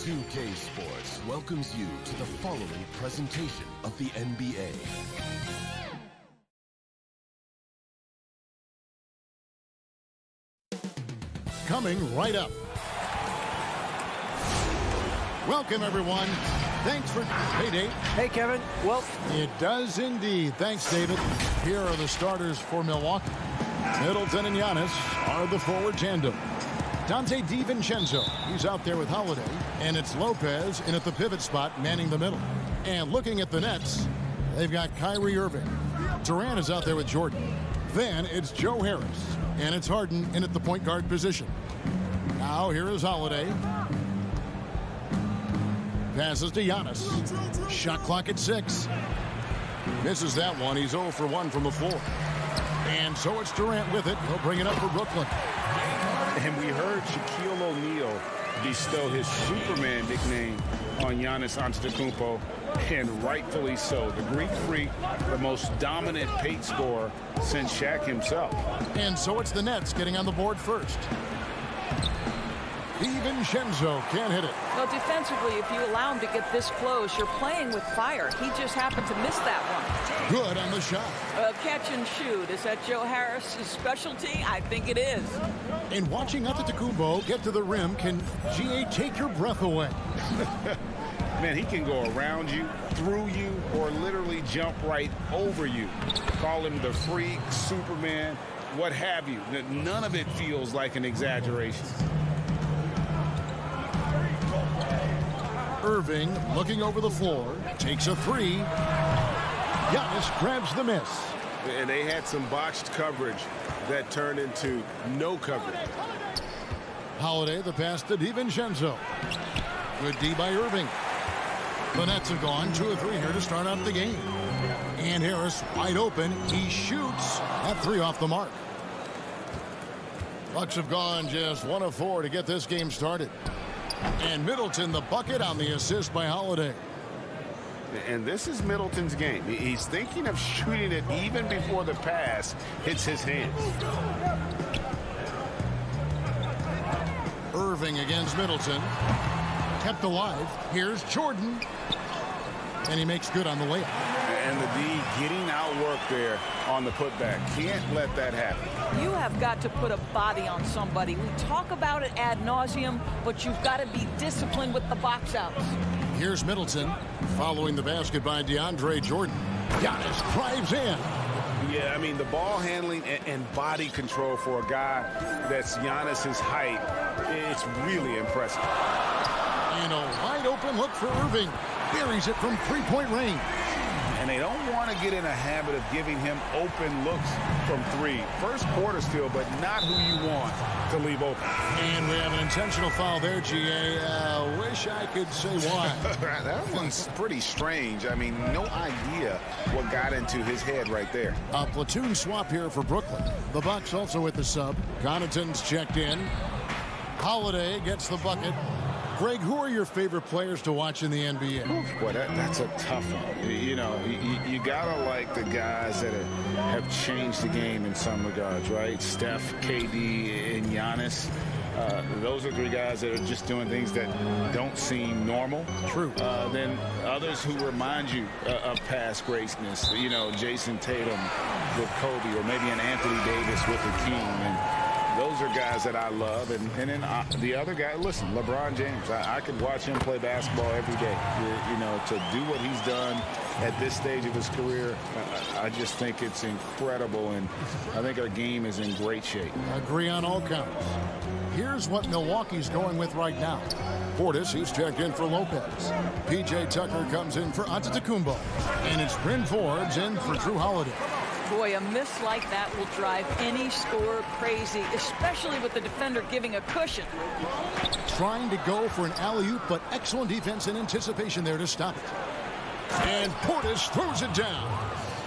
2K Sports welcomes you to the following presentation of the NBA. Coming right up. Welcome, everyone. Thanks for... Hey, Dave. Hey, Kevin. Well, it does indeed. Thanks, David. Here are the starters for Milwaukee. Middleton and Giannis are the forward tandem. Dante DiVincenzo, he's out there with Holiday. And it's Lopez in at the pivot spot, manning the middle. And looking at the Nets, they've got Kyrie Irving. Durant is out there with Jordan. Then it's Joe Harris. And it's Harden in at the point guard position. Now here is Holiday. Passes to Giannis. Shot clock at 6. Misses that one. He's 0 for 1 from the floor. And so it's Durant with it. He'll bring it up for Brooklyn. And we heard Shaquille O'Neal bestow his Superman nickname on Giannis Antetokounmpo, and rightfully so. The Greek Freak, the most dominant paint scorer since Shaq himself. And so it's the Nets getting on the board first. DiVincenzo can't hit it. Well, defensively, if you allow him to get this close, you're playing with fire. He just happened to miss that one. Good on the shot. Catch and shoot. Is that Joe Harris' specialty? I think it is. And watching Antetokounmpo get to the rim can, GA, take your breath away. Man, he can go around you, through you, or literally jump right over you. Call him the freak, Superman, what have you. None of it feels like an exaggeration. Irving looking over the floor, takes a 3. Giannis grabs the miss. And they had some botched coverage that turned into no coverage. Holiday, the pass to DiVincenzo. Good D by Irving. The Nets have gone 2 of 3 here to start out the game. And Harris wide open. He shoots. That 3 off the mark. Bucks have gone just 1 of 4 to get this game started. And Middleton the bucket on the assist by Holiday. And this is Middleton's game. He's thinking of shooting it even before the pass hits his hands. Irving against Middleton. Kept alive. Here's Jordan. And he makes good on the layup. And the D getting outworked there on the putback. Can't let that happen. You have got to put a body on somebody. We talk about it ad nauseum, but you've got to be disciplined with the box outs. Here's Middleton following the basket by DeAndre Jordan. Giannis drives in. Yeah, I mean, the ball handling and body control for a guy that's Giannis's height, it's really impressive. And a wide open look for Irving. Buries it from 3-point range. And they don't want to get in a habit of giving him open looks from 3. First quarter still, but not who you want to leave open. And we have an intentional foul there, GA. Wish I could say why. That one's pretty strange. I mean, no idea what got into his head right there. A platoon swap here for Brooklyn. The Bucks also with the sub. Connaughton's checked in. Holiday gets the bucket. Greg, who are your favorite players to watch in the NBA? Boy, that's a tough one. You know, you gotta like the guys that have changed the game in some regards, right? Steph, KD, and Giannis. Those are 3 guys that are just doing things that don't seem normal. True. Then others who remind you of past greatness. You know, Jason Tatum with Kobe, or maybe an Anthony Davis with the King. And those are guys that I love. And then the other guy, listen, LeBron James. I could watch him play basketball every day. You know, to do what he's done at this stage of his career, I just think it's incredible. And I think our game is in great shape. Agree on all counts. Here's what Milwaukee's going with right now. Portis, he's checked in for Lopez. P.J. Tucker comes in for Antetokounmpo. And it's Bryn Forbes in for Drew Holiday. Boy, a miss like that will drive any scorer crazy, especially with the defender giving a cushion. Trying to go for an alley-oop, but excellent defense and anticipation there to stop it. And Portis throws it down.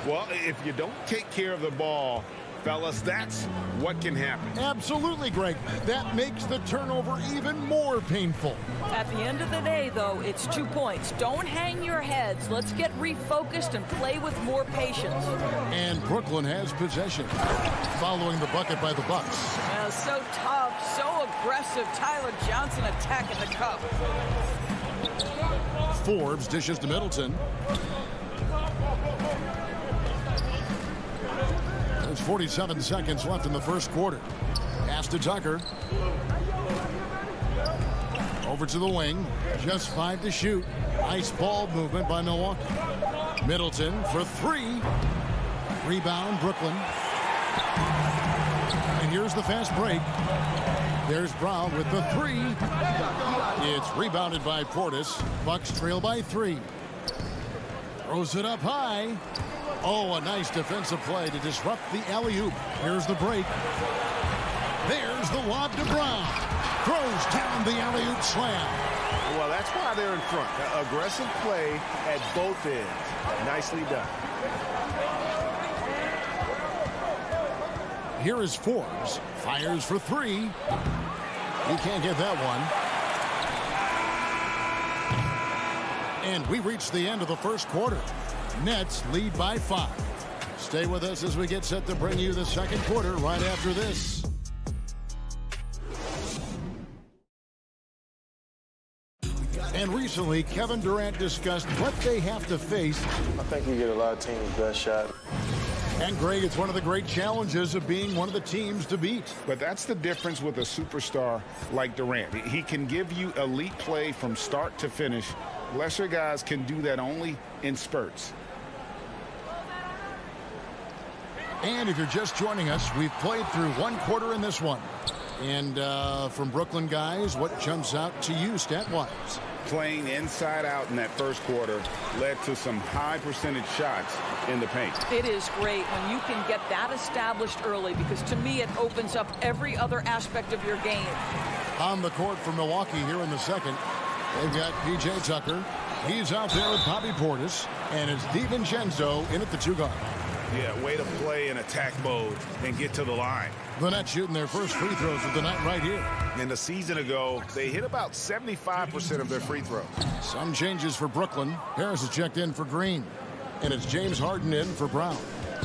Well, if you don't take care of the ball, fellas, that's what can happen. Absolutely, Greg. That makes the turnover even more painful. At the end of the day, though, it's 2 points. Don't hang your heads. Let's get refocused and play with more patience. And Brooklyn has possession, following the bucket by the Bucks. So tough, so aggressive. Tyler Johnson attacking the cup. Forbes dishes to Middleton. There's 47 seconds left in the first quarter. Pass to Tucker. Over to the wing. Just 5 to shoot. Nice ball movement by Milwaukee. Middleton for 3. Rebound, Brooklyn. And here's the fast break. There's Brown with the 3. It's rebounded by Portis. Bucks trail by 3. Throws it up high. Oh, a nice defensive play to disrupt the alley-oop. Here's the break. There's the lob to Brown. Throws down the alley-oop slam. Well, that's why they're in front. Aggressive play at both ends. Nicely done. Here is Forbes. Fires for 3. You can't get that one. And we reach the end of the first quarter. Nets lead by 5. Stay with us as we get set to bring you the second quarter right after this. And recently, Kevin Durant discussed what they have to face. I think we get a lot of teams' best shot. And Greg, it's one of the great challenges of being one of the teams to beat. But that's the difference with a superstar like Durant. He can give you elite play from start to finish. Lesser guys can do that only in spurts. And if you're just joining us, we've played through one quarter in this one. And from Brooklyn guys, what jumps out to you stat-wise? Playing inside out in that first quarter led to some high percentage shots in the paint. It is great when you can get that established early, because to me it opens up every other aspect of your game. On the court for Milwaukee here in the second, they've got P.J. Tucker. He's out there with Bobby Portis, and it's DiVincenzo in at the 2 guard. Yeah, way to play in attack mode and get to the line. The Nets shooting their first free throws of the night right here. And a season ago, they hit about 75% of their free throws. Some changes for Brooklyn. Harris is checked in for Green. And it's James Harden in for Brown.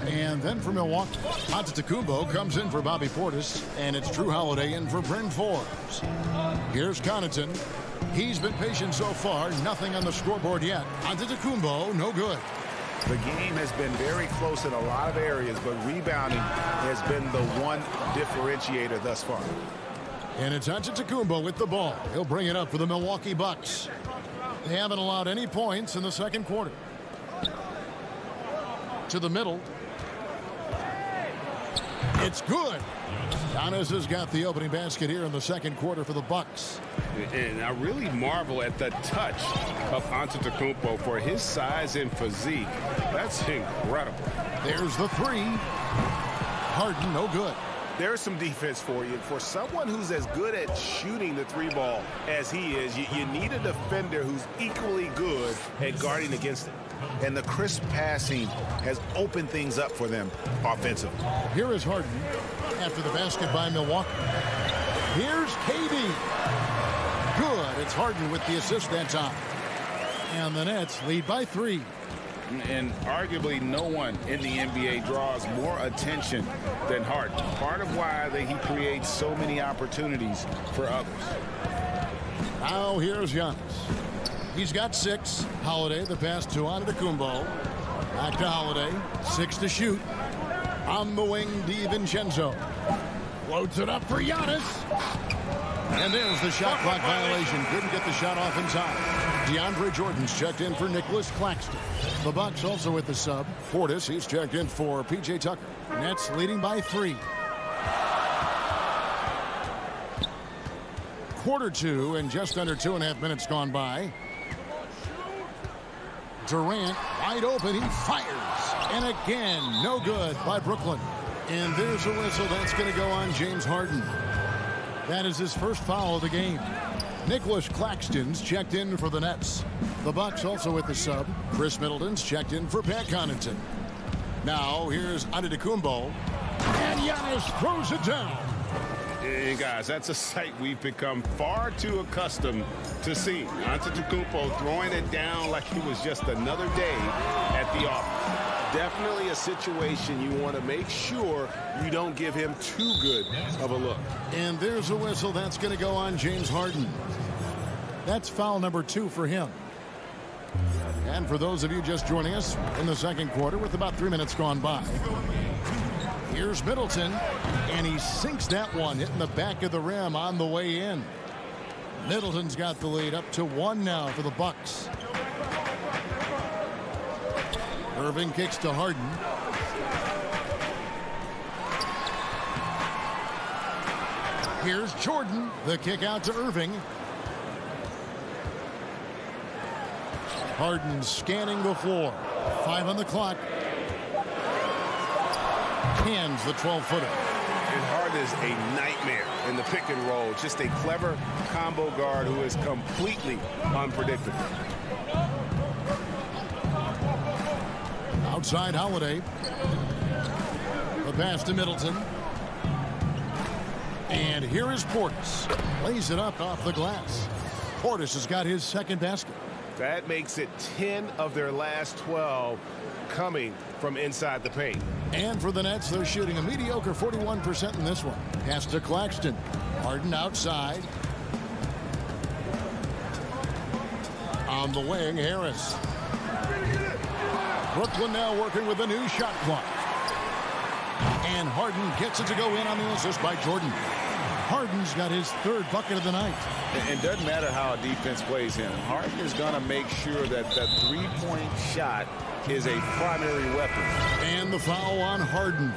And then for Milwaukee, Antetokounmpo comes in for Bobby Portis. And it's Drew Holiday in for Bryn Forbes. Here's Connaughton. He's been patient so far. Nothing on the scoreboard yet. Antetokounmpo, no good. The game has been very close in a lot of areas, but rebounding has been the one differentiator thus far. And it's Antetokounmpo with the ball. He'll bring it up for the Milwaukee Bucks. They haven't allowed any points in the second quarter. To the middle. It's good. Giannis has got the opening basket here in the second quarter for the Bucks. And I really marvel at the touch of Antetokounmpo for his size and physique. That's incredible. There's the 3. Harden, no good. There's some defense for you. For someone who's as good at shooting the 3 ball as he is, you need a defender who's equally good at guarding against it. And the crisp passing has opened things up for them offensively. Here is Harden after the basket by Milwaukee. Here's KD. Good. It's Harden with the assist that time. And the Nets lead by 3. And arguably no one in the NBA draws more attention than Harden. Part of why he creates so many opportunities for others. Now here's Giannis. He's got 6. Holiday, the pass to Antetokounmpo. Back to Holiday. 6 to shoot. On the wing, DiVincenzo. Floats it up for Giannis. And there's the shot clock violation. Couldn't get the shot off in time. DeAndre Jordan's checked in for Nicholas Claxton. The Bucks also with the sub. Portis, he's checked in for P.J. Tucker. Nets leading by 3. Quarter 2 and just under 2.5 minutes gone by. Durant wide open. He fires. And again, no good by Brooklyn. And there's a whistle. That's going to go on James Harden. That is his first foul of the game. Nicholas Claxton's checked in for the Nets. The Bucks also with the sub. Chris Middleton's checked in for Pat Connaughton. Now here's Antetokounmpo. And Giannis throws it down. And guys, that's a sight we've become far too accustomed to seeing. Antetokounmpo throwing it down like it was just another day at the office. Definitely a situation you want to make sure you don't give him too good of a look. And there's a whistle. That's going to go on James Harden. That's foul number 2 for him. And for those of you just joining us in the second quarter with about 3 minutes gone by, here's Middleton, and he sinks that one, hitting the back of the rim on the way in. Middleton's got the lead up to 1 now for the Bucks. Irving kicks to Harden. Here's Jordan. The kick out to Irving. Harden scanning the floor. 5 on the clock. Hands the 12-footer. And Harden is a nightmare in the pick and roll. Just a clever combo guard who is completely unpredictable. Outside Holiday. The pass to Middleton. And here is Portis. Lays it up off the glass. Portis has got his second basket. That makes it 10 of their last 12 coming from inside the paint. And for the Nets, they're shooting a mediocre 41% in this one. Pass to Claxton. Harden outside. On the wing, Harris. Brooklyn now working with a new shot clock. And Harden gets it to go in on the assist by Jordan. Harden's got his 3rd bucket of the night. It doesn't matter how a defense plays him. Harden is going to make sure that that three-point shot is a primary weapon. And the foul on Harden.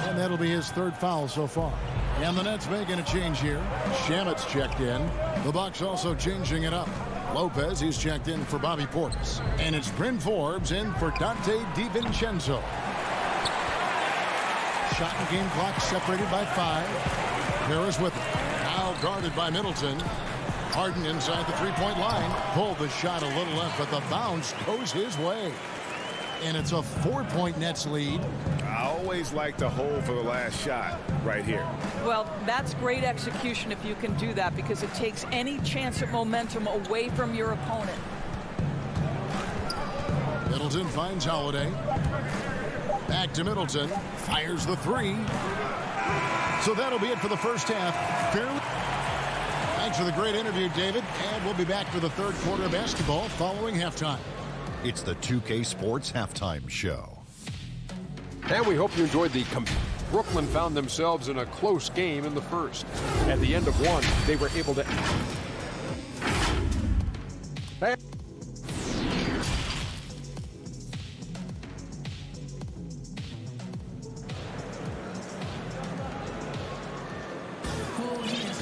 And that'll be his 3rd foul so far. And the Nets making a change here. Shamet's checked in. The Bucks also changing it up. Lopez, he's checked in for Bobby Portis. And it's Bryn Forbes in for Dante DiVincenzo. Shot and game clock separated by 5. Harris with it. Now guarded by Middleton. Harden inside the 3-point line. Pulled the shot a little left, but the bounce goes his way. And it's a 4-point Nets lead. I always like to hold for the last shot right here. Well, that's great execution if you can do that, because it takes any chance at momentum away from your opponent. Middleton finds Holiday. Back to Middleton. Fires the 3. So that'll be it for the first half. Fairly. Thanks for the great interview, David. And we'll be back for the 3rd quarter of basketball following halftime. It's the 2K Sports Halftime Show. And we hope you enjoyed the Brooklyn found themselves in a close game in the first. At the end of one, they were able to...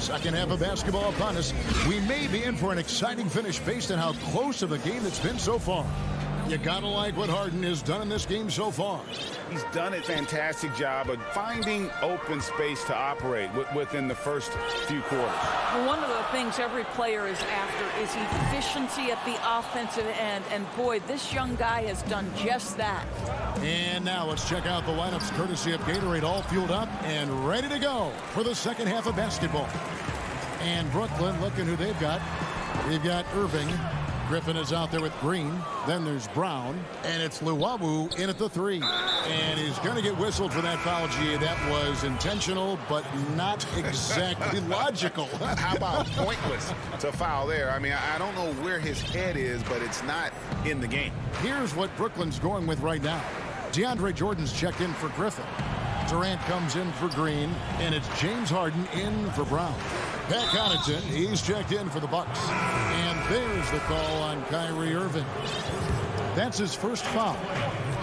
Second half of basketball upon us. We may be in for an exciting finish based on how close of a game it's been so far. You gotta like what Harden has done in this game so far. He's done a fantastic job of finding open space to operate within the first few quarters. Well, one of the things every player is after is efficiency at the offensive end. And boy, this young guy has done just that. And now let's check out the lineups courtesy of Gatorade, all fueled up and ready to go for the second half of basketball. And Brooklyn, looking who they've got. They've got Irving. Griffin is out there with Green. Then there's Brown. And it's Luwawu in at the 3. And he's going to get whistled for that foul, G. That was intentional, but not exactly logical. How about pointless to foul there? I mean, I don't know where his head is, but it's not in the game. Here's what Brooklyn's going with right now. DeAndre Jordan's checked in for Griffin. Durant comes in for Green. And it's James Harden in for Brown. Pat Connaughton, he's checked in for the Bucks. And there's the call on Kyrie Irving. That's his first foul.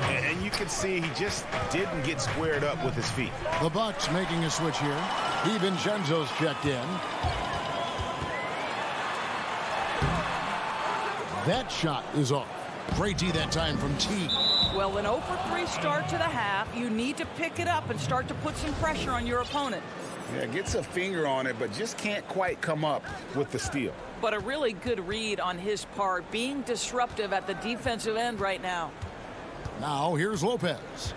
And you can see he just didn't get squared up with his feet. The Bucks making a switch here. DiVincenzo's checked in. That shot is off. Great D that time from T. Well, an 0 for 3 start to the half. You need to pick it up and start to put some pressure on your opponent. Yeah, gets a finger on it, but just can't quite come up with the steal. But a really good read on his part, being disruptive at the defensive end right now. Now here's Lopez.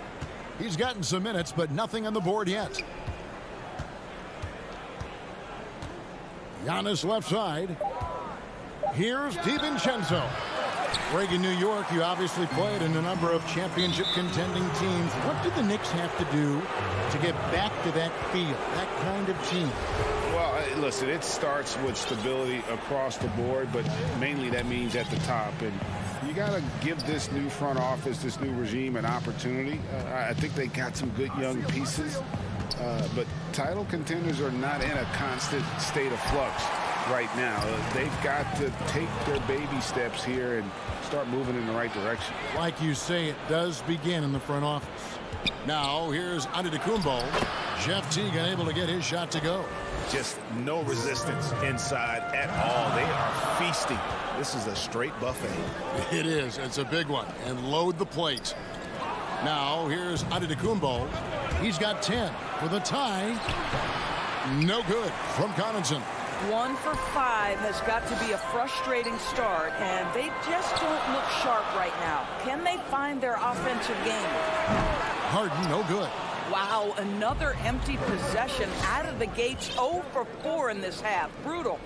He's gotten some minutes, but nothing on the board yet. Giannis left side. Here's DiVincenzo. Reagan, New York, you obviously played in a number of championship contending teams. What do the Knicks have to do to get back to that feel, that kind of team? Well, listen, it starts with stability across the board, but mainly that means at the top. And you got to give this new front office, this new regime, an opportunity. I think they got some good young pieces, but title contenders are not in a constant state of flux right now. They've got to take their baby steps here and start moving in the right direction. Like you say, it does begin in the front office. Now, here's Antetokounmpo. Jeff Teague unable to get his shot to go. Just no resistance inside at all. They are feasting. This is a straight buffet. It is. It's a big one. And load the plate. Now, here's Antetokounmpo. He's got 10 for the tie. No good from Connaughton. 1 for 5 has got to be a frustrating start, and they just don't look sharp right now. Can they find their offensive game? Harden, no good. Wow, another empty possession out of the gates. 0 for 4 in this half. Brutal.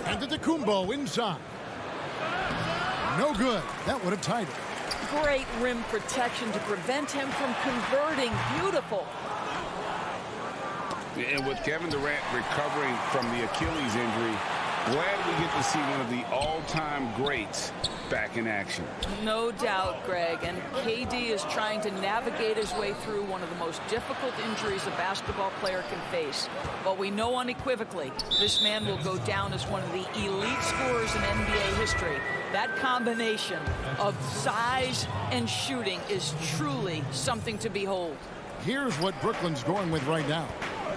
Antetokounmpo inside. No good. That would have tied it. Great rim protection to prevent him from converting. Beautiful. And with Kevin Durant recovering from the Achilles injury, glad we get to see one of the all-time greats back in action. No doubt, Greg. And KD is trying to navigate his way through one of the most difficult injuries a basketball player can face. But we know unequivocally this man will go down as one of the elite scorers in NBA history. That combination of size and shooting is truly something to behold. Here's what Brooklyn's going with right now.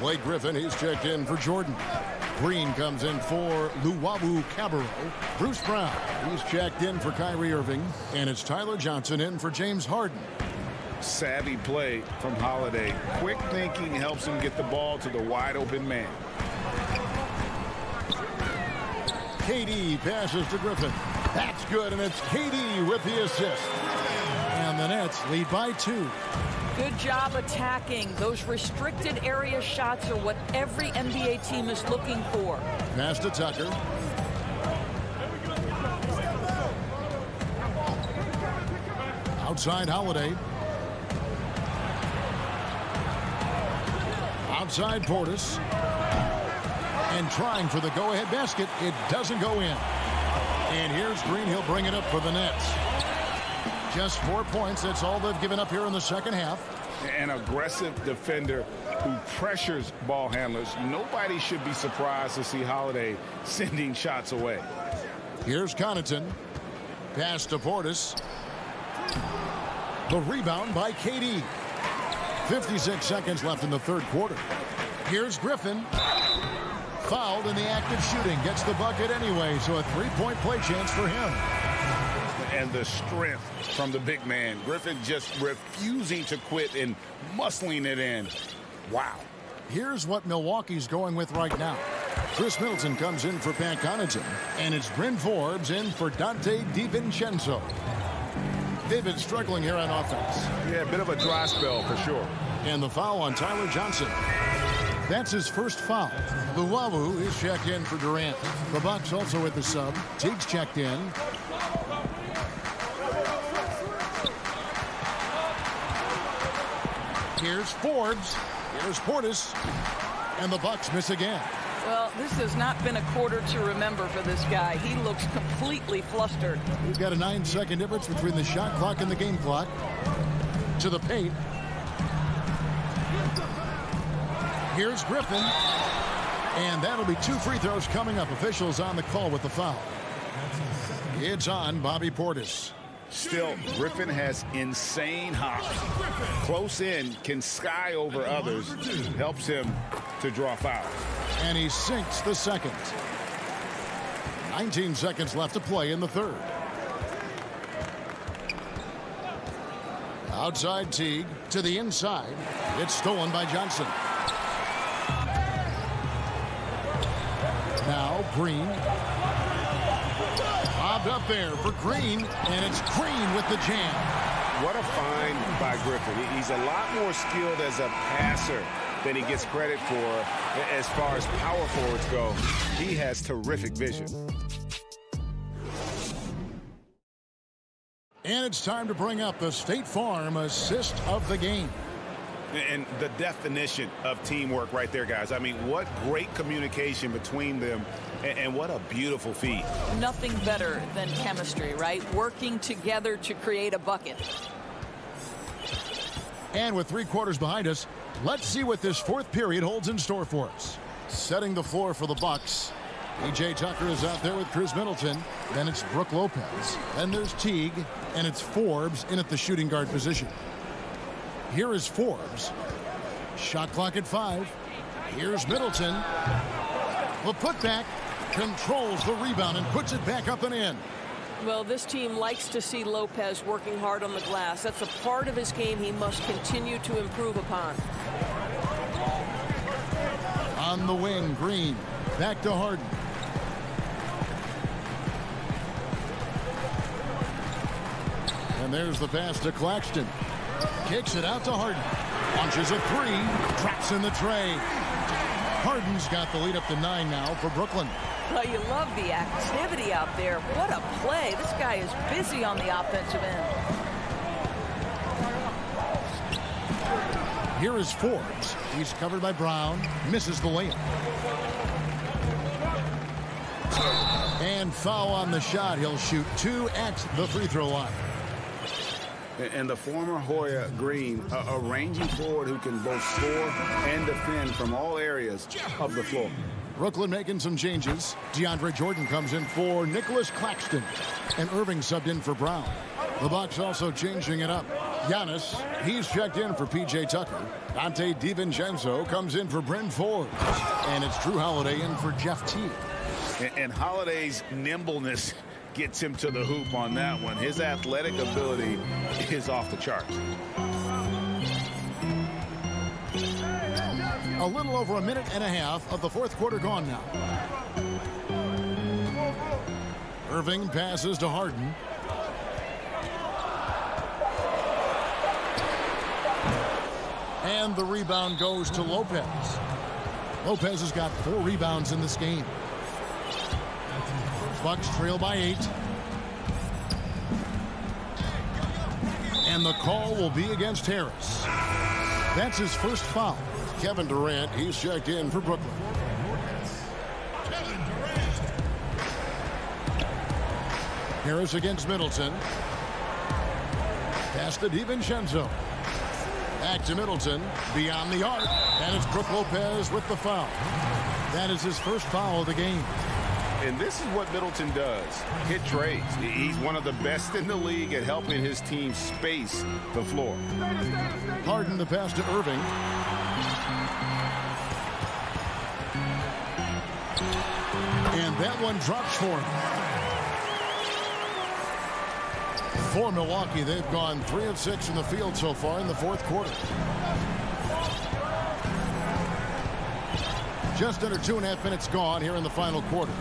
Blake Griffin, he's checked in for Jordan. Green comes in for Luwawu-Cabarrot. Bruce Brown, he's checked in for Kyrie Irving. And it's Tyler Johnson in for James Harden. Savvy play from Holiday. Quick thinking helps him get the ball to the wide open man. KD passes to Griffin. That's good, and it's KD with the assist. And the Nets lead by 2. Good job attacking. Those restricted area shots are what every NBA team is looking for. Pass to Tucker. Outside Holiday. Outside Portis. And trying for the go-ahead basket. It doesn't go in. And here's Green. He'll bring it up for the Nets. Just 4 points. That's all they've given up here in the second half. An aggressive defender who pressures ball handlers. Nobody should be surprised to see Holiday sending shots away. Here's Connaughton. Pass to Portis. The rebound by KD. 56 seconds left in the third quarter. Here's Griffin. Fouled in the act of shooting. Gets the bucket anyway, so a three-point play chance for him. And the strength from the big man. Griffin just refusing to quit and muscling it in. Wow. Here's what Milwaukee's going with right now. Chris Middleton comes in for Pat Connaughton. And it's Bryn Forbes in for Dante DiVincenzo. They've been struggling here on offense. Yeah, a bit of a dry spell for sure. And the foul on Tyler Johnson. That's his first foul. Luwawu is checked in for Durant. The Bucks also with the sub. Teague's checked in. Here's Forbes. Here's Portis. And the Bucks miss again. Well, this has not been a quarter to remember for this guy. He looks completely flustered. We've got a 9-second difference between the shot clock and the game clock. To the paint. Here's Griffin. And that'll be 2 free throws coming up. Officials on the call with the foul. It's on Bobby Portis. Still, Griffin has insane hops. Close in, can sky over others. Helps him to draw fouls. And he sinks the second. 19 seconds left to play in the third. Outside Teague to the inside. It's stolen by Johnson. Now Green. Bobbed up there for Green, and it's Green with the jam. What a find by Griffin. He's a lot more skilled as a passer than he gets credit for as far as power forwards go. He has terrific vision. And it's time to bring up the State Farm assist of the game. And the definition of teamwork right there, guys. I mean, what great communication between them, and what a beautiful feed. Nothing better than chemistry, right? Working together to create a bucket. And with 3 quarters behind us, let's see what this 4th period holds in store for us. Setting the floor for the Bucks. P.J. Tucker is out there with Chris Middleton. Then it's Brook Lopez. Then there's Teague. And it's Forbes in at the shooting guard position. Here is Forbes. Shot clock at 5. Here's Middleton. The putback. Controls the rebound and puts it back up and in. Well, this team likes to see Lopez working hard on the glass. That's a part of his game he must continue to improve upon. On the wing, Green. Back to Harden. And there's the pass to Claxton. Kicks it out to Harden. Launches a 3. Traps in the tray. Harden's got the lead up to 9 now for Brooklyn. Well, you love the activity out there. What a play. This guy is busy on the offensive end. Here is Forbes. He's covered by Brown. Misses the layup. And foul on the shot. He'll shoot 2 at the free throw line. And the former Hoya Green, a ranging forward who can both score and defend from all areas of the floor. Brooklyn making some changes. DeAndre Jordan comes in for Nicholas Claxton. And Irving subbed in for Brown. The Bucks also changing it up. Giannis, he's checked in for P.J. Tucker. Dante DiVincenzo comes in for Bryn Forbes. And it's Drew Holiday in for Jeff Teague. And Holiday's nimbleness gets him to the hoop on that one. His athletic ability is off the charts. A little over a minute and a half of the 4th quarter gone now. Irving passes to Harden. And the rebound goes to Lopez. Lopez has got 4 rebounds in this game. Bucks trail by 8. And the call will be against Harris. That's his first foul. Kevin Durant, he's checked in for Brooklyn. Harris against Middleton. Pass to DiVincenzo. Back to Middleton. Beyond the arc. And it's Brook Lopez with the foul. That is his first foul of the game. And this is what Middleton does. Hit trades. He's one of the best in the league at helping his team space the floor. Harden the pass to Irving. And that one drops for him. For Milwaukee, they've gone 3 of 6 in the field so far in the 4th quarter. Just under 2.5 minutes gone here in the final quarter.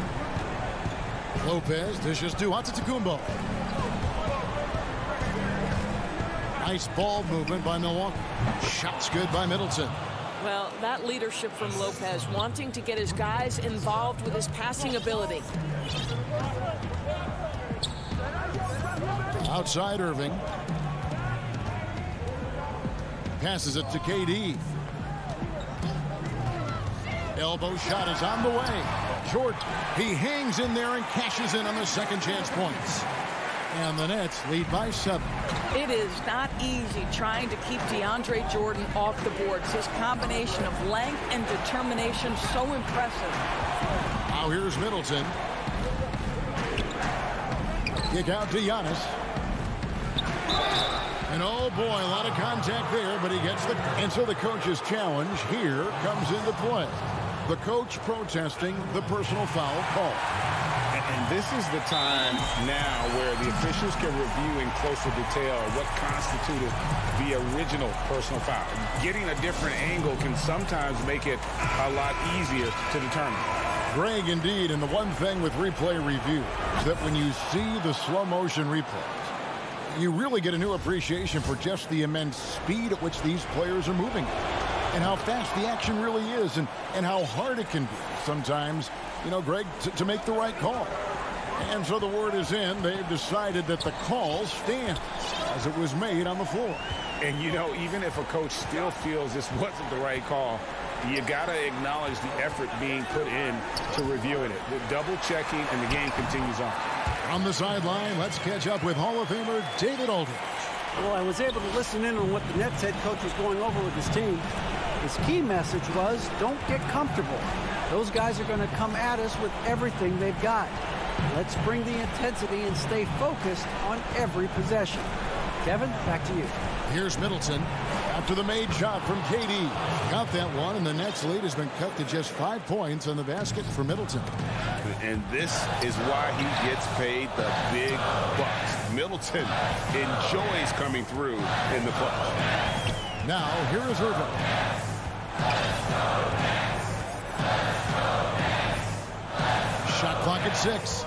Lopez dishes to Antetokounmpo. Nice ball movement by Milwaukee. Shots good by Middleton. Well, that leadership from Lopez, wanting to get his guys involved with his passing ability. Outside Irving. Passes it to KD. Elbow shot is on the way. Jordan, he hangs in there and cashes in on the second chance points. And the Nets lead by 7. It is not easy trying to keep DeAndre Jordan off the boards. His combination of length and determination, so impressive. Now here's Middleton. Kick out to Giannis. And oh boy, a lot of contact there, but he gets the... And so the coach's challenge here comes into play. The coach protesting the personal foul call. And this is the time now where the officials can review in closer detail what constituted the original personal foul. Getting a different angle can sometimes make it a lot easier to determine. Greg, indeed, and the one thing with replay review is that when you see the slow motion replays, you really get a new appreciation for just the immense speed at which these players are moving. and how fast the action really is and how hard it can be sometimes, you know, Greg, to make the right call. And so the word is in. They've decided that the call stands as it was made on the floor. And, you know, even if a coach still feels this wasn't the right call, you got to acknowledge the effort being put in to reviewing it. The double checking, and the game continues on. On the sideline, let's catch up with Hall of Famer David Aldridge. Well, I was able to listen in on what the Nets head coach was going over with his team. His key message was, don't get comfortable. Those guys are going to come at us with everything they've got. Let's bring the intensity and stay focused on every possession. Kevin, back to you. Here's Middleton after the made shot from KD. Got that one, and the Nets lead has been cut to just 5 points on the basket for Middleton. And this is why he gets paid the big bucks. Middleton enjoys coming through in the clutch. Now, here is Irving. Shot clock at 6.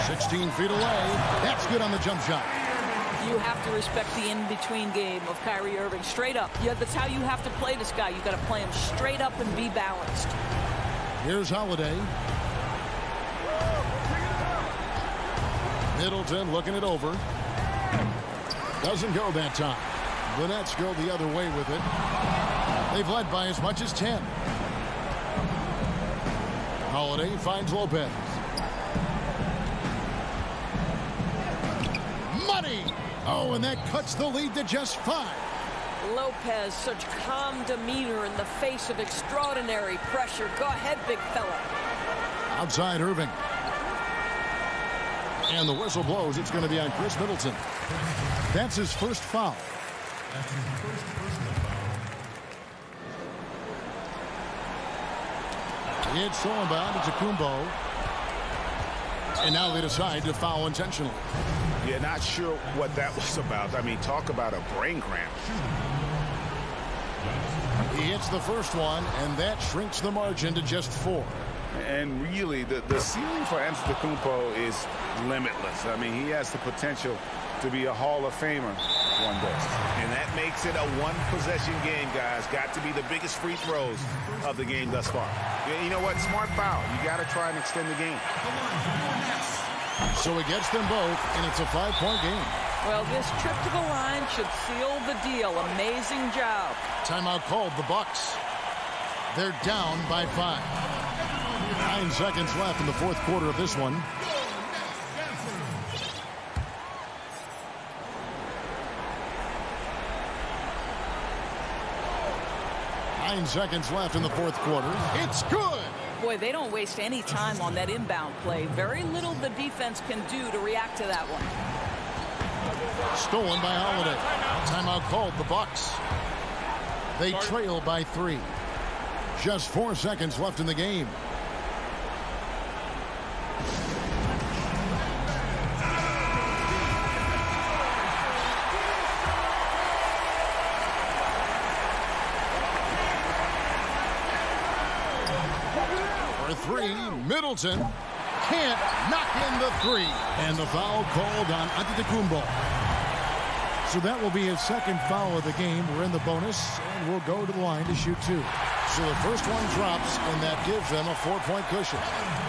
16 feet away. That's good on the jump shot. You have to respect the in-between game of Kyrie Irving. Straight up. Yeah, that's how you have to play this guy. You've got to play him straight up and be balanced. Here's Holiday. Middleton looking it over. Doesn't go that time. The Nets go the other way with it. They've led by as much as 10. Holiday finds Lopez. Money! Oh, and that cuts the lead to just 5. Lopez, such calm demeanor in the face of extraordinary pressure. Go ahead, big fella. Outside Irving. And the whistle blows. It's going to be on Chris Middleton. That's his first foul. It's thrown by to Kumbo. And now they decide to foul intentionally. Yeah, not sure what that was about. I mean, talk about a brain cramp. He hits the first one, and that shrinks the margin to just 4. And really, the ceiling for Antetokounmpo is limitless. I mean, he has the potential to be a Hall of Famer one day. And that makes it a one-possession game, guys. Got to be the biggest free throws of the game thus far. You know what? Smart foul. You got to try and extend the game. So he gets them both, and it's a 5-point game. Well, this trip to the line should seal the deal. Amazing job. Timeout called, the Bucks. They're down by 5. 9 seconds left in the fourth quarter of this one. Nine seconds left in the fourth quarter. It's good. Boy, they don't waste any time on that inbound play. Very little the defense can do to react to that one. Stolen by Holiday. Timeout called, the Bucks. They trail by 3. Just 4 seconds left in the game. For 3, Middleton can't knock in the 3. And the foul called on Antetokounmpo. So that will be his second foul of the game. We're in the bonus, and we'll go to the line to shoot 2. So the first one drops, and that gives them a 4-point cushion.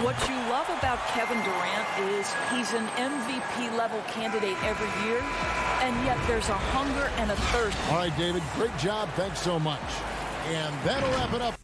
What you love about Kevin Durant is he's an MVP-level candidate every year, and yet there's a hunger and a thirst. All right, David, great job. Thanks so much. And that'll wrap it up.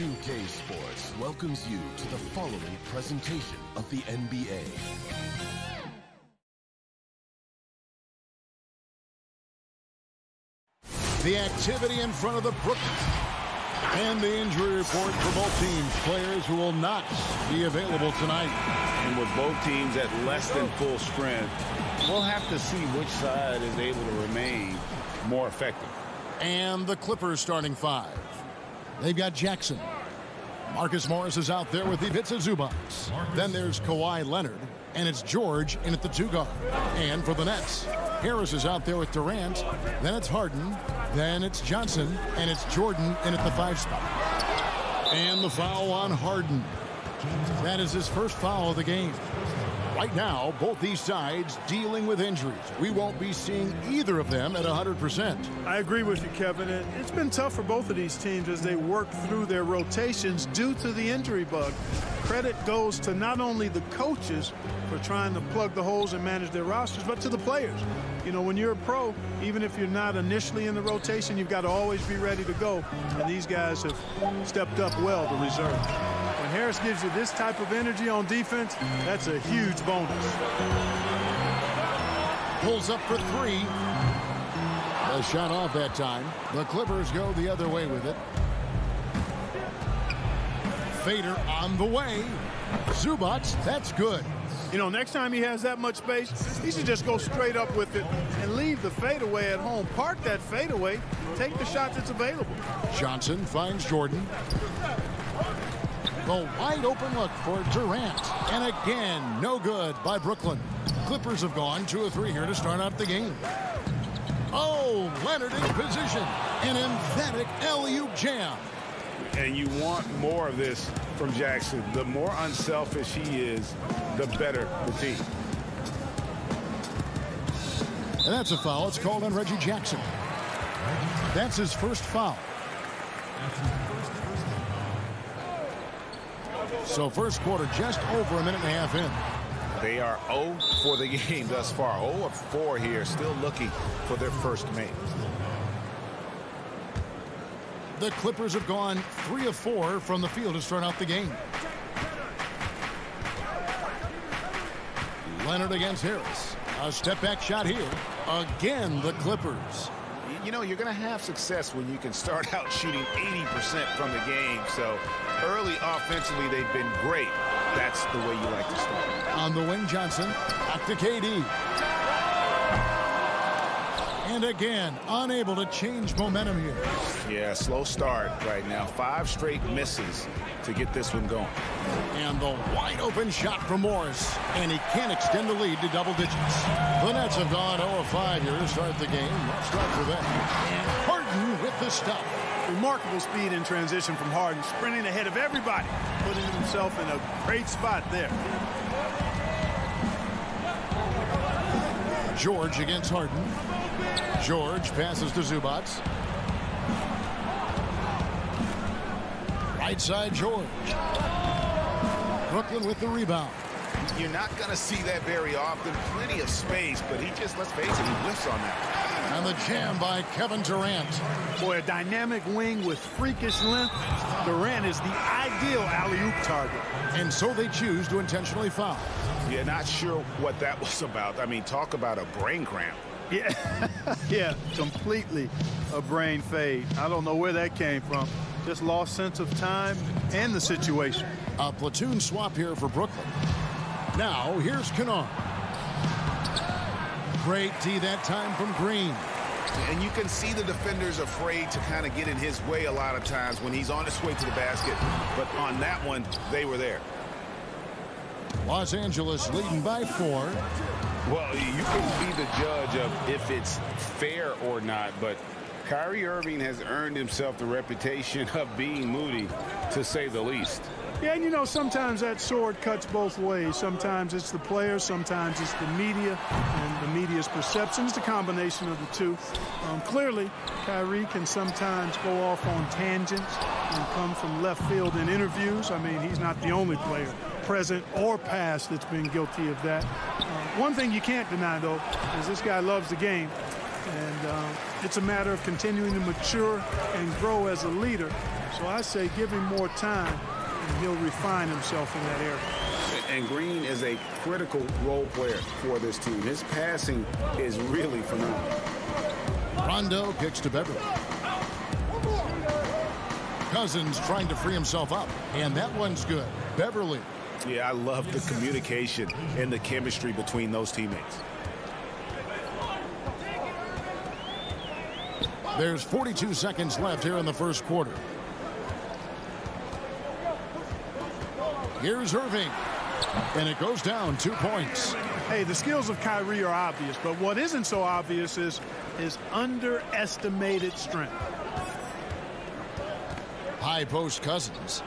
2K Sports welcomes you to the following presentation of the NBA. The activity in front of the Brooklyn. And the injury report for both teams. Players who will not be available tonight. And with both teams at less than full strength, we'll have to see which side is able to remain more effective. And the Clippers starting five. They've got Jackson. Marcus Morris is out there with Ivica Zubac. Then there's Kawhi Leonard. And it's George in at the 2 guard. And for the Nets, Harris is out there with Durant. Then it's Harden. Then it's Johnson. And it's Jordan in at the 5 spot. And the foul on Harden. That is his first foul of the game. Right now, both these sides dealing with injuries. We won't be seeing either of them at 100%. I agree with you, Kevin. It's been tough for both of these teams as they work through their rotations due to the injury bug. Credit goes to not only the coaches for trying to plug the holes and manage their rosters, but to the players. You know, when you're a pro, even if you're not initially in the rotation, you've got to always be ready to go. And these guys have stepped up well to reserve. When Harris gives you this type of energy on defense, that's a huge bonus. Pulls up for 3. A shot off that time. The Clippers go the other way with it. Fader on the way. Zubac, that's good. You know, next time he has that much space, he should just go straight up with it and leave the fadeaway at home. Park that fadeaway. Take the shot that's available. Johnson finds Jordan. The wide open look for Durant. And again, no good by Brooklyn. Clippers have gone 2 of 3 here to start out the game. Oh, Leonard in position. An emphatic alley-oop jam. And you want more of this from Jackson. The more unselfish he is, the better the team. And that's a foul. It's called on Reggie Jackson. That's his first foul. So first quarter just over a minute and a half in. They are 0 for the game thus far. 0 of 4 here, still looking for their first make. The Clippers have gone 3 of 4 from the field to start out the game. Leonard against Harris. A step back shot here. Again, the Clippers. You know, you're going to have success when you can start out shooting 80% from the game. So early offensively, they've been great. That's the way you like to start. On the wing, Johnson. Back to KD. And again, unable to change momentum here. Yeah, slow start right now. 5 straight misses to get this one going. And the wide open shot from Morris. And he can't extend the lead to double digits. The Nets have gone 0 of 5 here to start the game. Let's start for them. And Harden with the stuff. Remarkable speed in transition from Harden, sprinting ahead of everybody, putting himself in a great spot there. George against Harden. George passes to Zubac. Right side, George. Brooklyn with the rebound. You're not going to see that very often. Plenty of space, but he just, let's face it, he whiffs on that. And the jam by Kevin Durant. Boy, a dynamic wing with freakish length. Durant is the ideal alley-oop target. And so they choose to intentionally foul. Yeah, not sure what that was about. I mean, talk about a brain cramp. Yeah, yeah, completely a brain fade. I don't know where that came from. Just lost sense of time and the situation. A platoon swap here for Brooklyn. Now, here's Kennard. Great D that time from Green. And you can see the defenders afraid to kind of get in his way a lot of times when he's on his way to the basket. But on that one, they were there. Los Angeles leading by 4. Well, you can be the judge of if it's fair or not, but Kyrie Irving has earned himself the reputation of being moody, to say the least. Yeah, and you know, sometimes that sword cuts both ways. Sometimes it's the players, sometimes it's the media, and the media's perception. It's a combination of the two. Clearly, Kyrie can sometimes go off on tangents and come from left field in interviews. I mean, he's not the only player, present or past, that's been guilty of that. One thing you can't deny, though, is this guy loves the game. And it's a matter of continuing to mature and grow as a leader. So I say give him more time, and he'll refine himself in that area. And Green is a critical role player for this team. His passing is really phenomenal. Rondo kicks to Beverly. Cousins trying to free himself up, and that one's good. Beverly. Yeah, I love the communication and the chemistry between those teammates. There's 42 seconds left here in the first quarter. Here's Irving, and it goes down 2 points. Hey, the skills of Kyrie are obvious, but what isn't so obvious is his underestimated strength. High post Cousins.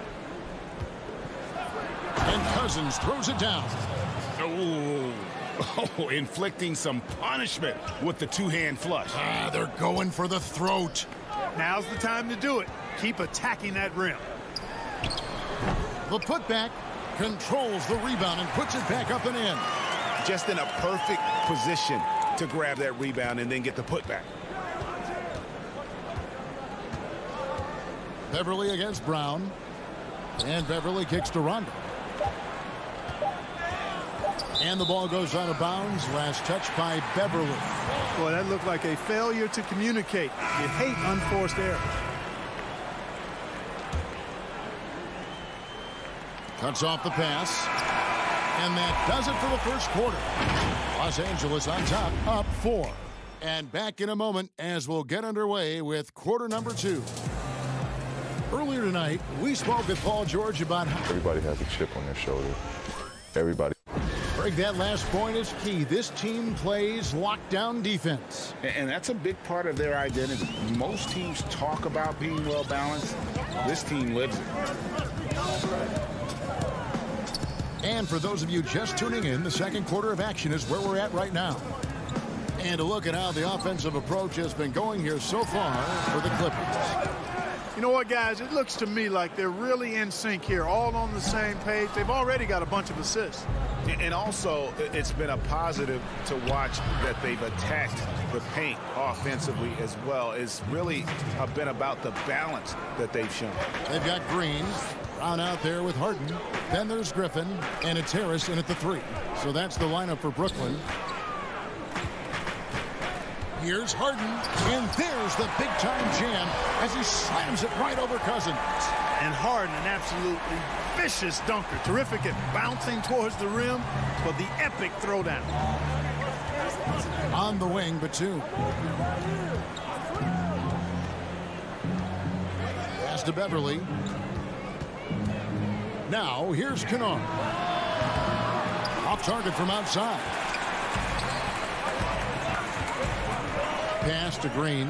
And Cousins throws it down. Oh, inflicting some punishment with the two-hand flush. They're going for the throat. Now's the time to do it. Keep attacking that rim. The putback controls the rebound and puts it back up and in. Just in a perfect position to grab that rebound and then get the putback. Beverly against Brown. And Beverly kicks to Rondo. And the ball goes out of bounds. Last touch by Beverly. Boy, that looked like a failure to communicate. You hate unforced errors. Cuts off the pass. And that does it for the first quarter. Los Angeles on top, up 4. And back in a moment as we'll get underway with quarter number 2. Earlier tonight, we spoke with Paul George about how everybody has a chip on their shoulder. Everybody. Greg, that last point is key. This team plays lockdown defense. And that's a big part of their identity. Most teams talk about being well-balanced. This team lives it. And for those of you just tuning in, the second quarter of action is where we're at right now. And a look at how the offensive approach has been going here so far for the Clippers. You know what, guys? It looks to me like they're really in sync here, all on the same page. They've already got a bunch of assists. And also, it's been a positive to watch that they've attacked the paint offensively as well. It's really been about the balance that they've shown. They've got Green, Brown out there with Harden. Then there's Griffin, and it's Harris in at the 3. So that's the lineup for Brooklyn. Here's Harden, and there's the big-time jam as he slams it right over Cousins. And Harden, an absolutely vicious dunker. Terrific at bouncing towards the rim, but the epic throwdown. On the wing, but 2. Pass to Beverly. Now, here's Kennard. Off target from outside. Pass to Green.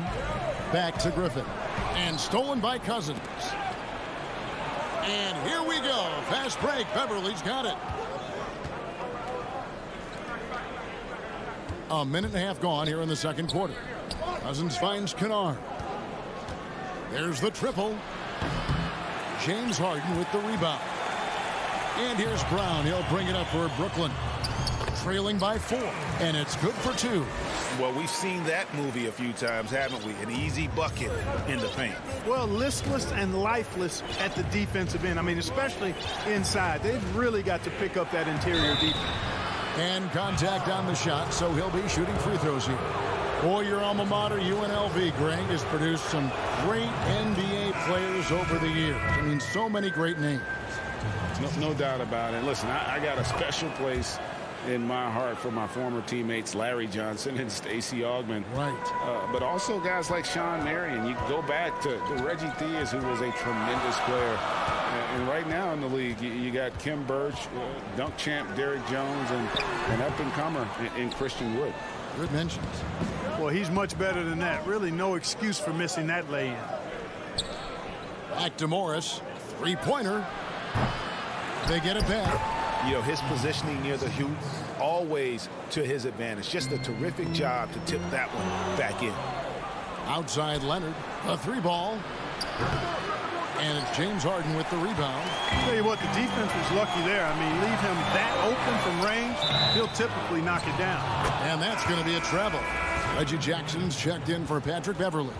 Back to Griffin. And stolen by Cousins. And here we go. Fast break. Beverly's got it. A minute and a half gone here in the second quarter. Cousins finds Kennard. There's the triple. James Harden with the rebound. And here's Brown. He'll bring it up for Brooklyn. Trailing by 4. And it's good for 2. Well, we've seen that movie a few times, haven't we? An easy bucket in the paint. Well, listless and lifeless at the defensive end. I mean, especially inside. They've really got to pick up that interior defense. And contact on the shot, so he'll be shooting free throws here. Boy, your alma mater, UNLV, Greg, has produced some great NBA players over the years. I mean, so many great names. No doubt about it. Listen, I got a special place in my heart for my former teammates Larry Johnson and Stacey Augmon. Right. But also guys like Sean Marion. You go back to Reggie Theus, who was a tremendous player. And right now in the league, you got Kim Birch, dunk champ Derrick Jones, and up-and-comer in Christian Wood. Good mentions. Well, he's much better than that. Really no excuse for missing that lay-in. Back to Morris. Three-pointer. They get it back. You know, his positioning near the hoop, always to his advantage. Just a terrific job to tip that one back in. Outside Leonard, a 3-ball. And it's James Harden with the rebound. I'll tell you what, the defense was lucky there. I mean, leave him that open from range, he'll typically knock it down. And that's going to be a travel. Reggie Jackson's checked in for Patrick Beverly.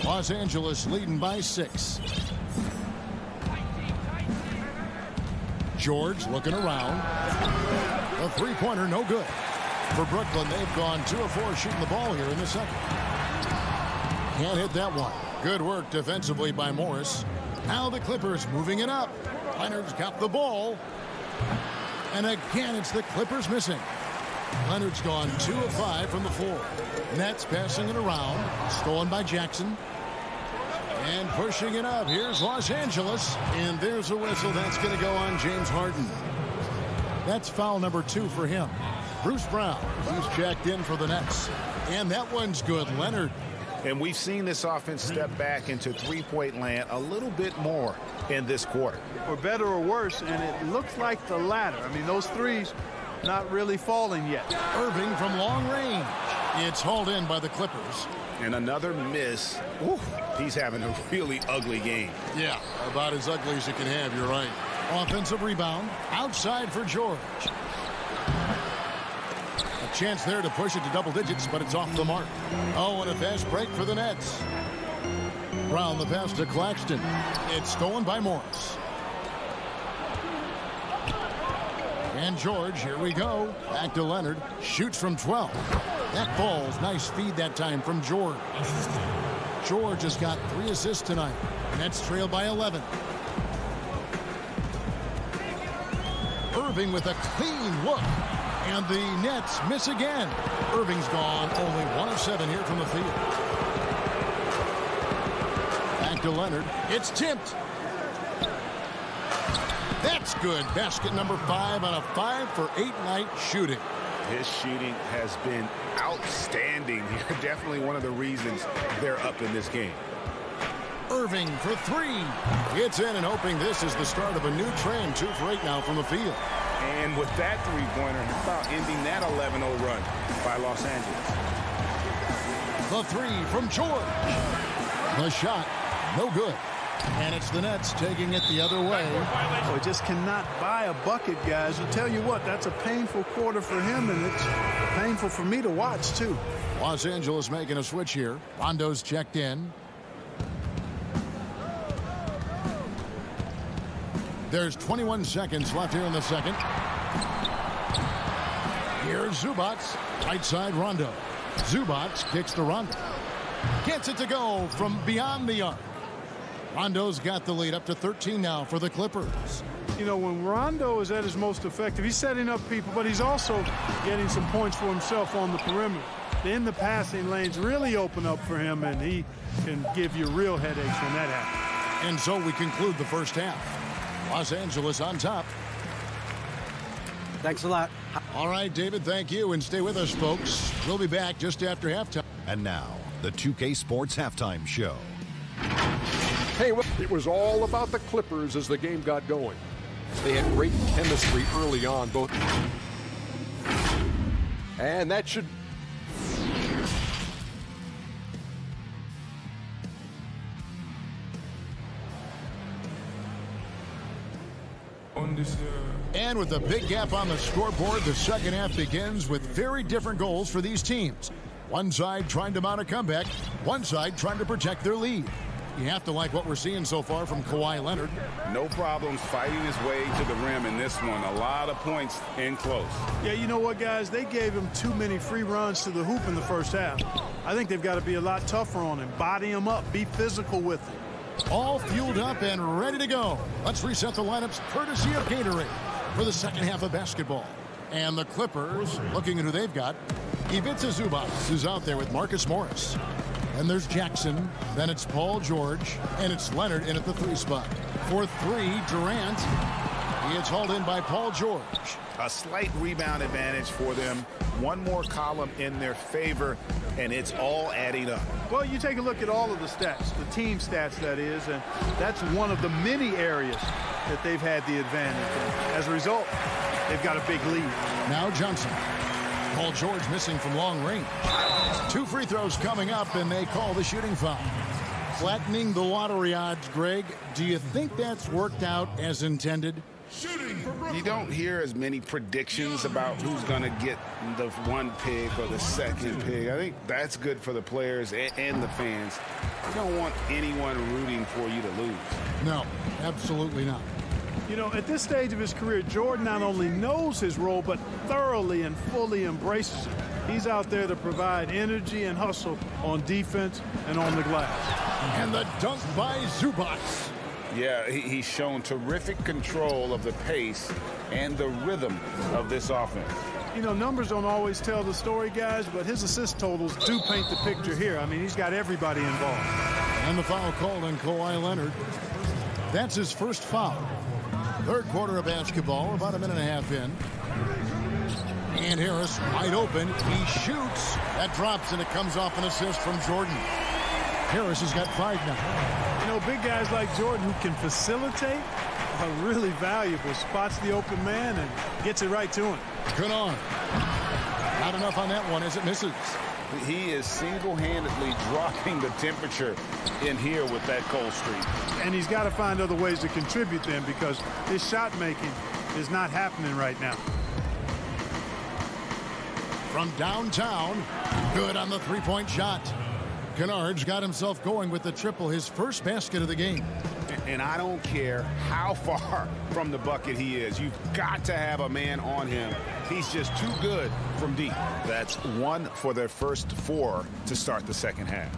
Los Angeles leading by 6. George looking around. A three-pointer, no good. For Brooklyn, they've gone 2 of 4 shooting the ball here in the second. Can't hit that one. Good work defensively by Morris. Now the Clippers moving it up. Leonard's got the ball. And again, it's the Clippers missing. Leonard's gone 2 of 5 from the floor. Nets passing it around. Stolen by Jackson. And pushing it up. Here's Los Angeles. And there's a whistle. That's going to go on James Harden. That's foul number 2 for him. Bruce Brown, who's checked in for the Nets. And that one's good. Leonard. And we've seen this offense step back into three-point land a little bit more in this quarter. For better or worse, and it looks like the latter. I mean, those threes not really falling yet. Irving from long range. It's hauled in by the Clippers. And another miss. Ooh, he's having a really ugly game. Yeah, about as ugly as you can have, you're right. Offensive rebound. Outside for George. A chance there to push it to double digits, but it's off the mark. Oh, and a fast break for the Nets. Brown the pass to Claxton. It's stolen by Morris. And George, here we go. Back to Leonard. Shoots from 12. That falls. Nice feed that time from George. George has got 3 assists tonight. Nets trail by 11. Irving with a clean look. And the Nets miss again. Irving's gone only 1 of 7 here from the field. Back to Leonard. It's tipped. That's good. Basket number 5 on a 5-for-8 night shooting. His shooting has been outstanding here. Definitely one of the reasons they're up in this game. Irving for 3. It's in and hoping this is the start of a new trend. 2 for 8 now from the field. And with that three-pointer, how about ending that 11-0 run by Los Angeles? The 3 from George. The shot, no good. And it's the Nets taking it the other way. Oh, he just cannot buy a bucket, guys. I'll tell you what, that's a painful quarter for him, and it's painful for me to watch, too. Los Angeles making a switch here. Rondo's checked in. There's 21 seconds left here in the second. Here's Zubac. Right side Rondo. Zubac kicks to Rondo. Gets it to go from beyond the arc. Rondo's got the lead up to 13 now for the Clippers. You know, when Rondo is at his most effective, he's setting up people, but he's also getting some points for himself on the perimeter. Then the passing lanes really open up for him, and he can give you real headaches when that happens. And so we conclude the first half. Los Angeles on top. Thanks a lot. All right, David, thank you. And stay with us, folks. We'll be back just after halftime. And now, the 2K Sports Halftime Show. Hey, well, it was all about the Clippers as the game got going. They had great chemistry early on, both. And that should... And with a big gap on the scoreboard, the second half begins with very different goals for these teams. One side trying to mount a comeback, one side trying to protect their lead. You have to like what we're seeing so far from Kawhi Leonard. No problems fighting his way to the rim in this one. A lot of points in close. Yeah, you know what, guys? They gave him too many free runs to the hoop in the first half. I think they've got to be a lot tougher on him. Body him up. Be physical with him. All fueled up and ready to go. Let's reset the lineups courtesy of Gatorade for the second half of basketball. And the Clippers, looking at who they've got, Ivica Zubac, who's out there with Marcus Morris. And there's Jackson, then it's Paul George, and it's Leonard in at the 3 spot. For 3, Durant. He gets hauled in by Paul George. A slight rebound advantage for them. One more column in their favor, and it's all adding up. Well, you take a look at all of the stats, the team stats, that is, and that's one of the many areas that they've had the advantage. And as a result, they've got a big lead. Now Johnson. Paul George missing from long range. 2 free throws coming up, and they call the shooting foul. Flattening the lottery odds, Greg. Do you think that's worked out as intended? You don't hear as many predictions about who's going to get the 1 pick or the 2nd pick. I think that's good for the players and the fans. You don't want anyone rooting for you to lose. No, absolutely not. You know, at this stage of his career, Jordan not only knows his role, but thoroughly and fully embraces it. He's out there to provide energy and hustle on defense and on the glass. And the dunk by Zubac. Yeah, he's shown terrific control of the pace and the rhythm of this offense. You know, numbers don't always tell the story, guys, but his assist totals do paint the picture here. I mean, he's got everybody involved. And the foul called on Kawhi Leonard. That's his first foul. Third quarter of basketball, about a minute and a half in. And Harris wide open. He shoots. That drops, and it comes off an assist from Jordan. Harris has got 5 now. You know, big guys like Jordan who can facilitate are really valuable. Spots the open man and gets it right to him. Kennard. Not enough on that one as it misses. He is single-handedly dropping the temperature in here with that cold streak. And he's got to find other ways to contribute then, because his shot making is not happening right now. From downtown, good on the three-point shot. Kennard's got himself going with the triple, his first basket of the game. And I don't care how far from the bucket he is. You've got to have a man on him. He's just too good from deep. That's 1 for their first 4 to start the second half.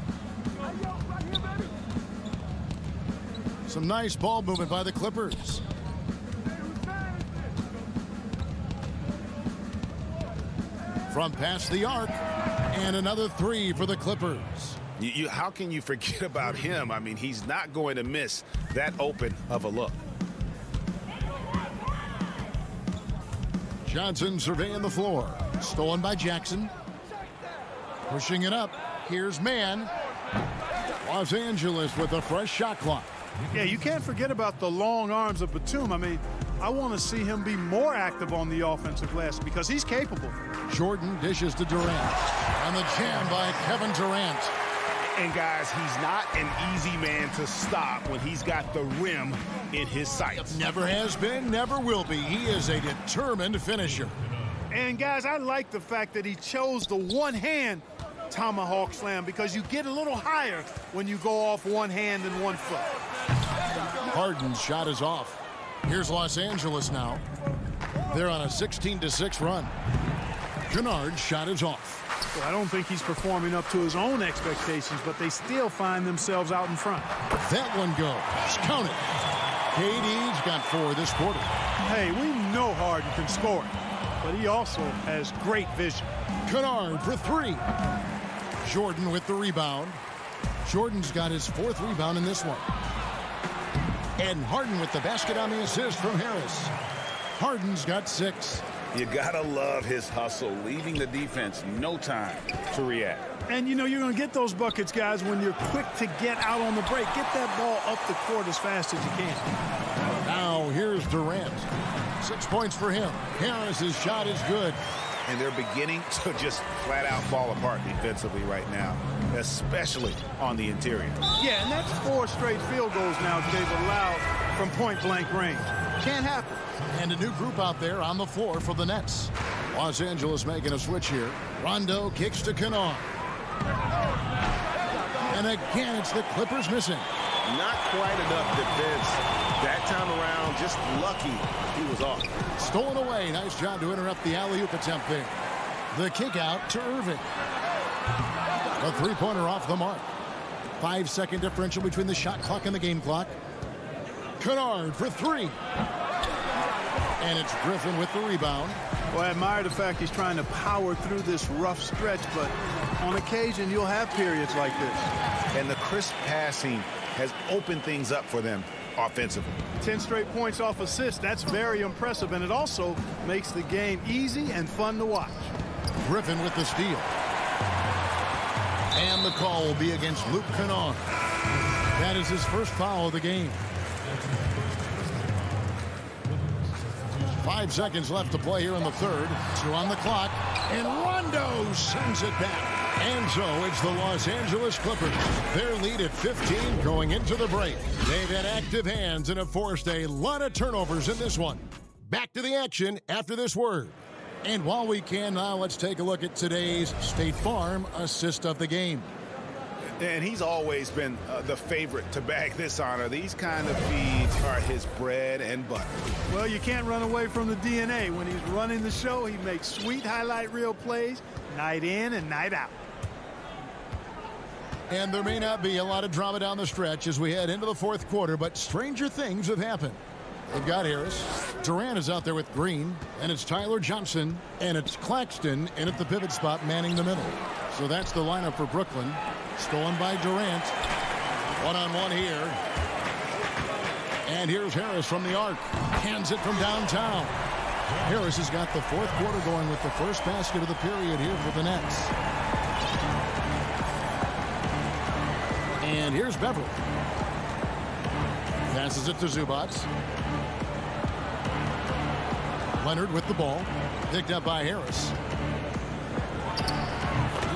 Some nice ball movement by the Clippers. From past the arc, and another 3 for the Clippers. How can you forget about him? I mean, he's not going to miss that open of a look. Johnson surveying the floor. Stolen by Jackson. Pushing it up. Here's Mann. Los Angeles with a fresh shot clock. Yeah, you can't forget about the long arms of Batum. I mean, I want to see him be more active on the offensive glass because he's capable. Jordan dishes to Durant. And the jam by Kevin Durant. And guys, he's not an easy man to stop when he's got the rim in his sights. Never has been, never will be. He is a determined finisher. And guys, I like the fact that he chose the one-hand tomahawk slam, because you get a little higher when you go off one hand and 1 foot. Harden's shot is off. Here's Los Angeles now. They're on a 16-6 run. Kennard's shot is off. Well, I don't think he's performing up to his own expectations, but they still find themselves out in front. That one goes. Count it. KD's got 4 this quarter. Hey, we know Harden can score, but he also has great vision. Kennard for 3. Jordan with the rebound. Jordan's got his 4th rebound in this one. And Harden with the basket on the assist from Harris. Harden's got 6. You gotta love his hustle, leaving the defense no time to react. And you know you're going to get those buckets, guys, when you're quick to get out on the break. Get that ball up the court as fast as you can. Now here's Durant. 6 points for him. Harris's shot is good. And they're beginning to just flat out fall apart defensively right now, especially on the interior. Yeah, and that's 4 straight field goals now they've allowed from point-blank range. Can't happen. And a new group out there on the floor for the Nets. Los Angeles making a switch here. Rondo kicks to Kennard. And again, it's the Clippers missing. Not quite enough defense. That time around, just lucky he was off. Stolen away. Nice job to interrupt the alley-oop attempt there. The kick out to Irving. A 3-pointer off the mark. 5-second differential between the shot clock and the game clock. Kennard for 3. And it's Griffin with the rebound. Well, I admire the fact he's trying to power through this rough stretch, but on occasion you'll have periods like this. And the crisp passing has opened things up for them offensively. 10 straight points off assists. That's very impressive, and it also makes the game easy and fun to watch. Griffin with the steal. And the call will be against Luke Kennard. That is his first foul of the game. 5 seconds left to play here in the third. 2 on the clock. And Rondo sends it back. And so it's the Los Angeles Clippers. Their lead at 15 going into the break. They've had active hands and have forced a lot of turnovers in this one. Back to the action after this word. And while we can now, let's take a look at today's State Farm assist of the game. And he's always been the favorite to bag this honor. These kind of feeds are his bread and butter. Well, you can't run away from the DNA. When he's running the show, he makes sweet highlight reel plays night in and night out. And there may not be a lot of drama down the stretch as we head into the fourth quarter, but stranger things have happened. They've got Harris. Durant is out there with Green, and it's Tyler Johnson, and it's Claxton in at the pivot spot manning the middle. So that's the lineup for Brooklyn. Stolen by Durant. One-on-one here. And here's Harris from the arc. Hands it from downtown. Harris has got the fourth quarter going with the first basket of the period here for the Nets. And here's Beverly. Passes it to Zubac. Leonard with the ball. Picked up by Harris.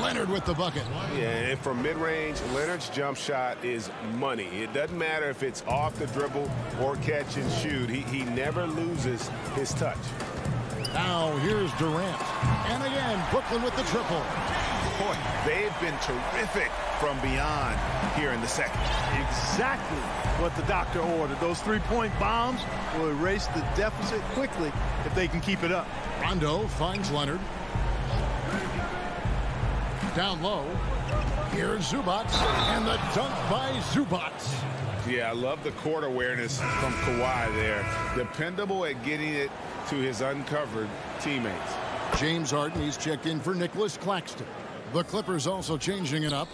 Leonard with the bucket. Yeah, and from mid-range, Leonard's jump shot is money. It doesn't matter if it's off the dribble or catch and shoot. He never loses his touch. Now here's Durant. And again, Brooklyn with the triple. Boy, they've been terrific from beyond here in the second. Exactly what the doctor ordered. Those three-point bombs will erase the deficit quickly if they can keep it up. Rondo finds Leonard. Down low. Here's Zubac. And the dunk by Zubac. Yeah, I love the court awareness from Kawhi there. Dependable at getting it to his uncovered teammates. James Harden, he's checked in for Nicholas Claxton. The Clippers also changing it up.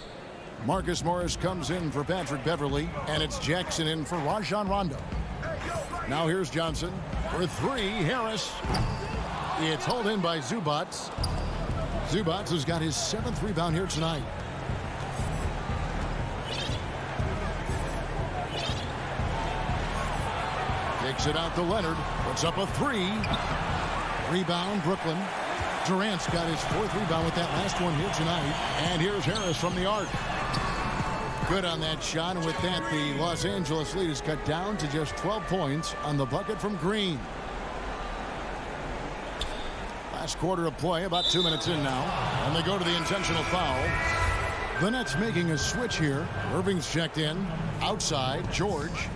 Marcus Morris comes in for Patrick Beverly, and it's Jackson in for Rajon Rondo. Now here's Johnson for three. Harris. It's hauled in by Zubac. Zubac has got his 7th rebound here tonight. Takes it out to Leonard. Puts up a 3. Rebound, Brooklyn. Durant's got his 4th rebound with that last one here tonight. And here's Harris from the arc. Good on that shot. And with that, the Los Angeles lead is cut down to just 12 points on the bucket from Green. Last quarter of play, about 2 minutes in now. And they go to the intentional foul. The Nets making a switch here. Irving's checked in. Outside, George.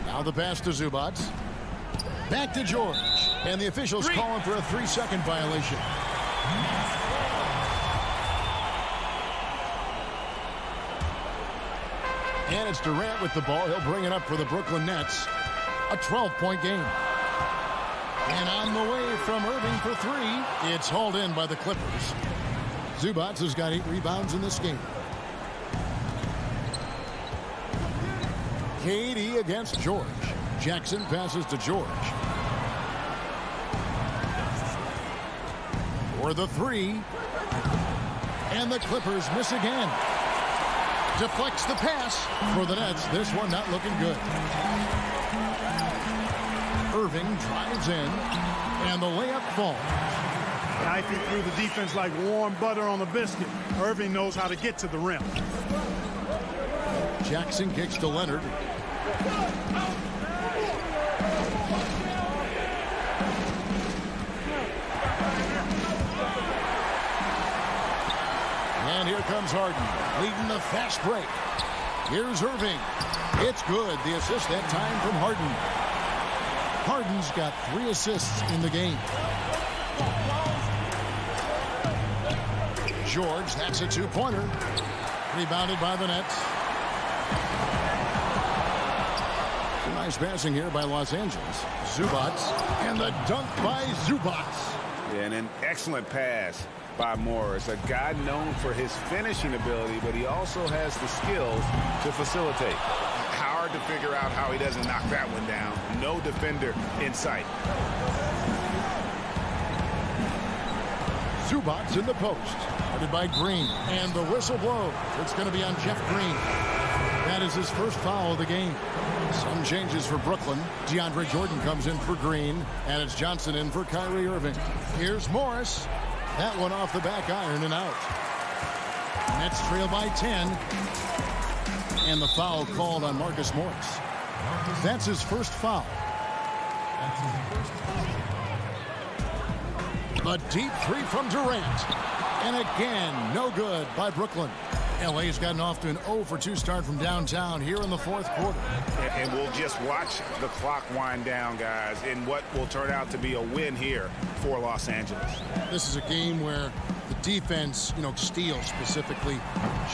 Now the pass to Zubac. Back to George. And the officials calling for a 3-second violation. And it's Durant with the ball. He'll bring it up for the Brooklyn Nets. A 12-point game. And on the way from Irving for 3. It's hauled in by the Clippers. Zubac has got 8 rebounds in this game. KD against George. Jackson passes to George. For the 3. And the Clippers miss again. Deflects the pass for the Nets. This one not looking good. Irving drives in. And the layup falls. I think through the defense like warm butter on a biscuit. Irving knows how to get to the rim. Jackson kicks to Leonard. And here comes Harden, leading the fast break. Here's Irving. It's good. The assist that time from Harden. Harden's got 3 assists in the game. George, that's a 2-pointer. Rebounded by the Nets. Nice passing here by Los Angeles. Zubac. And the dunk by Zubac. Yeah, and an excellent pass by Morris, a guy known for his finishing ability, but he also has the skills to facilitate. Hard to figure out how he doesn't knock that one down. No defender in sight. Zubac in the post. Guarded by Green. And the whistle blows. It's going to be on Jeff Green. That is his first foul of the game. Some changes for Brooklyn. DeAndre Jordan comes in for Green. And it's Johnson in for Kyrie Irving. Here's Morris. That one off the back iron and out. Nets trail by 10. And the foul called on Marcus Morris. That's his first foul. A deep three from Durant. And again, no good by Brooklyn. LA's gotten off to an 0-for-2 start from downtown here in the fourth quarter. And we'll just watch the clock wind down, guys, in what will turn out to be a win here for Los Angeles. This is a game where the defense, steals specifically,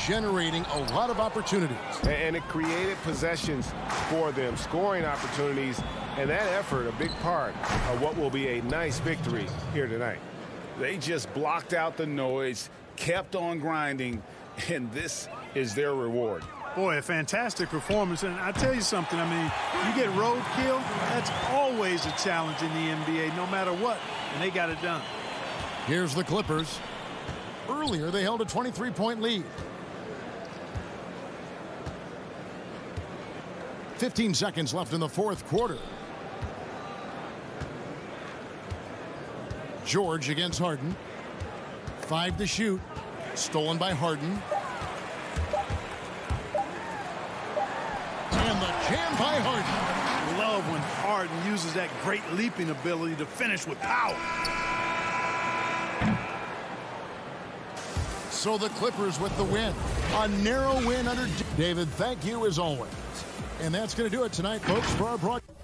generating a lot of opportunities. And it created possessions for them, scoring opportunities, and that effort, a big part of what will be a nice victory here tonight. They just blocked out the noise, kept on grinding, and this is their reward. Boy, a fantastic performance. And I tell you something, I mean, you get roadkill, that's always a challenge in the NBA, no matter what, and they got it done. Here's the Clippers. Earlier, they held a 23-point lead. 15 seconds left in the fourth quarter. George against Harden. 5 to shoot. Stolen by Harden. And the jam by Harden. Love when Harden uses that great leaping ability to finish with power. So the Clippers with the win. A narrow win under David. Thank you as always. And that's going to do it tonight, folks, for our broadcast.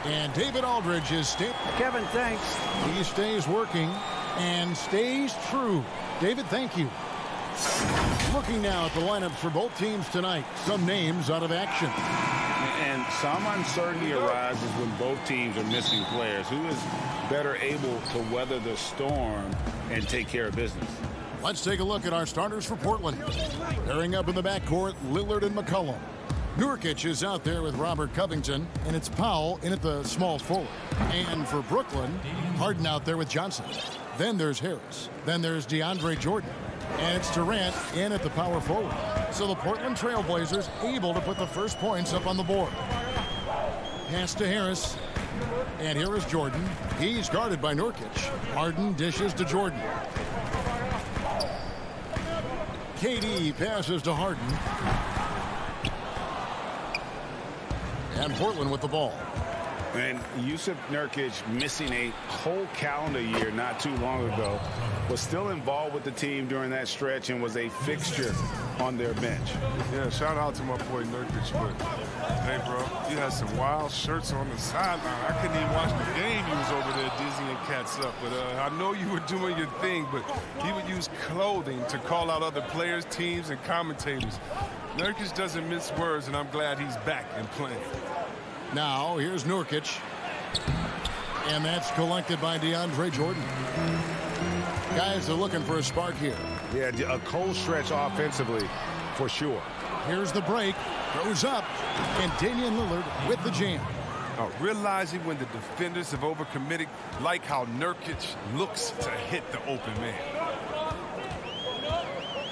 And David Aldridge is Kevin, thanks. He stays working and stays true. David, thank you. Looking now at the lineups for both teams tonight. Some names out of action. And some uncertainty arises when both teams are missing players. Who is better able to weather the storm and take care of business? Let's take a look at our starters for Portland. Pairing up in the backcourt, Lillard and McCollum. Nurkic is out there with Robert Covington, and it's Powell in at the small forward. And for Brooklyn, Harden out there with Johnson. Then there's Harris. Then there's DeAndre Jordan. And it's Durant in at the power forward. So the Portland Trailblazers able to put the first points up on the board. Pass to Harris. And here is Jordan. He's guarded by Nurkic. Harden dishes to Jordan. KD passes to Harden. And Portland with the ball. And Yusuf Nurkic, missing a whole calendar year not too long ago, was still involved with the team during that stretch and was a fixture on their bench. Yeah, shout out to my boy Nurkic, but Hey, bro, you had some wild shirts on the sideline. I couldn't even watch the game. You was over there dizzying cats up. But I know you were doing your thing, but he would use clothing to call out other players, teams, and commentators. Nurkic doesn't mince words, and I'm glad he's back and playing. Now, here's Nurkic. And that's collected by DeAndre Jordan. Guys are looking for a spark here. Yeah, a cold stretch offensively, for sure. Here's the break. Throws up. And Damian Lillard with the jam. Realizing when the defenders have overcommitted, like how Nurkic looks to hit the open man.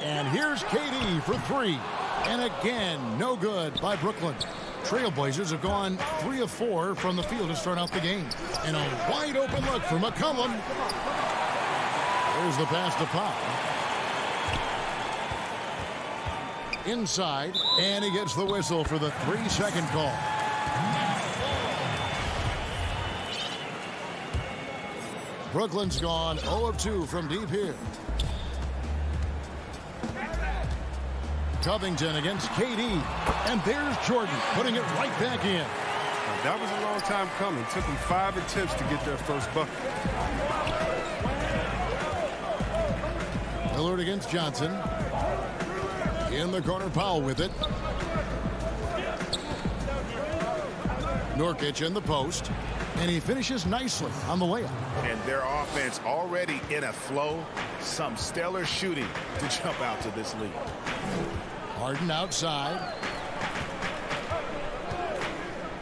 And here's KD for three. And again, no good by Brooklyn. Trailblazers have gone 3 of 4 from the field to start out the game. And a wide open look for McCollum. There's the pass to Pop. Inside, and he gets the whistle for the 3-second call. Brooklyn's gone 0 of 2 from deep here. Covington against KD. And there's Jordan putting it right back in. That was a long time coming. Took them 5 attempts to get their first bucket. Lillard against Johnson. In the corner, Powell with it. Nurkic in the post. And he finishes nicely on the layup. And their offense already in a flow. Some stellar shooting to jump out to this league. Harden outside.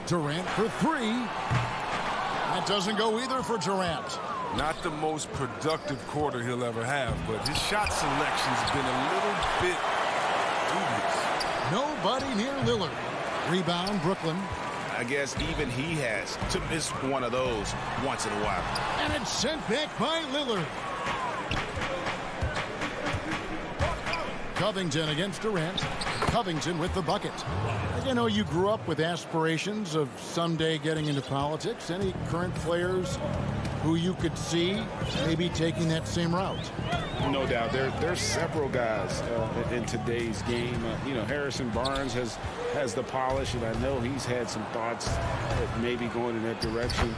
Durant for 3. That doesn't go either for Durant. Not the most productive quarter he'll ever have, but his shot selection's been a little bit dubious. Nobody near Lillard. Rebound, Brooklyn. I guess even he has to miss one of those once in a while. And it's sent back by Lillard. Covington against Durant. Covington with the bucket. You know, you grew up with aspirations of someday getting into politics. Any current players who you could see maybe taking that same route? No doubt. There's several guys in today's game. You know, Harrison Barnes has the polish, and I know he's had some thoughts that maybe going in that direction.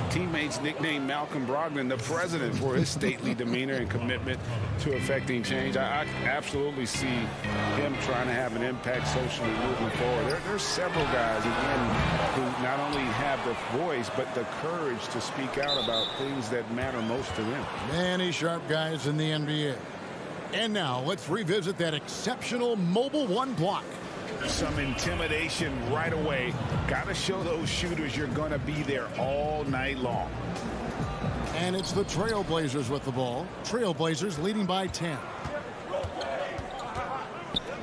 Teammates nicknamed Malcolm Brogdon the president for his stately demeanor and commitment to effecting change. I absolutely see him trying to have an impact socially moving forward. There's several guys, again, who not only have the voice, but the courage to speak out about things that matter most to them. Many sharp guys in the NBA. And now let's revisit that exceptional Mobile One block. Some intimidation right away. Got to show those shooters you're going to be there all night long. And it's the Trailblazers with the ball. Trailblazers leading by 10.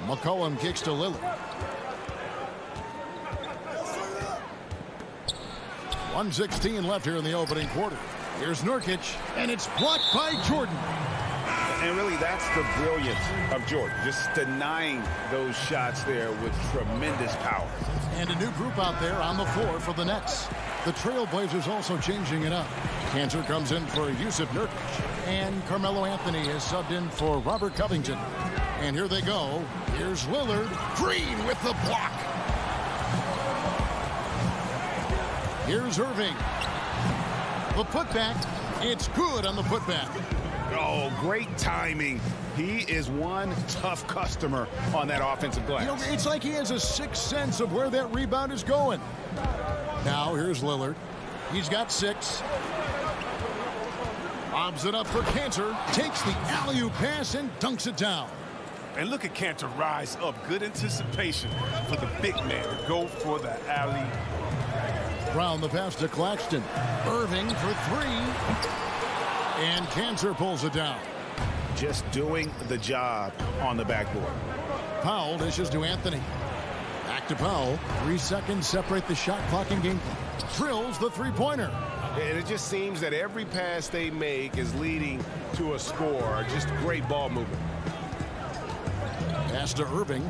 McCollum kicks to Lillard. 1:16 left here in the opening quarter. Here's Nurkic, and it's blocked by Jordan. And really, that's the brilliance of Jordan, just denying those shots there with tremendous power. And a new group out there on the floor for the Nets. The Trailblazers also changing it up. Cantor comes in for Yusuf Nurkic, and Carmelo Anthony is subbed in for Robert Covington. And here they go. Here's Lillard. Green with the block. Here's Irving. The putback. It's good on the putback. Oh, great timing. He is one tough customer on that offensive glass. You know, it's like he has a sixth sense of where that rebound is going. Now here's Lillard. He's got 6. Lobs it up for Cantor. Takes the alley-oop pass and dunks it down. And look at Cantor rise up. Good anticipation for the big man to go for the alley. Brown the pass to Claxton. Irving for 3. And Cantor pulls it down. Just doing the job on the backboard. Powell dishes to Anthony. Back to Powell. 3 seconds separate the shot clock and game clock. Drills the three-pointer. And it just seems that every pass they make is leading to a score. Just great ball movement. Pass to Irving.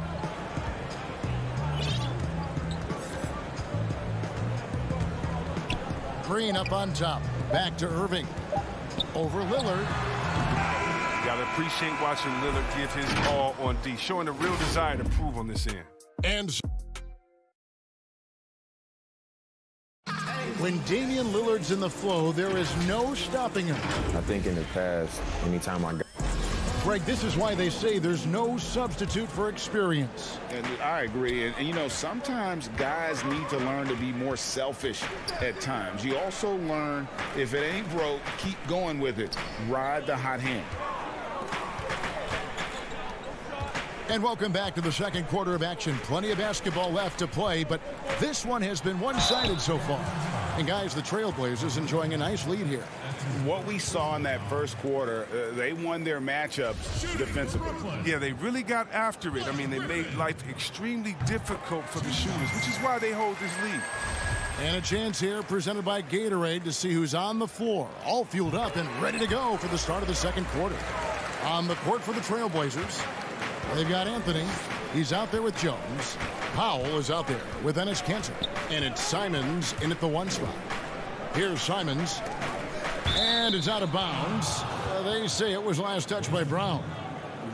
Green up on top. Back to Irving. Over Lillard. Gotta appreciate watching Lillard give his all on D, showing a real desire to prove on this end. And When Damian Lillard's in the flow, there is no stopping him. I think in the past, anytime I got... Greg, this is why they say there's no substitute for experience. And I agree. And, you know, sometimes guys need to learn to be more selfish at times. You also learn, if it ain't broke, keep going with it. Ride the hot hand. And welcome back to the second quarter of action. Plenty of basketball left to play, but this one has been one-sided so far. And guys, the Trailblazers enjoying a nice lead here. What we saw in that first quarter, they won their matchups defensively. Yeah, they really got after it. I mean, they made life extremely difficult for the shooters, which is why they hold this lead. And a chance here presented by Gatorade to see who's on the floor. All fueled up and ready to go for the start of the second quarter. On the court for the Trailblazers, they've got Anthony. He's out there with Jones. Powell is out there with Enes Kanter. And it's Simons in at the 1 spot. Here's Simons. And it's out of bounds. They say it was last touched by Brown.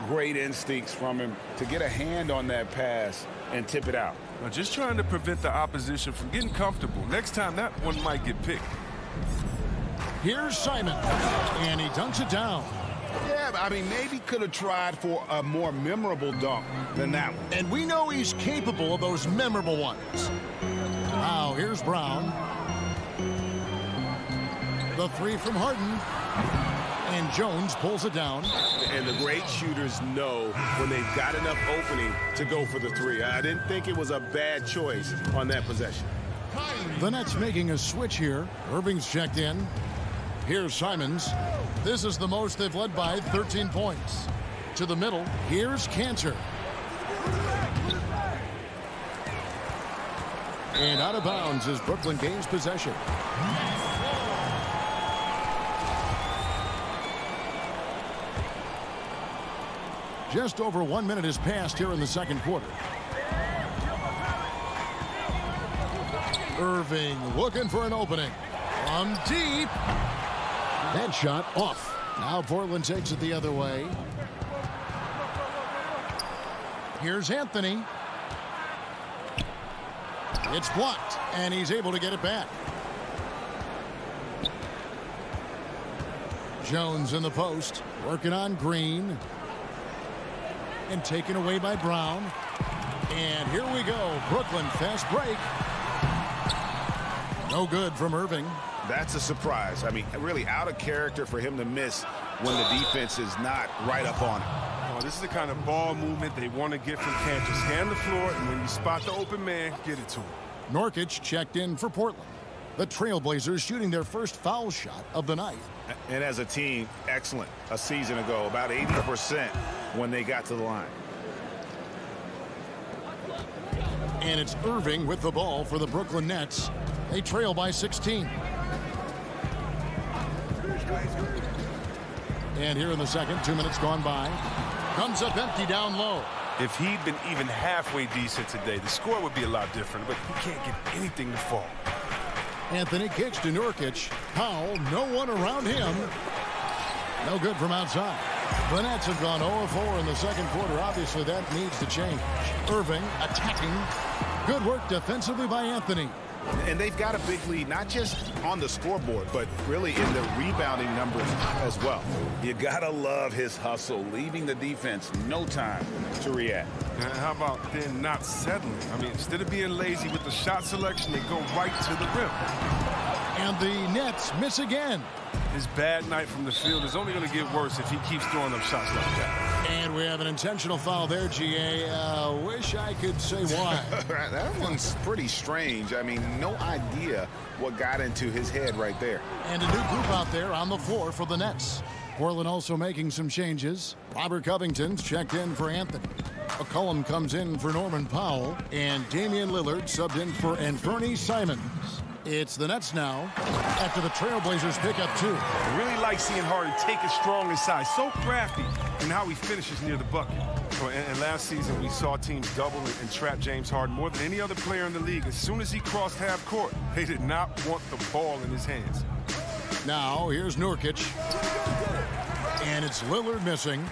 Great instincts from him to get a hand on that pass and tip it out. Now, just trying to prevent the opposition from getting comfortable. Next time, that one might get picked. Here's Simons. And he dunks it down. Yeah, I mean, maybe could have tried for a more memorable dunk than that one. And we know he's capable of those memorable ones. Now, here's Brown. The 3 from Harden. And Jones pulls it down. And the great shooters know when they've got enough opening to go for the 3. I didn't think it was a bad choice on that possession. The Nets making a switch here. Irving's checked in. Here's Simons. This is the most they've led by, 13 points. To the middle, here's Kanter. And out of bounds as Brooklyn gains possession. Just over 1 minute has passed here in the second quarter. Irving looking for an opening. From deep. That shot off. Now Portland takes it the other way. Here's Anthony. It's blocked, and he's able to get it back. Jones in the post, working on Green. And taken away by Brown. And here we go. Brooklyn fast break. No good from Irving. That's a surprise. I mean, really out of character for him to miss when the defense is not right up on it. Oh, this is the kind of ball movement they want to get from Kanter. Scan the floor, and when you spot the open man, get it to him. Nurkic checked in for Portland. The Trailblazers shooting their first foul shot of the night. And as a team, excellent. A season ago, about 80% when they got to the line. And it's Irving with the ball for the Brooklyn Nets. They trail by 16. And here in the second, 2 minutes gone by. Comes up empty down low. If he'd been even halfway decent today, the score would be a lot different, but he can't get anything to fall. Anthony kicks to Nurkic. Powell, no one around him. No good from outside. The Nets have gone 0-4 in the second quarter. Obviously, that needs to change. Irving attacking. Good work defensively by Anthony. And they've got a big lead, not just on the scoreboard, but really in the rebounding numbers as well. You gotta love his hustle, leaving the defense no time to react. And how about then not settling? I mean, instead of being lazy with the shot selection, they go right to the rim. And the Nets miss again. His bad night from the field is only going to get worse if he keeps throwing up shots like that. And we have an intentional foul there, GA. Wish I could say why. That one's pretty strange. I mean, no idea what got into his head right there. And a new group out there on the floor for the Nets. Portland also making some changes. Robert Covington's checked in for Anthony. McCollum comes in for Norman Powell. And Damian Lillard subbed in for Anthony Simons. It's the Nets now after the Trailblazers pick up 2. I really like seeing Harden take it strong inside. So crafty in how he finishes near the bucket. And last season, we saw teams double and trap James Harden more than any other player in the league. As soon as he crossed half court, they did not want the ball in his hands. Now, here's Nurkic. And it's Lillard missing.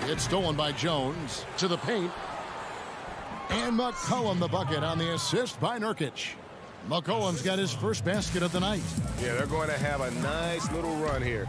It's stolen by Jones to the paint. And McCollum the bucket on the assist by Nurkic. McCollum's got his first basket of the night. Yeah, they're going to have a nice little run here.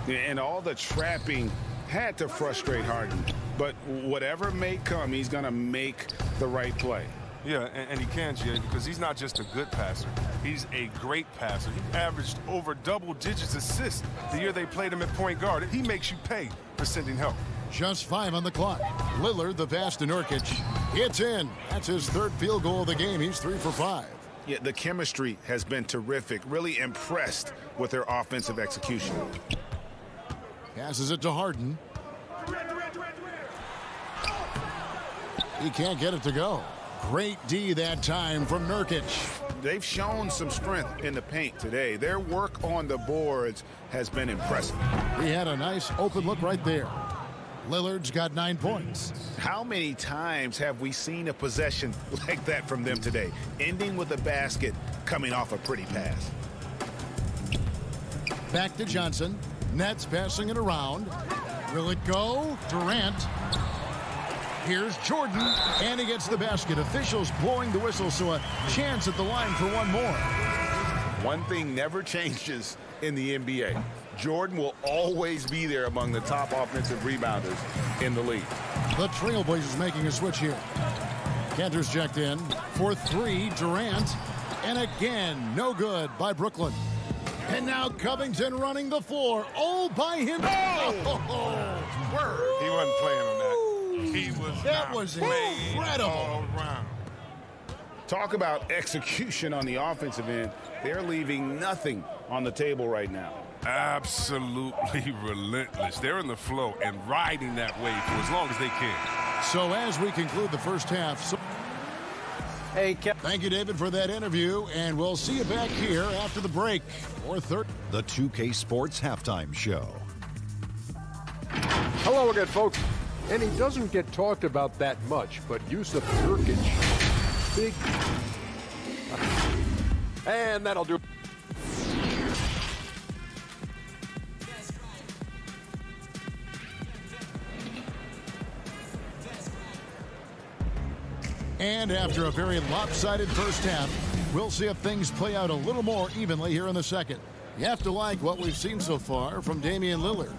And all the trapping had to frustrate Harden. But whatever may come, he's going to make the right play. Yeah, and he can, Jay, because he's not just a good passer. He's a great passer. He averaged over double-digit assists the year they played him at point guard. He makes you pay for sending help. Just 5 on the clock. Lillard, the pass to Nurkic. It's in. That's his third field goal of the game. He's 3 for 5. Yeah, the chemistry has been terrific. Really impressed with their offensive execution. Passes it to Harden. He can't get it to go. Great D that time from Nurkic. They've shown some strength in the paint today. Their work on the boards has been impressive. He had a nice open look right there. Lillard's got 9 points. How many times have we seen a possession like that from them today, ending with a basket coming off a pretty pass? Back to Johnson. Nets passing it around. Will it go? Durant. Here's Jordan, and he gets the basket. Officials blowing the whistle, so a chance at the line for one more. One thing never changes in the NBA. Jordan will always be there among the top offensive rebounders in the league. The Trailblazers making a switch here. Cantor's checked in for 3, Durant. And again, no good by Brooklyn. And now Covington running the floor all by him. Oh! He wasn't playing on that. He was incredible. All around. Talk about execution on the offensive end. They're leaving nothing on the table right now. Absolutely relentless. They're in the flow and riding that wave for as long as they can. So as we conclude the first half. Hey, thank you, David, for that interview, and we'll see you back here after the break. The 2K Sports Halftime Show. Hello again, folks. And he doesn't get talked about that much, but Yusuf Nurkic, big. And that'll do. And after a very lopsided first half, we'll see if things play out a little more evenly here in the second. You have to like what we've seen so far from Damian Lillard.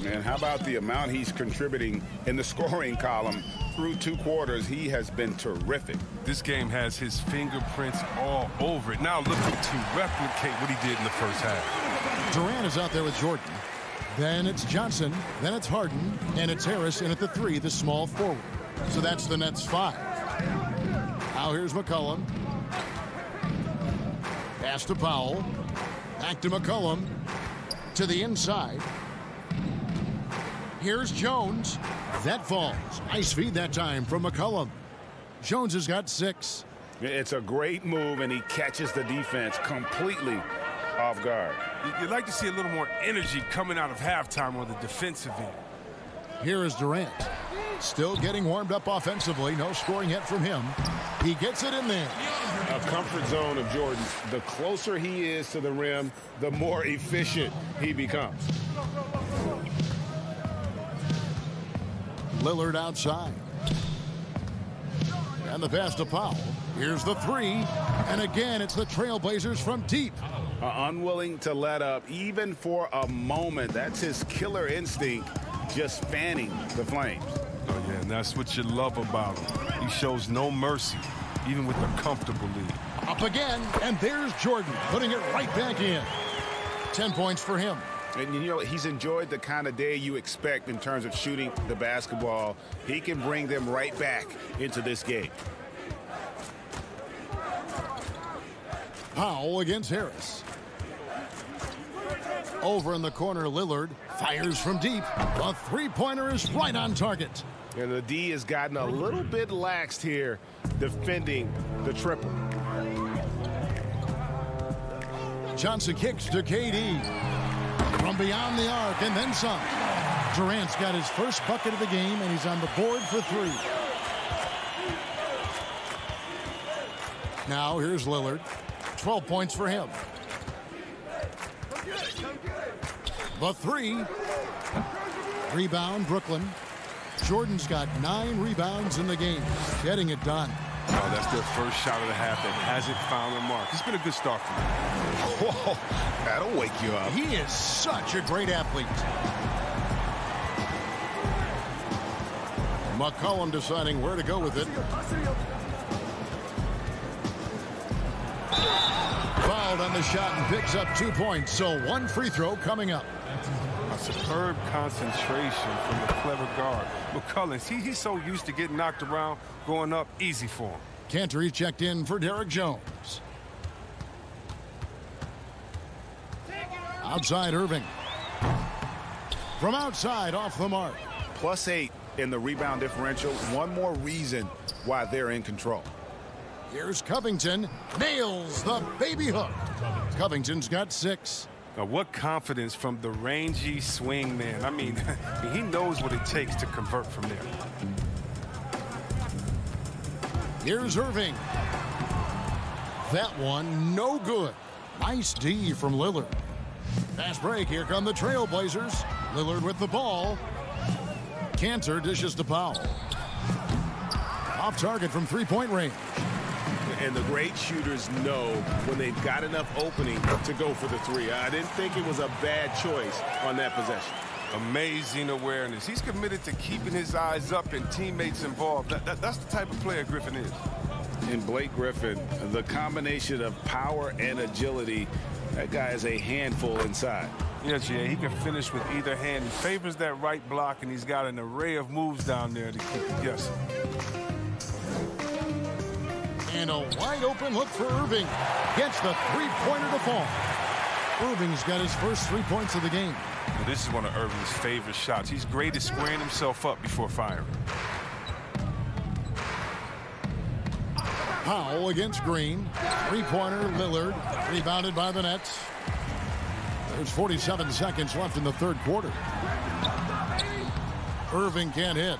And how about the amount he's contributing in the scoring column through 2 quarters? He has been terrific. This game has his fingerprints all over it. Now looking to replicate what he did in the first half. Durant is out there with Jordan. Then it's Johnson. Then it's Harden. And it's Harris in at the 3, the small forward. So that's the Nets 5. Now here's McCollum. Pass to Powell. Back to McCollum. To the inside. Here's Jones. That falls. Nice feed that time from McCollum. Jones has got 6. It's a great move, and he catches the defense completely off guard. You'd like to see a little more energy coming out of halftime on the defensive end. Here is Durant. Still getting warmed up offensively. No scoring yet from him. He gets it in there. A comfort zone of Jordan. The closer he is to the rim, the more efficient he becomes. Lillard outside. And the pass to Powell. Here's the 3. And again, it's the Trailblazers from deep. Unwilling to let up even for a moment. That's his killer instinct, just fanning the flames. Oh, yeah, and that's what you love about him. He shows no mercy, even with a comfortable lead. Up again, and there's Jordan putting it right back in. 10 points for him. And, you know, he's enjoyed the kind of day you expect in terms of shooting the basketball. He can bring them right back into this game. Powell against Harris. Over in the corner, Lillard fires from deep. A 3-pointer is right on target. And the D has gotten a little bit laxed here defending the triple. Johnson kicks to KD. From beyond the arc, and then some. Durant's got his first bucket of the game, and he's on the board for 3. Now, here's Lillard. 12 points for him. The 3. Rebound, Brooklyn. Jordan's got 9 rebounds in the game. Getting it done. Oh, that's their first shot of the half that hasn't found a mark. It's been a good start for them. Whoa, that'll wake you up. He is such a great athlete. McCollum deciding where to go with it. Fouled on the shot and picks up 2 points. So 1 free throw coming up. A superb concentration from the clever guard. McCollum, he's so used to getting knocked around, going up easy for him. Cantor checked in for Derek Jones. Outside Irving. From outside off the mark. +8 in the rebound differential. One more reason why they're in control. Here's Covington. Nails the baby hook. Covington's got 6. Now, what confidence from the rangy swing man. I mean, he knows what it takes to convert from there. Here's Irving. That one, no good. Nice D from Lillard. Fast break. Here come the Trailblazers. Lillard with the ball. Cantor dishes to Powell. Off target from 3-point range. And the great shooters know when they've got enough opening to go for the 3. I didn't think it was a bad choice on that possession. Amazing awareness. He's committed to keeping his eyes up and teammates involved. That's the type of player Griffin is. And Blake Griffin, the combination of power and agility, that guy is a handful inside. Yes, yeah, he can finish with either hand. He favors that right block, and he's got an array of moves down there to keep you guessing. And a wide open look for Irving. Gets the 3-pointer to fall. Irving's got his first 3 points of the game. Well, this is one of Irving's favorite shots. He's great at squaring himself up before firing. Powell against Green. 3-pointer, Lillard. Rebounded by the Nets. There's 47 seconds left in the third quarter. Irving can't hit.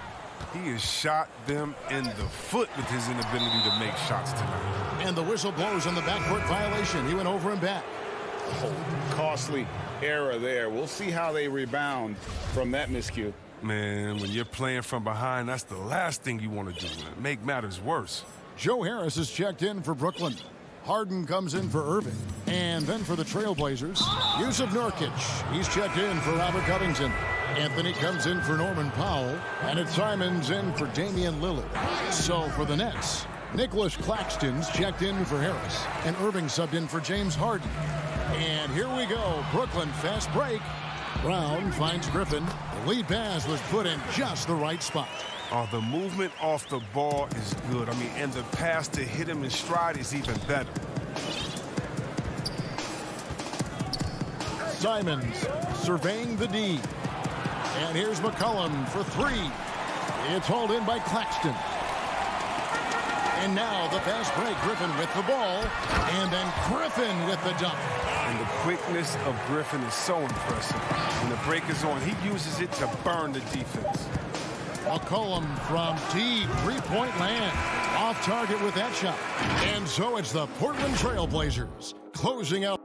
He has shot them in the foot with his inability to make shots tonight. And the whistle blows on the backcourt violation. He went over and back. Oh, costly error there. We'll see how they rebound from that miscue. Man, when you're playing from behind, that's the last thing you want to do. Make matters worse. Joe Harris is checked in for Brooklyn. Harden comes in for Irving. And then for the Trailblazers, Yusuf Nurkic. He's checked in for Robert Covington. Anthony comes in for Norman Powell. And it's Simons in for Damian Lillard. So for the Nets, Nicholas Claxton's checked in for Harris. And Irving subbed in for James Harden. And here we go. Brooklyn fast break. Brown finds Griffin. The lead pass was put in just the right spot. Oh, the movement off the ball is good. I mean, and the pass to hit him in stride is even better. Simons surveying the D. And here's McCollum for 3. It's hauled in by Claxton. And now the fast break. Griffin with the ball. And then Griffin with the dunk. And the quickness of Griffin is so impressive. When the break is on, he uses it to burn the defense. McCollum from deep 3-point land. Off target with that shot. And so it's the Portland Trailblazers closing out.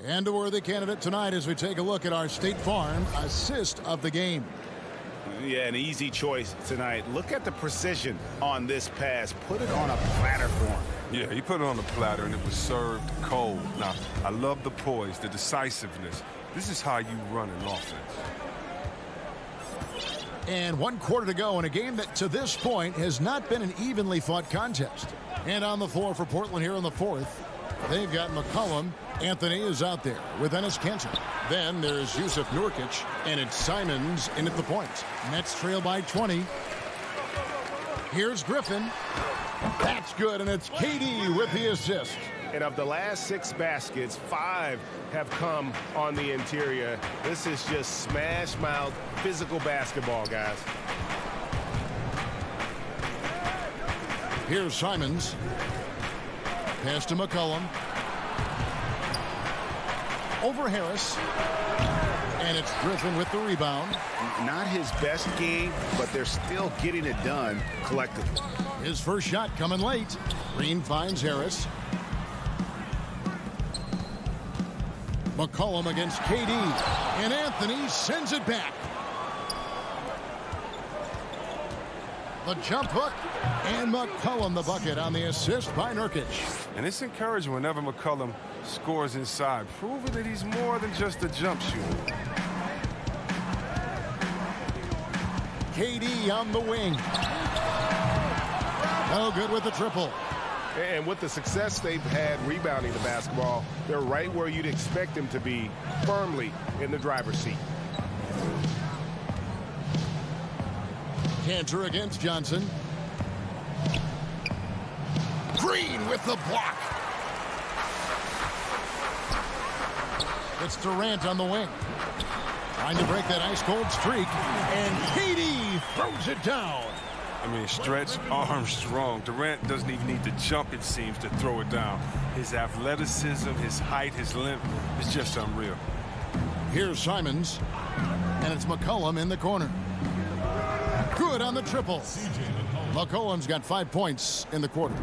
And a worthy candidate tonight as we take a look at our State Farm assist of the game. Yeah, an easy choice tonight. Look at the precision on this pass. Put it on a platter for him. Yeah, he put it on the platter and it was served cold. Now, I love the poise, the decisiveness. This is how you run an offense. And 1 quarter to go in a game that to this point has not been an evenly fought contest. And on the floor for Portland here in the fourth, they've got McCollum. Anthony is out there with Enes Kanter. Then there's Yusuf Nurkic, and it's Simons in at the point. Nets trail by 20. Here's Griffin. That's good, and it's KD with the assist. And of the last 6 baskets, 5 have come on the interior. This is just smash-mouth physical basketball, guys. Here's Simons. Pass to McCollum. Over Harris. And it's Griffin with the rebound. Not his best game, but they're still getting it done collectively. His first shot coming late. Green finds Harris. McCollum against KD. And Anthony sends it back. The jump hook, and McCollum the bucket on the assist by Nurkic. And it's encouraging whenever McCollum scores inside, proving that he's more than just a jump shooter. KD on the wing. No good with the triple. And with the success they've had rebounding the basketball, they're right where you'd expect them to be, firmly in the driver's seat. Cantor against Johnson. Green with the block. It's Durant on the wing. Trying to break that ice-cold streak. And KD throws it down. I mean, Stretch Armstrong. Durant doesn't even need to jump, it seems, to throw it down. His athleticism, his height, his length is just unreal. Here's Simons. And it's McCollum in the corner. Good on the triple. McCollum's got 5 points in the quarter.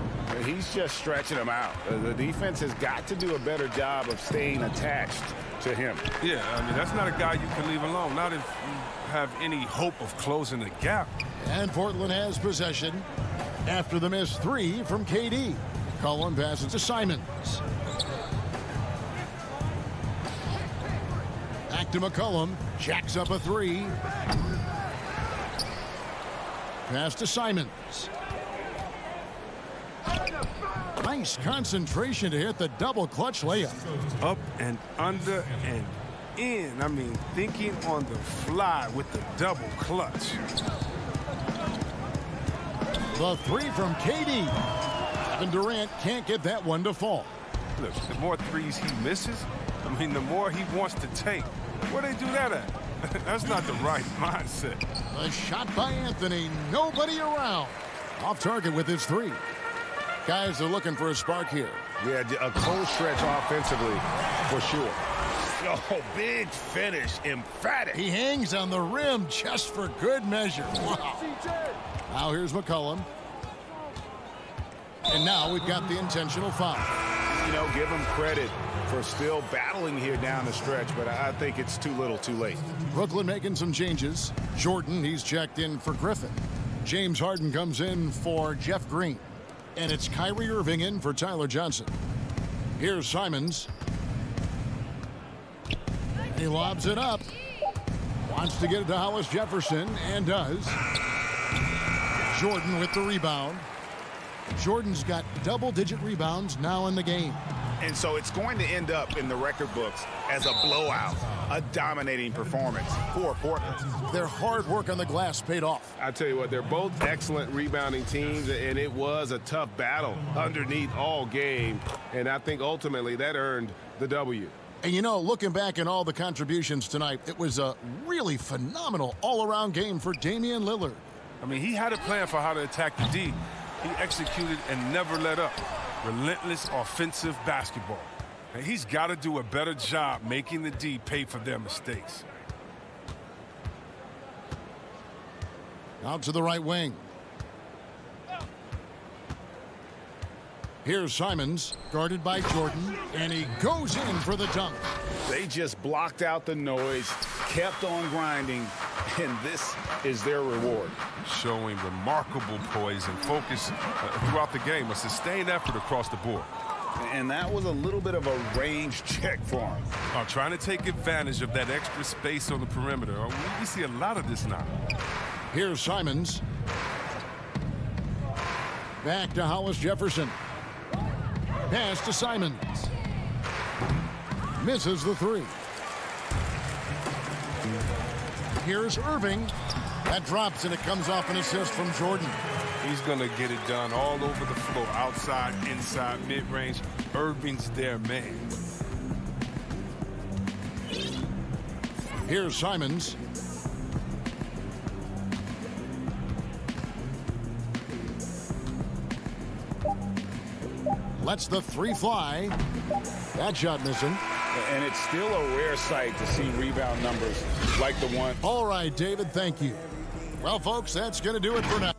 He's just stretching him out. The defense has got to do a better job of staying attached to him. Yeah, I mean, that's not a guy you can leave alone, not if you have any hope of closing the gap. And Portland has possession after the missed three from KD. McCollum passes to Simons. Back to McCollum. Jacks up a three. Pass to Simons. Nice concentration to hit the double clutch layup. Up and under and in. I mean, thinking on the fly with the double clutch. The three from KD. Kevin Durant can't get that one to fall. Look, the more threes he misses, I mean, the more he wants to take. Where they do that at? That's not the right mindset. A shot by Anthony. Nobody around. Off target with his three. Guys are looking for a spark here. Yeah, a cold stretch offensively, for sure. Oh, big finish. Emphatic. He hangs on the rim just for good measure. Wow. Now here's McCollum. And now we've got the intentional foul. You know, give him credit for still battling here down the stretch, but I think it's too little too late. Brooklyn making some changes. Jordan, he's checked in for Griffin. James Harden comes in for Jeff Green. And it's Kyrie Irving in for Tyler Johnson. Here's Simons. He lobs it up. Wants to get it to Hollis Jefferson, and does. Jordan with the rebound. Jordan's got double-digit rebounds now in the game. And so it's going to end up in the record books as a blowout, a dominating performance for Portland. Their hard work on the glass paid off. I tell you what, they're both excellent rebounding teams, and it was a tough battle underneath all game. And I think ultimately that earned the W. And you know, looking back at all the contributions tonight, it was a really phenomenal all-around game for Damian Lillard. I mean, he had a plan for how to attack the D. He executed and never let up. Relentless offensive basketball. And he's got to do a better job making the D pay for their mistakes. Out to the right wing. Here's Simons, guarded by Jordan, and he goes in for the dunk. They just blocked out the noise, kept on grinding, and this is their reward. Showing remarkable poise and focus throughout the game, a sustained effort across the board. And that was a little bit of a range check for him. Trying to take advantage of that extra space on the perimeter. We see a lot of this now. Here's Simons. Back to Hollis Jefferson. Pass to Simons. Misses the three. Here's Irving. That drops, and it comes off an assist from Jordan. He's going to get it done all over the floor, outside, inside, mid-range. Irving's their man. Here's Simons. Lets the three fly. That shot missing. And it's still a rare sight to see rebound numbers like the one. All right, David, thank you. Well, folks, that's going to do it for now.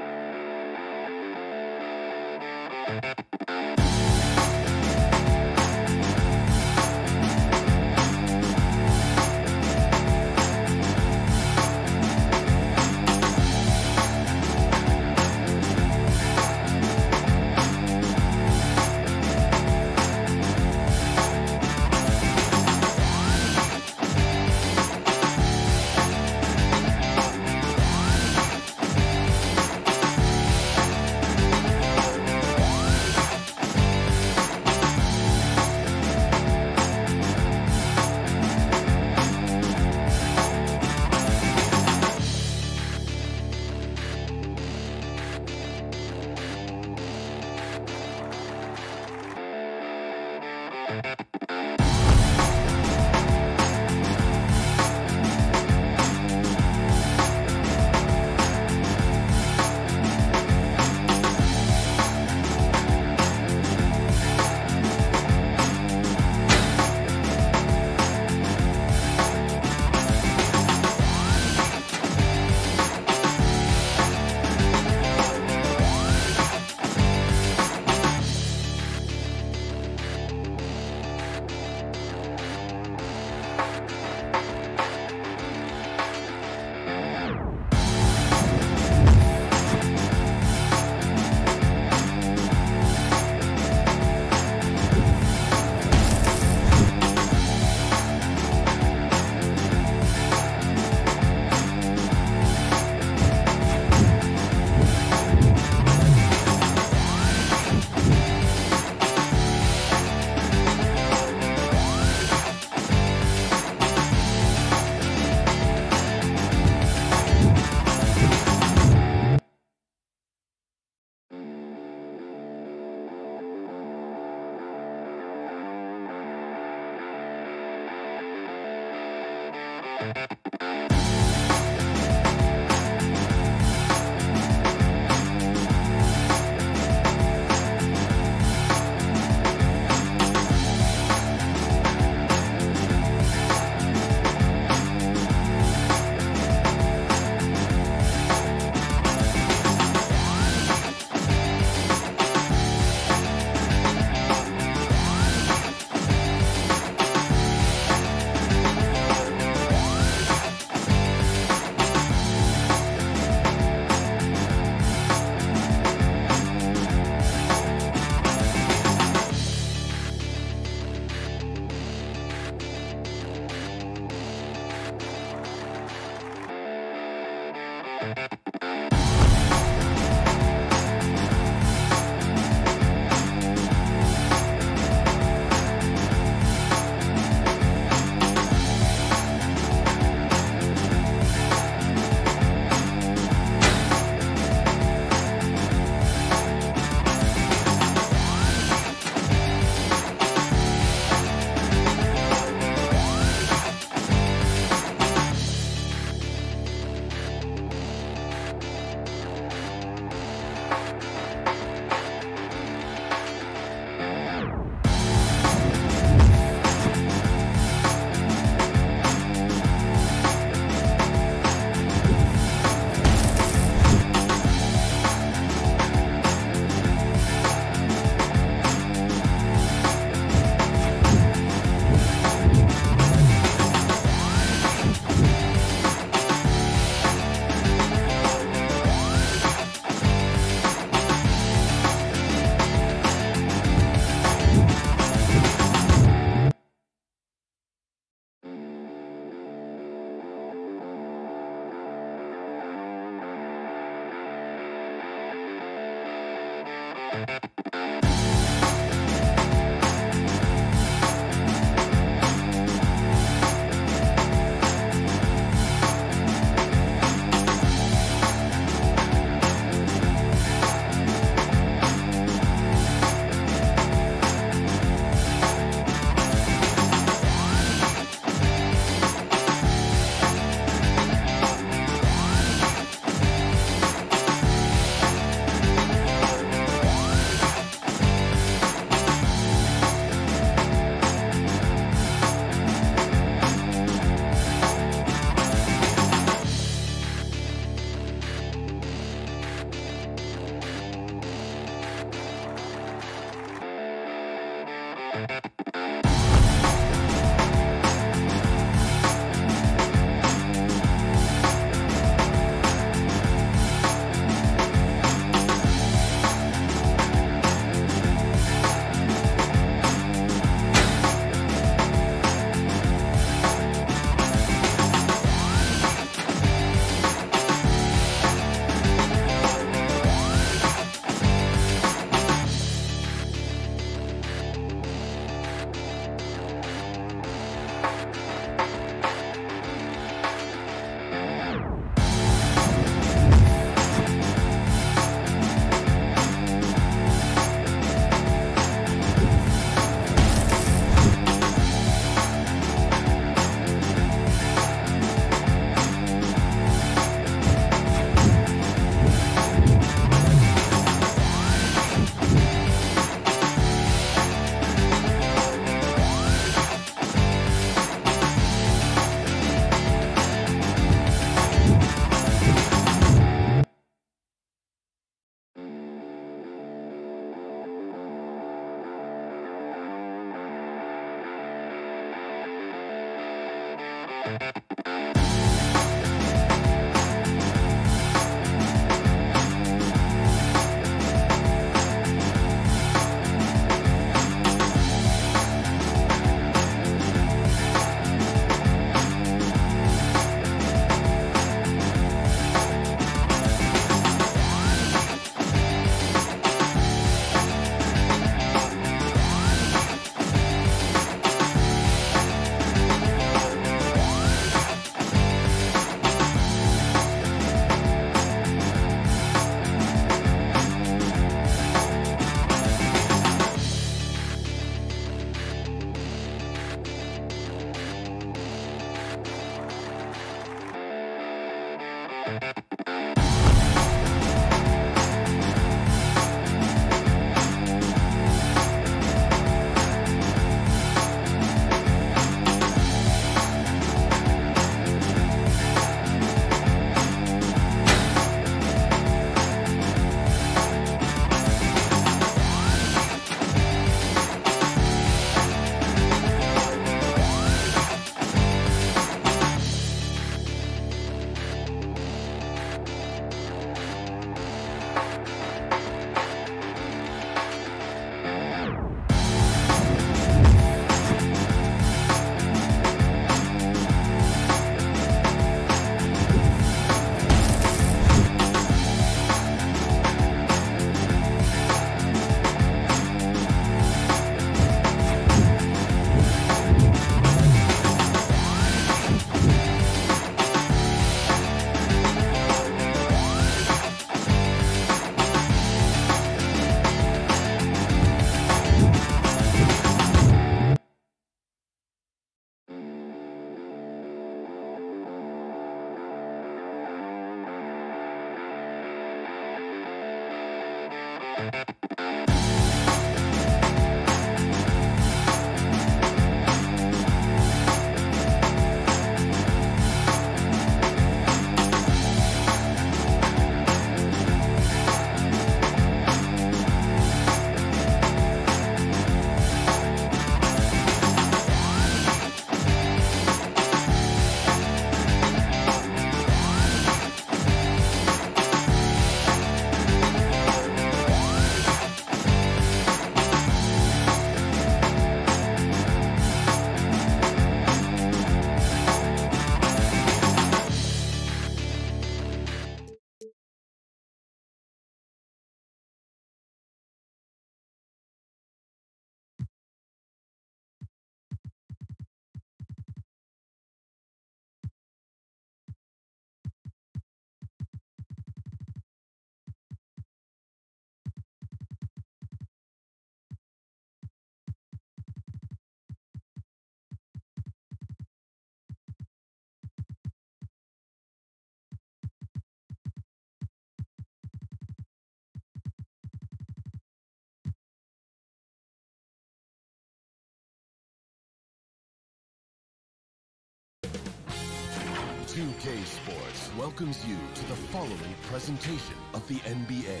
2K Sports welcomes you to the following presentation of the NBA.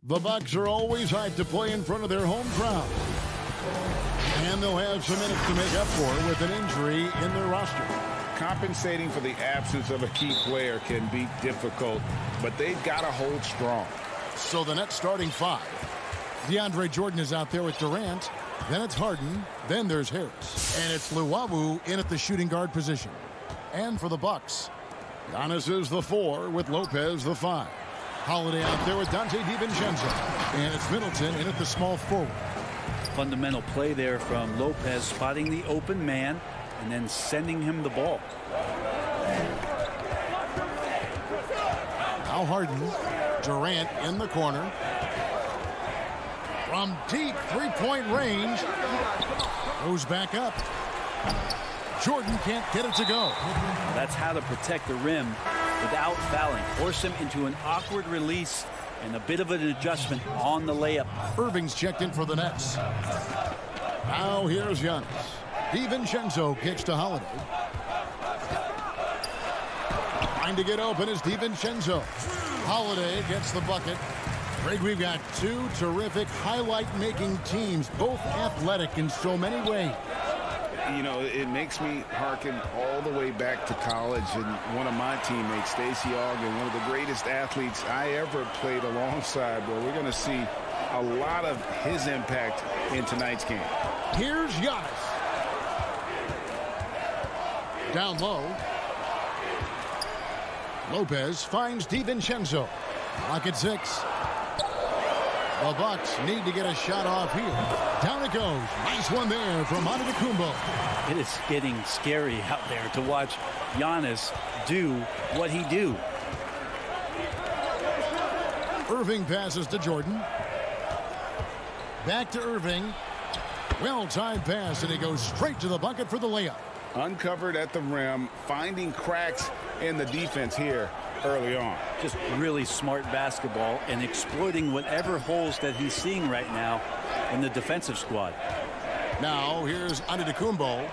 The Bucks are always hyped to play in front of their home crowd. And they'll have some minutes to make up for with an injury in their roster. Compensating for the absence of a key player can be difficult, but they've got to hold strong. So the Nets starting five. DeAndre Jordan is out there with Durant. Then it's Harden. Then there's Harris. And it's Luwawu in at the shooting guard position. And for the Bucks, Giannis is the 4 with Lopez the 5. Holiday out there with Dante DiVincenzo. And it's Middleton in at the small forward. Fundamental play there from Lopez, spotting the open man and then sending him the ball. Now Harden. Durant in the corner. From deep three-point range. Goes back up. Jordan can't get it to go. That's how to protect the rim without fouling. Force him into an awkward release and a bit of an adjustment on the layup. Irving's checked in for the Nets. Now here's Giannis. DiVincenzo kicks to Holiday. Trying to get open is DiVincenzo. Holiday gets the bucket. Greg, we've got two terrific highlight-making teams, both athletic in so many ways. You know, it makes me hearken all the way back to college, and one of my teammates, Stacey Ogden, one of the greatest athletes I ever played alongside. Well, we're going to see a lot of his impact in tonight's game. Here's Giannis. Down low. Lopez finds DiVincenzo. Lock at 6. The Bucks need to get a shot off here. Down it goes. Nice one there from Antetokounmpo. It is getting scary out there to watch Giannis do what he do. Irving passes to Jordan. Back to Irving. Well-timed pass, and he goes straight to the bucket for the layup. Uncovered at the rim, finding cracks in the defense here early on. Just really smart basketball and exploiting whatever holes that he's seeing right now in the defensive squad. Now here's Antetokounmpo.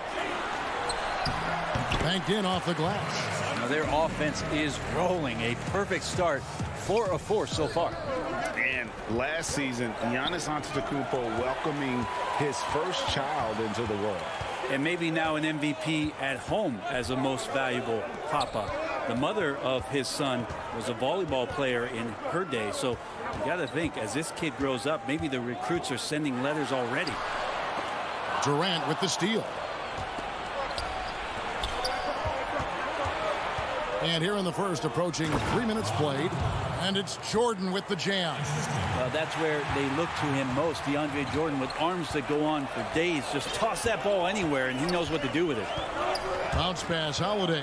Banked in off the glass. Now their offense is rolling. A perfect start. 4 of 4 so far. And last season, Giannis Antetokounmpo welcoming his first child into the world. And maybe now an MVP at home as a most valuable papa. The mother of his son was a volleyball player in her day. So you got to think, as this kid grows up, maybe the recruits are sending letters already. Durant with the steal. And here in the first, approaching 3 minutes played. And it's Jordan with the jam. That's where they look to him most. DeAndre Jordan with arms that go on for days. Just toss that ball anywhere, and he knows what to do with it. Bounce pass, Holiday.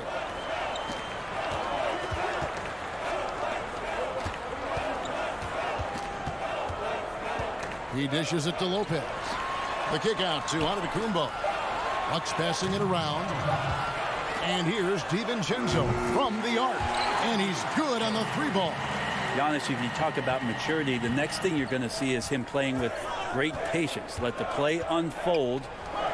He dishes it to Lopez. The kick out to Antetokounmpo. Bucks passing it around. And here's DiVincenzo from the arc. And he's good on the 3-ball. Giannis, if you talk about maturity, the next thing you're going to see is him playing with great patience. Let the play unfold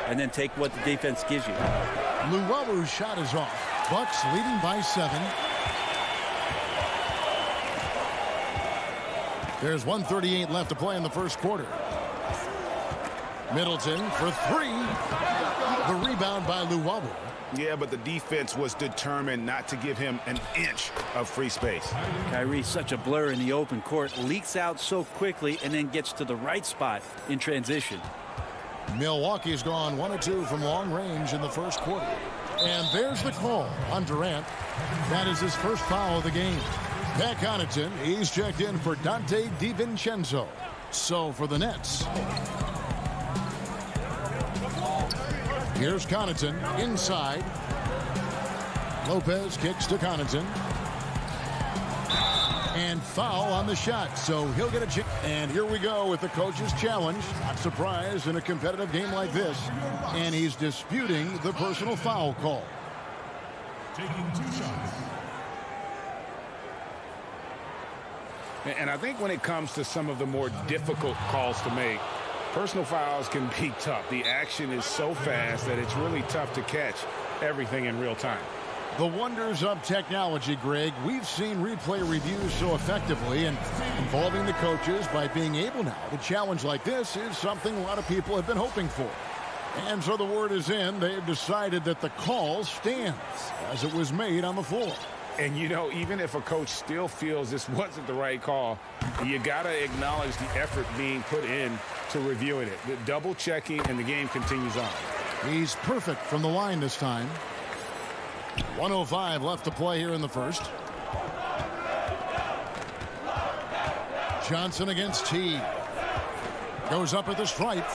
and then take what the defense gives you. Luwalu's shot is off. Bucks leading by 7. There's 1:38 left to play in the first quarter. Middleton for 3. The rebound by Luwalu. Yeah, but the defense was determined not to give him an inch of free space. Kyrie, such a blur in the open court, leaks out so quickly and then gets to the right spot in transition. Milwaukee's gone 1 of 2 from long range in the first quarter. And there's the call on Durant. That is his first foul of the game. Pat Connaughton, he's checked in for Dante DiVincenzo. So for the Nets, here's Connaughton inside. Lopez kicks to Connaughton. And foul on the shot, so he'll get a chance. And here we go with the coach's challenge. Not surprised in a competitive game like this. And he's disputing the personal foul call. Taking 2 shots. And I think when it comes to some of the more difficult calls to make, personal fouls can be tough. The action is so fast that it's really tough to catch everything in real time. The wonders of technology, Greg. We've seen replay reviews so effectively, and involving the coaches by being able now to challenge like this is something a lot of people have been hoping for. And so the word is in. They've decided that the call stands as it was made on the floor. And, you know, even if a coach still feels this wasn't the right call, you got to acknowledge the effort being put in to reviewing it. The double checking, and the game continues on. He's perfect from the line this time. 1:05 left to play here in the first. Johnson against T. Goes up at the stripe.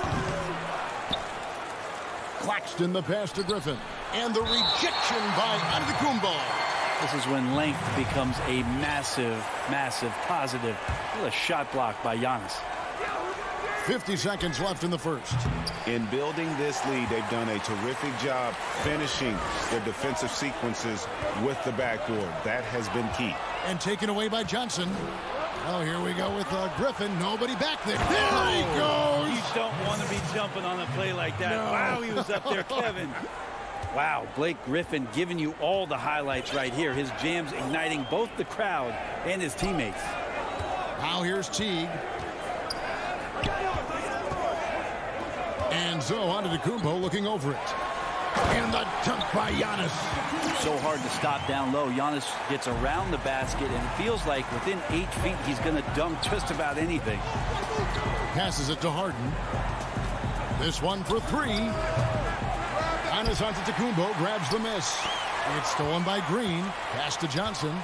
Claxton the pass to Griffin. And the rejection by Antetokounmpo. This is when length becomes a massive, massive positive. What a shot block by Giannis. 50 seconds left in the first. In building this lead, they've done a terrific job finishing their defensive sequences with the backboard. That has been key. And taken away by Johnson. Oh, here we go with Griffin. Nobody back there. There he goes. You don't want to be jumping on a play like that. No. Wow, he was up there, Kevin. Wow, Blake Griffin giving you all the highlights right here. His jams igniting both the crowd and his teammates. Now here's Teague. And so on to Antetokounmpo looking over it. And the dunk by Giannis. So hard to stop down low. Giannis gets around the basket, and it feels like within 8 feet he's going to dunk just about anything. Passes it to Harden. This one for three. Giannis Antetokounmpo grabs the miss. It's stolen by Green. Pass to Johnson.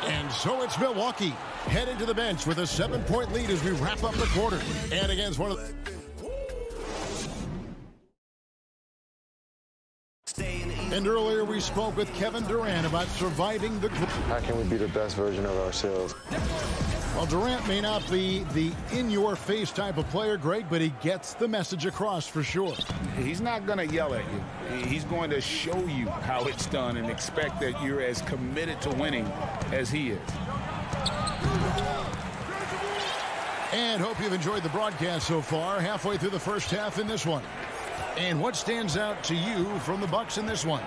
And so it's Milwaukee headed to the bench with a 7-point lead as we wrap up the quarter. And against one of the... And earlier we spoke with Kevin Durant about surviving the... How can we be the best version of ourselves? Well, Durant may not be the in-your-face type of player, Greg, but he gets the message across for sure. He's not going to yell at you. He's going to show you how it's done and expect that you're as committed to winning as he is. And hope you've enjoyed the broadcast so far. Halfway through the first half in this one. And what stands out to you from the Bucks in this one?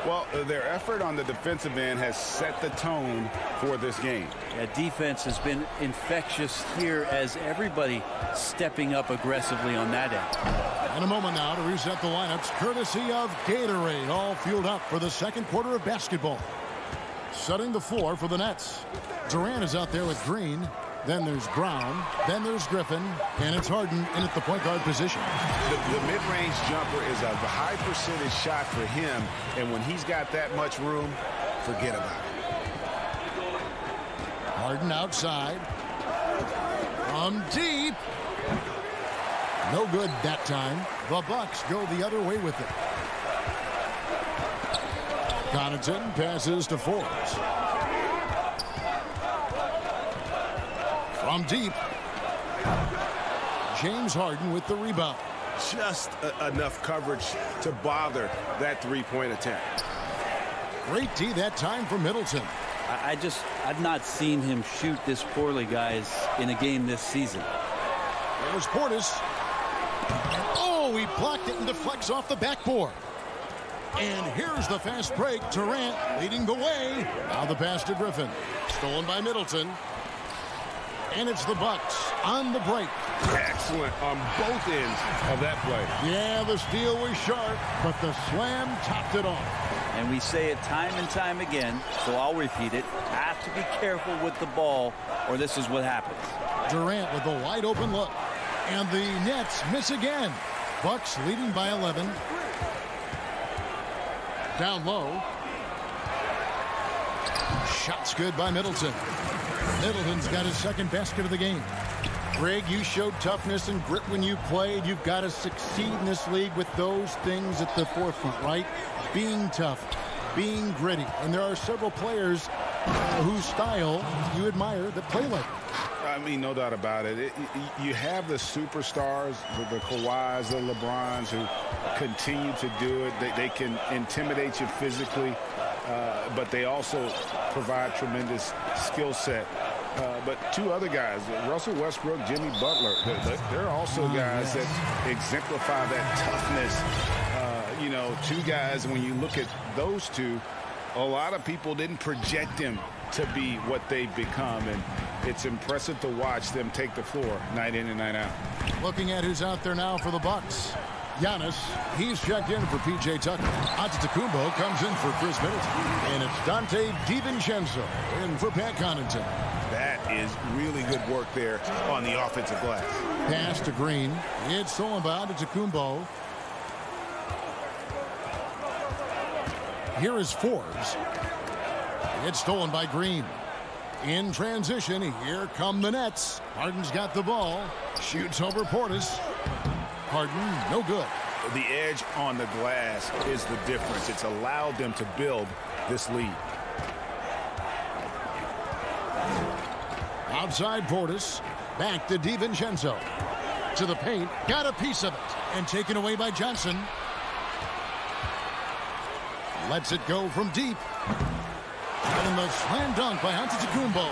Well, their effort on the defensive end has set the tone for this game. Yeah, defense has been infectious here as everybody stepping up aggressively on that end. In a moment now to reset the lineups, courtesy of Gatorade, all fueled up for the second quarter of basketball. Setting the floor for the Nets. Durant is out there with Green. Then there's Brown. Then there's Griffin. And it's Harden in at the point guard position. The mid-range jumper is a high percentage shot for him. And when he's got that much room, forget about it. Harden outside. From deep. No good that time. The Bucks go the other way with it. Connaughton passes to Forbes. From deep. James Harden with the rebound. Just enough coverage to bother that three-point attempt. Great D that time for Middleton. I've not seen him shoot this poorly, guys, in a game this season. There's Portis. Oh, he blocked it and deflects off the backboard. And here's the fast break. Durant leading the way. Now the pass to Griffin. Stolen by Middleton. And it's the Bucks on the break. Excellent on both ends of that play. Yeah, the steal was sharp, but the slam topped it off. And we say it time and time again, so I'll repeat it. Have to be careful with the ball, or this is what happens. Durant with a wide open look. And the Nets miss again. Bucks leading by 11. Down low. Shots good by Middleton. Middleton's got his second basket of the game. Greg, you showed toughness and grit when you played. You've got to succeed in this league with those things at the forefront, right? Being tough, being gritty. And there are several players whose style you admire that play like it. I mean, no doubt about it. You have the superstars, the Kawhis, the LeBrons, who continue to do it. They can intimidate you physically, but they also provide tremendous skill set. But two other guys, Russell Westbrook, Jimmy Butler, they're also guys that exemplify that toughness. You know, two guys, when you look at those two, a lot of people didn't project them to be what they've become, and it's impressive to watch them take the floor night in and night out. Looking at who's out there now for the Bucks. Giannis, he's checked in for P.J. Tucker. Antetokounmpo comes in for Chris Middleton. And it's Dante DiVincenzo in for Pat Connaughton. That is really good work there on the offensive glass. Pass to Green. It's stolen by Antetokounmpo. Here is Forbes. It's stolen by Green. In transition, here come the Nets. Harden's got the ball. Shoots over Portis. Harden, no good. The edge on the glass is the difference. It's allowed them to build this lead. Outside Portis. Back to DiVincenzo. To the paint. Got a piece of it. And taken away by Johnson. Lets it go from deep. And the slam dunk by Antetokounmpo.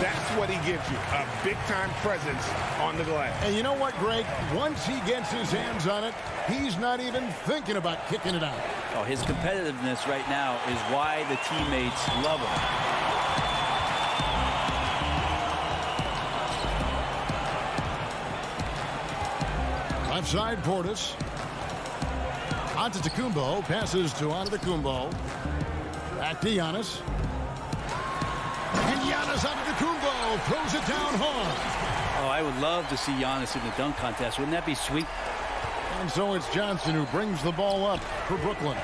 That's what he gives you, a big-time presence on the glass. And you know what, Greg? Once he gets his hands on it, he's not even thinking about kicking it out. Oh, his competitiveness right now is why the teammates love him. Left side, Portis. Antetokounmpo passes to Antetokounmpo. Back to Giannis. And Giannis Antetokounmpo throws it down hard. Oh, I would love to see Giannis in the dunk contest. Wouldn't that be sweet? And so it's Johnson who brings the ball up for Brooklyn.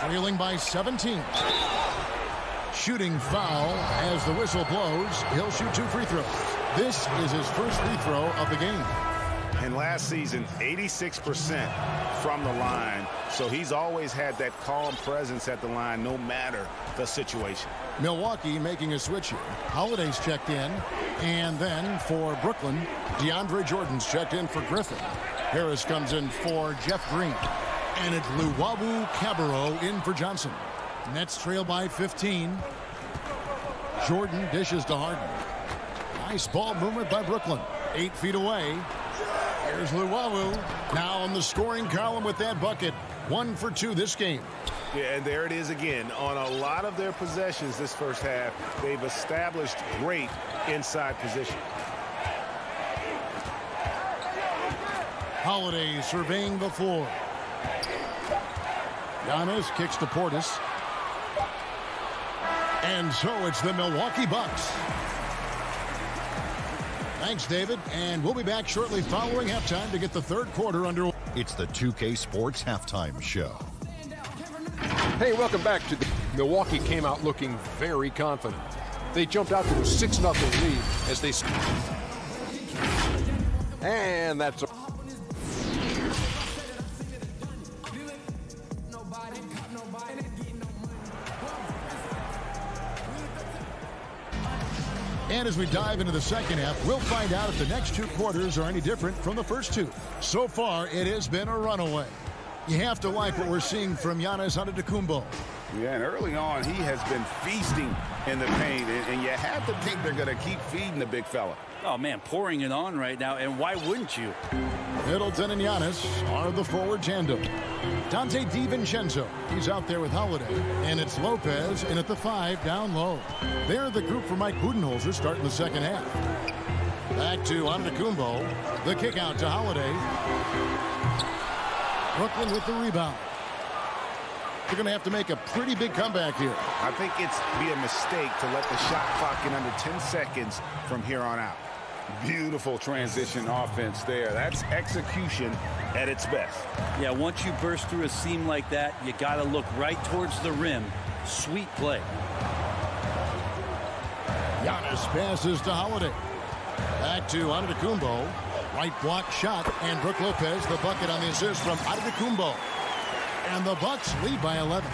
Trailing by 17. Shooting foul as the whistle blows. He'll shoot 2 free throws. This is his first free throw of the game. And last season, 86% from the line. So he's always had that calm presence at the line no matter the situation. Milwaukee making a switch here. Holiday's checked in. And then for Brooklyn, DeAndre Jordan's checked in for Griffin. Harris comes in for Jeff Green. And it's Luwawu-Cabarrot in for Johnson. Nets trail by 15. Jordan dishes to Harden. Nice ball movement by Brooklyn. 8 feet away. Here's Luwawu. Now on the scoring column with that bucket. 1 for 2 this game. Yeah, and there it is again. On a lot of their possessions this first half, they've established great inside position. Holiday surveying the floor. Giannis kicks to Portis. And so it's the Milwaukee Bucks. Thanks, David. And we'll be back shortly following halftime to get the third quarter underway. It's the 2K Sports Halftime Show. Hey, welcome back to the Milwaukee came out looking very confident. They jumped out to a 6-0 lead as they... And that's... And as we dive into the second half, we'll find out if the next 2 quarters are any different from the first 2. So far, it has been a runaway. You have to like what we're seeing from Giannis Antetokounmpo. Yeah, and early on, he has been feasting in the paint, and you have to think they're going to keep feeding the big fella. Oh, man, pouring it on right now, and why wouldn't you? Middleton and Giannis are the forward tandem. Dante DiVincenzo, he's out there with Holiday. And it's Lopez in at the 5 down low. They're the group for Mike Budenholzer starting the second half. Back to Antetokounmpo. The kick out to Holiday. Brooklyn with the rebound. They're going to have to make a pretty big comeback here. I think it's be a mistake to let the shot clock in under 10 seconds from here on out. Beautiful transition offense there. That's execution at its best. Yeah, once you burst through a seam like that, you got to look right towards the rim. Sweet play. Giannis passes to Holiday. Back to Antetokounmpo. Right block shot, and Brook Lopez the bucket on the assist from Antetokounmpo. And the Bucks lead by 11.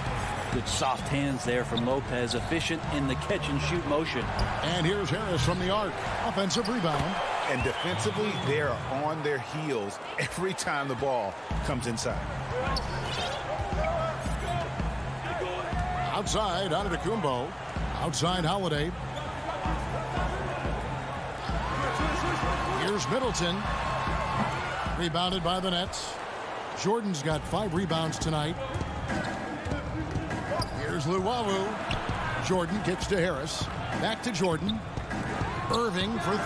Good soft hands there from Lopez, efficient in the catch-and-shoot motion. And here's Harris from the arc. Offensive rebound. And defensively, they're on their heels every time the ball comes inside. Outside, Antetokounmpo. Outside, Holiday. Here's Middleton. Rebounded by the Nets. Jordan's got 5 rebounds tonight. Here's Luwawu. Jordan kicks to Harris. Back to Jordan. Irving for 3.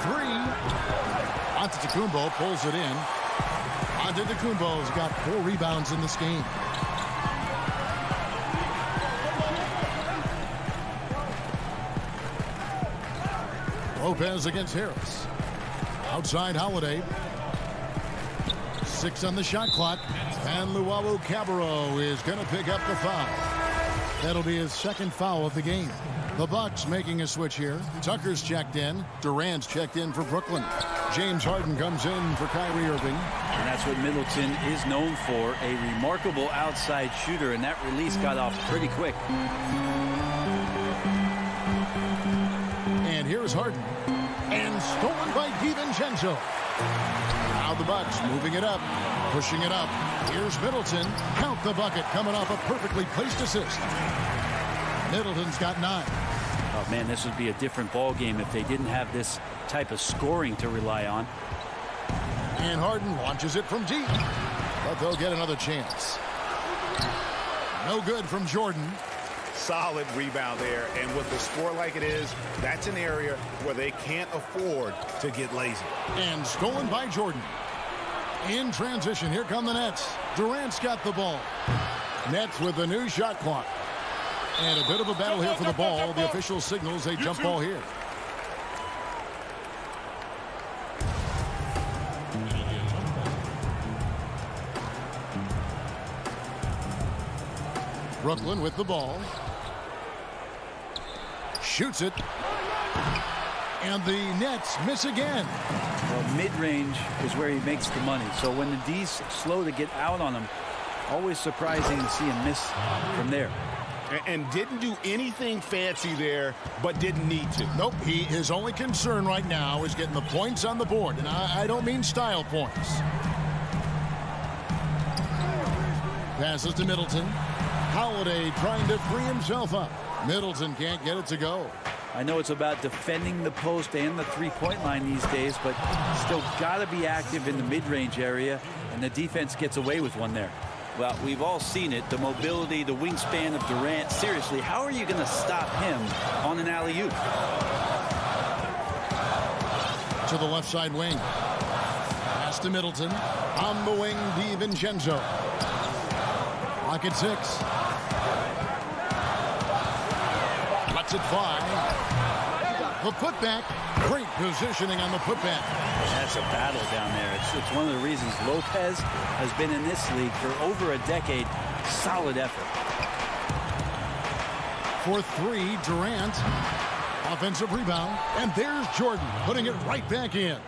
Antetokounmpo pulls it in. Antetokounmpo's got 4 rebounds in this game. Lopez against Harris. Outside Holiday. 6 on the shot clock. And Luwawu-Cabarrot is going to pick up the foul. That'll be his second foul of the game. The Bucks making a switch here. Tucker's checked in. Durant's checked in for Brooklyn. James Harden comes in for Kyrie Irving. And that's what Middleton is known for, a remarkable outside shooter, and that release got off pretty quick. And here's Harden. And stolen by DiVincenzo. Now the Bucks moving it up, pushing it up. Here's Middleton. Count the bucket coming off a perfectly placed assist. Middleton's got 9. Oh, man, this would be a different ball game if they didn't have this type of scoring to rely on. And Harden launches it from deep. But they'll get another chance. No good from Jordan. Solid rebound there. And with the score like it is, that's an area where they can't afford to get lazy. And stolen by Jordan. In transition, here come the Nets. Durant's got the ball. Nets with the new shot clock. And a bit of a battle here for the ball. The official signals a jump ball here. Brooklyn with the ball. Shoots it. And the Nets miss again. Well, mid-range is where he makes the money. So when the D's slow to get out on him, always surprising to see him miss from there. And didn't do anything fancy there, but didn't need to. Nope, his only concern right now is getting the points on the board. And I don't mean style points. Passes to Middleton. Holiday trying to free himself up. Middleton can't get it to go. I know it's about defending the post and the three-point line these days, but still got to be active in the mid-range area, and the defense gets away with one there. Well, we've all seen it, the mobility, the wingspan of Durant. Seriously, how are you going to stop him on an alley-oop? To the left side wing. Pass to Middleton. On the wing, DiVincenzo. Clock at 6. Lets it fly. The putback. Great positioning on the putback. That's a battle down there. It's one of the reasons Lopez has been in this league for over a decade. Solid effort. For 3, Durant. Offensive rebound. And there's Jordan putting it right back in.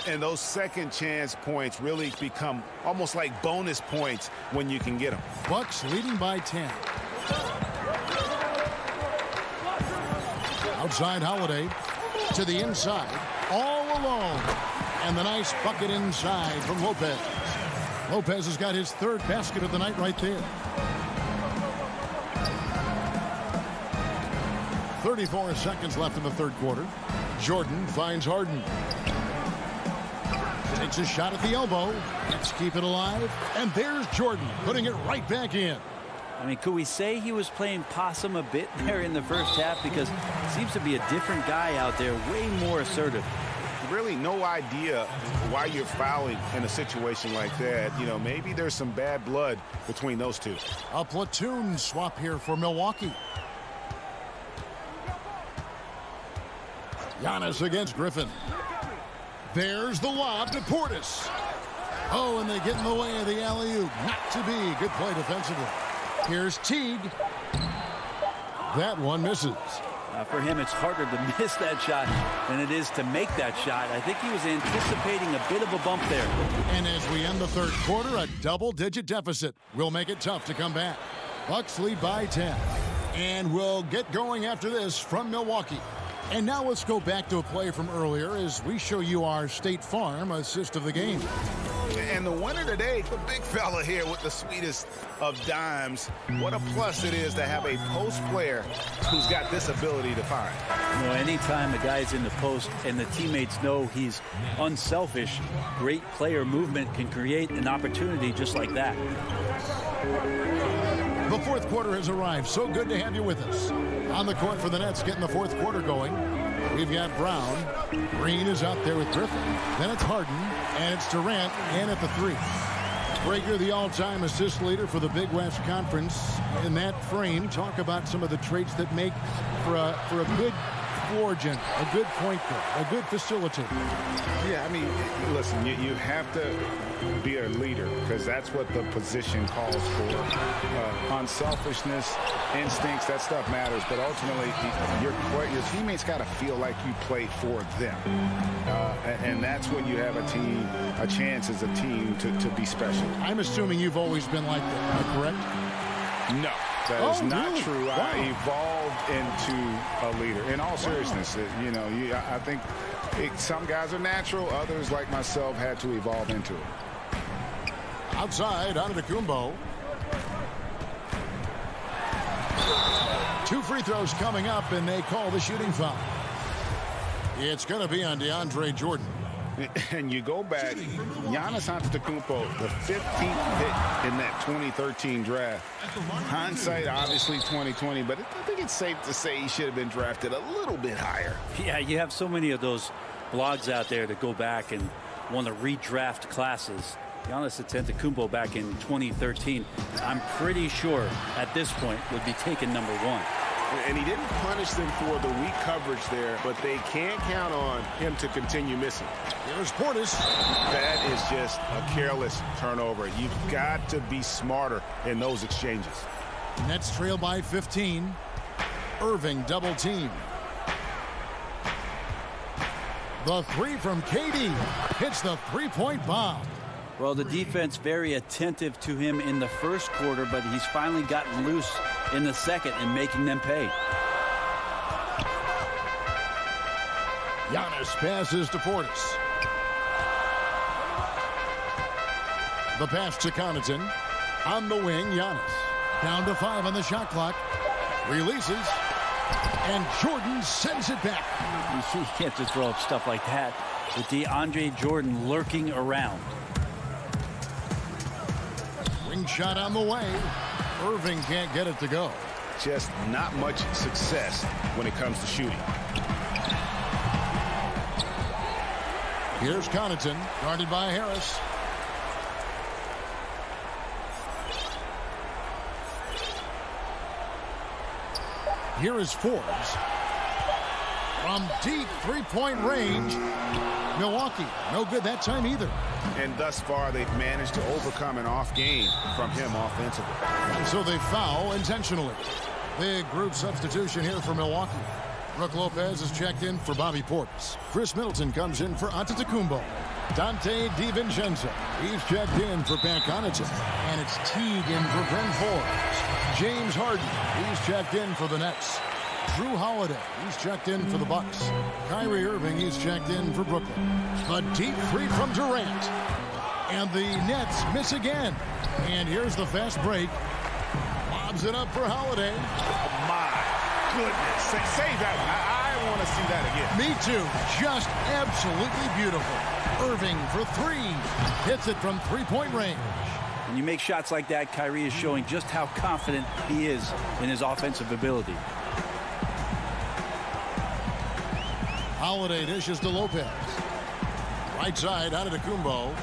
And those second chance points really become almost like bonus points when you can get them. Bucks leading by 10. Outside Holiday to the inside, all alone. And the nice bucket inside from Lopez. Lopez has got his 3rd basket of the night right there. 34 seconds left in the 3rd quarter. Jordan finds Harden. Takes a shot at the elbow. Let's keep it alive. And there's Jordan putting it right back in. I mean, could we say he was playing possum a bit there in the first half? Because it seems to be a different guy out there, way more assertive. Really no idea why you're fouling in a situation like that. You know, maybe there's some bad blood between those two. A platoon swap here for Milwaukee. Giannis against Griffin. There's the lob to Portis. Oh, and they get in the way of the alley-oop. Not to be. Good play defensively. Here's Teague. That one misses. For him, it's harder to miss that shot than it is to make that shot. I think he was anticipating a bit of a bump there. And as we end the 3rd quarter, a double-digit deficit will make it tough to come back. Bucks lead by 10. And we'll get going after this from Milwaukee. And now let's go back to a play from earlier as we show you our State Farm assist of the game. And the winner today, the big fella here with the sweetest of dimes. What a plus it is to have a post player who's got this ability to find. You know, anytime a guy's in the post and the teammates know he's unselfish, great player movement can create an opportunity just like that. The 4th quarter has arrived. So good to have you with us. On the court for the Nets, getting the 4th quarter going. We've got Brown. Green is out there with Griffin. Then it's Harden. And it's Durant in at the 3. Breaker, the all-time assist leader for the Big West Conference. In that frame, talk about some of the traits that make for a good floor general, a good point guard, a good facilitator. Yeah, I mean, listen, you have to be a leader because that's what the position calls for. Unselfishness, instincts, that stuff matters, but ultimately your teammates got to feel like you play for them. And that's when you have a chance as a team to be special. I'm assuming you've always been like that, am I correct? No. That is not really? true. Wow. I evolved into a leader. In all seriousness, you know, I think some guys are natural. Others, like myself, had to evolve into it. Outside, Antetokounmpo. 2 free throws coming up, and they call the shooting foul. It's going to be on DeAndre Jordan. And you go back, Giannis Antetokounmpo, the 15th pick in that 2013 draft. Hindsight, obviously 2020, but I think it's safe to say he should have been drafted a little bit higher. Yeah, you have so many of those blogs out there that go back and want to redraft classes. Giannis Antetokounmpo back in 2013, I'm pretty sure at this point would be taken number 1. And he didn't punish them for the weak coverage there, but they can't count on him to continue missing. Here's Portis. That is just a careless turnover. You've got to be smarter in those exchanges. Nets trail by 15. Irving double team. The three from KD hits the three-point bomb. Well, the defense very attentive to him in the first quarter, but he's finally gotten loose in the second and making them pay. Giannis passes to Portis. The pass to Connaughton. On the wing, Giannis. Down to 5 on the shot clock. Releases. And Jordan sends it back. You see, you can't just throw up stuff like that with DeAndre Jordan lurking around. Ring shot on the way. Irving can't get it to go. Just not much success when it comes to shooting. Here's Connaughton, guarded by Harris. Here is Forbes. From deep three-point range, Milwaukee, no good that time either. And thus far, they've managed to overcome an off game from him offensively. And so they foul intentionally. Big group substitution here for Milwaukee. Brook Lopez is checked in for Bobby Portis. Chris Middleton comes in for Antetokounmpo. Dante DiVincenzo, he's checked in for Pat Connaughton. And it's Teague in for Bryn Forbes. James Harden, he's checked in for the Nets. Drew Holiday, he's checked in for the Bucks. Kyrie Irving, he's checked in for Brooklyn. A deep three from Durant. And the Nets miss again. And here's the fast break. Lobs it up for Holiday. My goodness. Save that one. I want to see that again. Me too. Just absolutely beautiful. Irving for 3. Hits it from three-point range. When you make shots like that, Kyrie is showing just how confident he is in his offensive ability. Holiday dishes to Lopez. Right side, Antetokounmpo.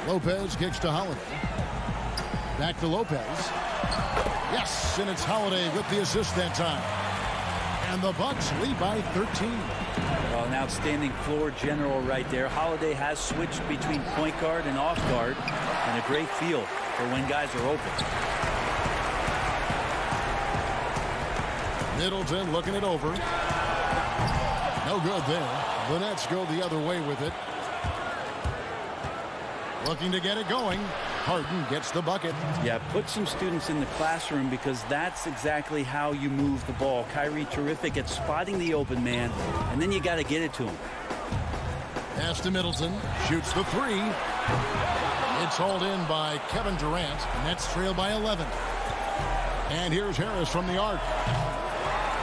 Lopez kicks to Holiday. Back to Lopez. Yes, and it's Holiday with the assist that time. And the Bucks lead by 13. Well, an outstanding floor general right there. Holiday has switched between point guard and off guard, and a great feel for when guys are open. Middleton looking it over. No good there. The Nets go the other way with it. Looking to get it going. Harden gets the bucket. Yeah, put some students in the classroom because that's exactly how you move the ball. Kyrie terrific at spotting the open man, and then you got to get it to him. Pass to Middleton. Shoots the 3. It's hauled in by Kevin Durant. Nets trail by 11. And here's Harris from the arc.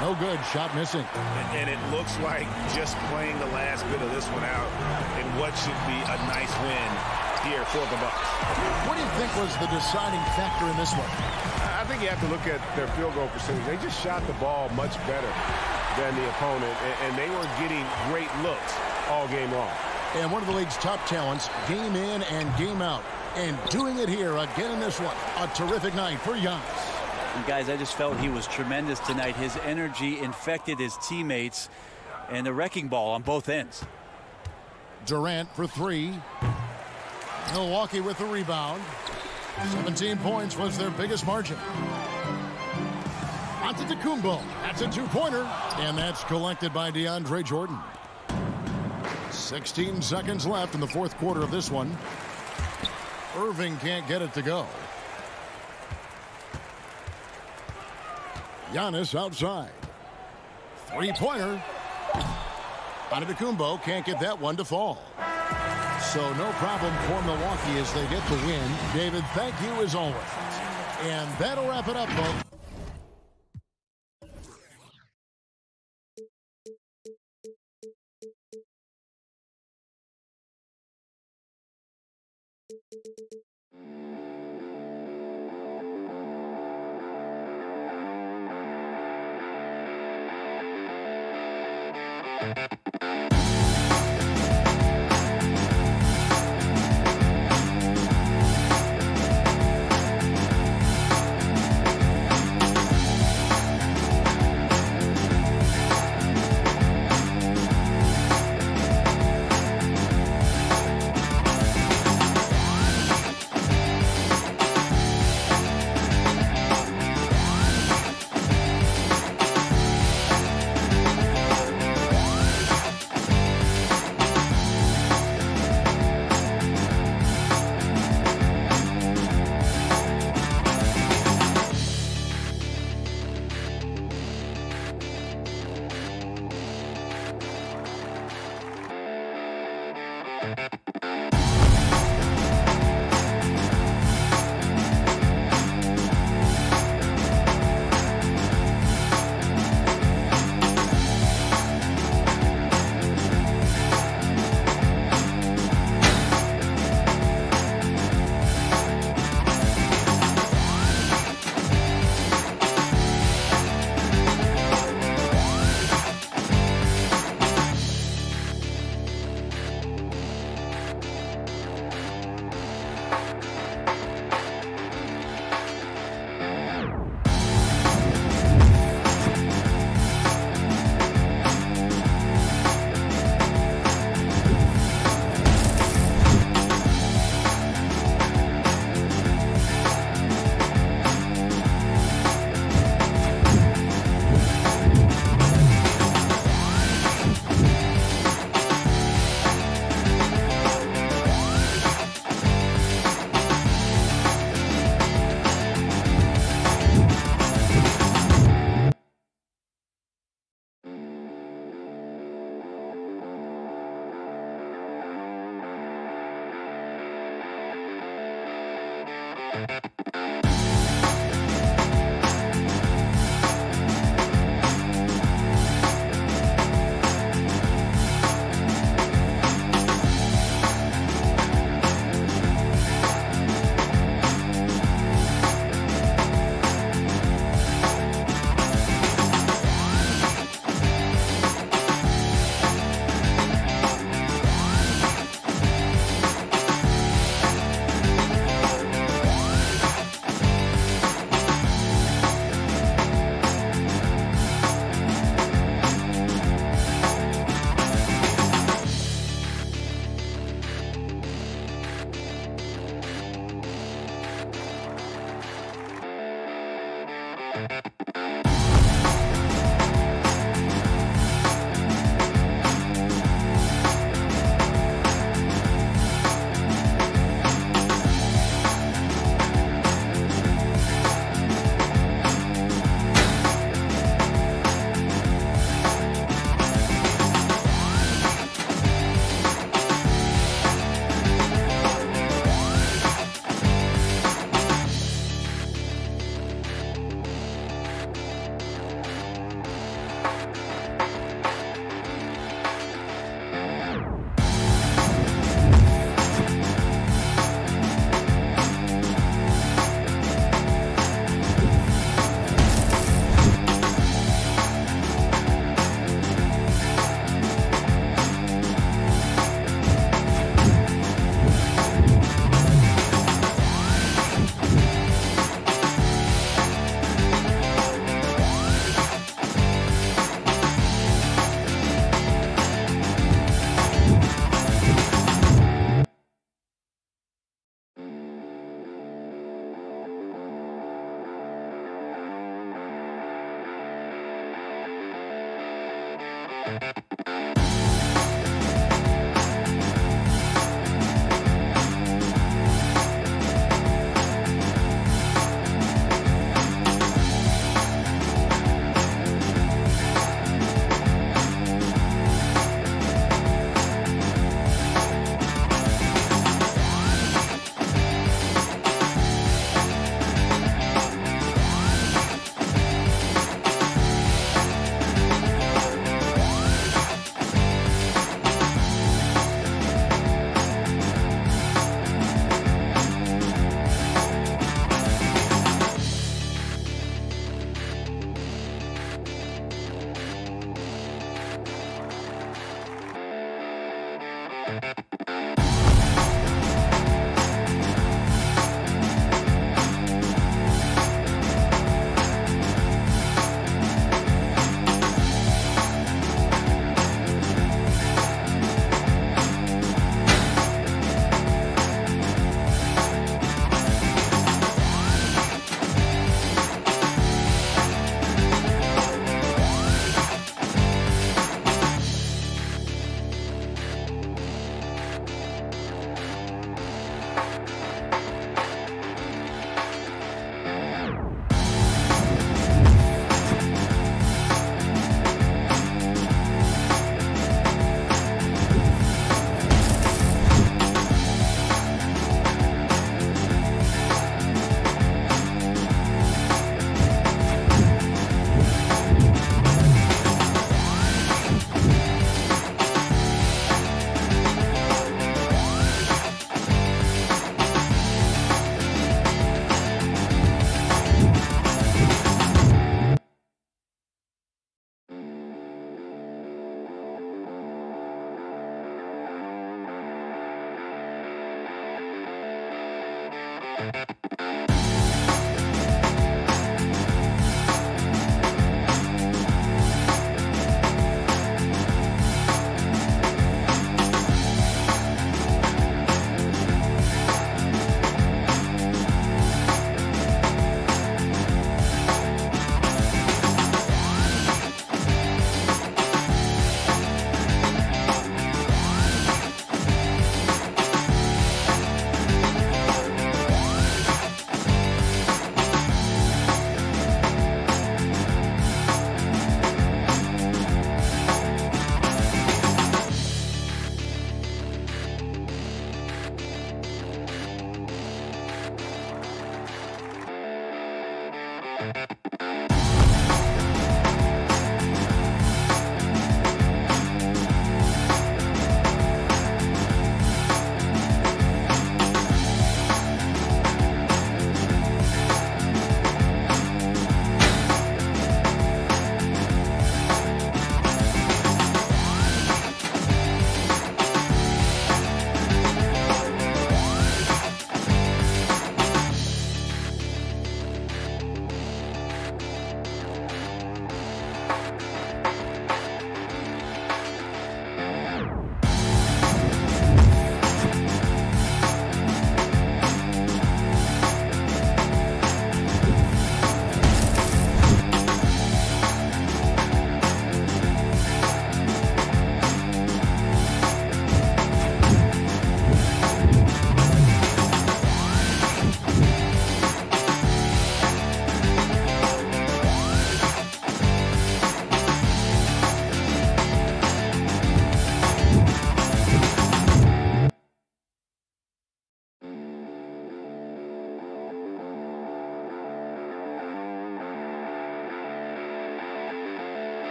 No good. Shot missing. And it looks like just playing the last bit of this one out in what should be a nice win here for the Bucks. What do you think was the deciding factor in this one? I think you have to look at their field goal percentage. They just shot the ball much better than the opponent, and they were getting great looks all game long. And one of the league's top talents, game in and game out. And doing it here again in this one. A terrific night for Giannis. And guys, I just felt he was tremendous tonight. His energy infected his teammates, and the wrecking ball on both ends. Durant for 3. Milwaukee with the rebound. 17 points was their biggest margin. Antetokounmpo. That's a two-pointer. And that's collected by DeAndre Jordan. 16 seconds left in the fourth quarter of this one. Irving can't get it to go. Giannis outside. Three-pointer. Antetokounmpo can't get that one to fall. So no problem for Milwaukee as they get the win. David, thank you as always. And that'll wrap it up, folks.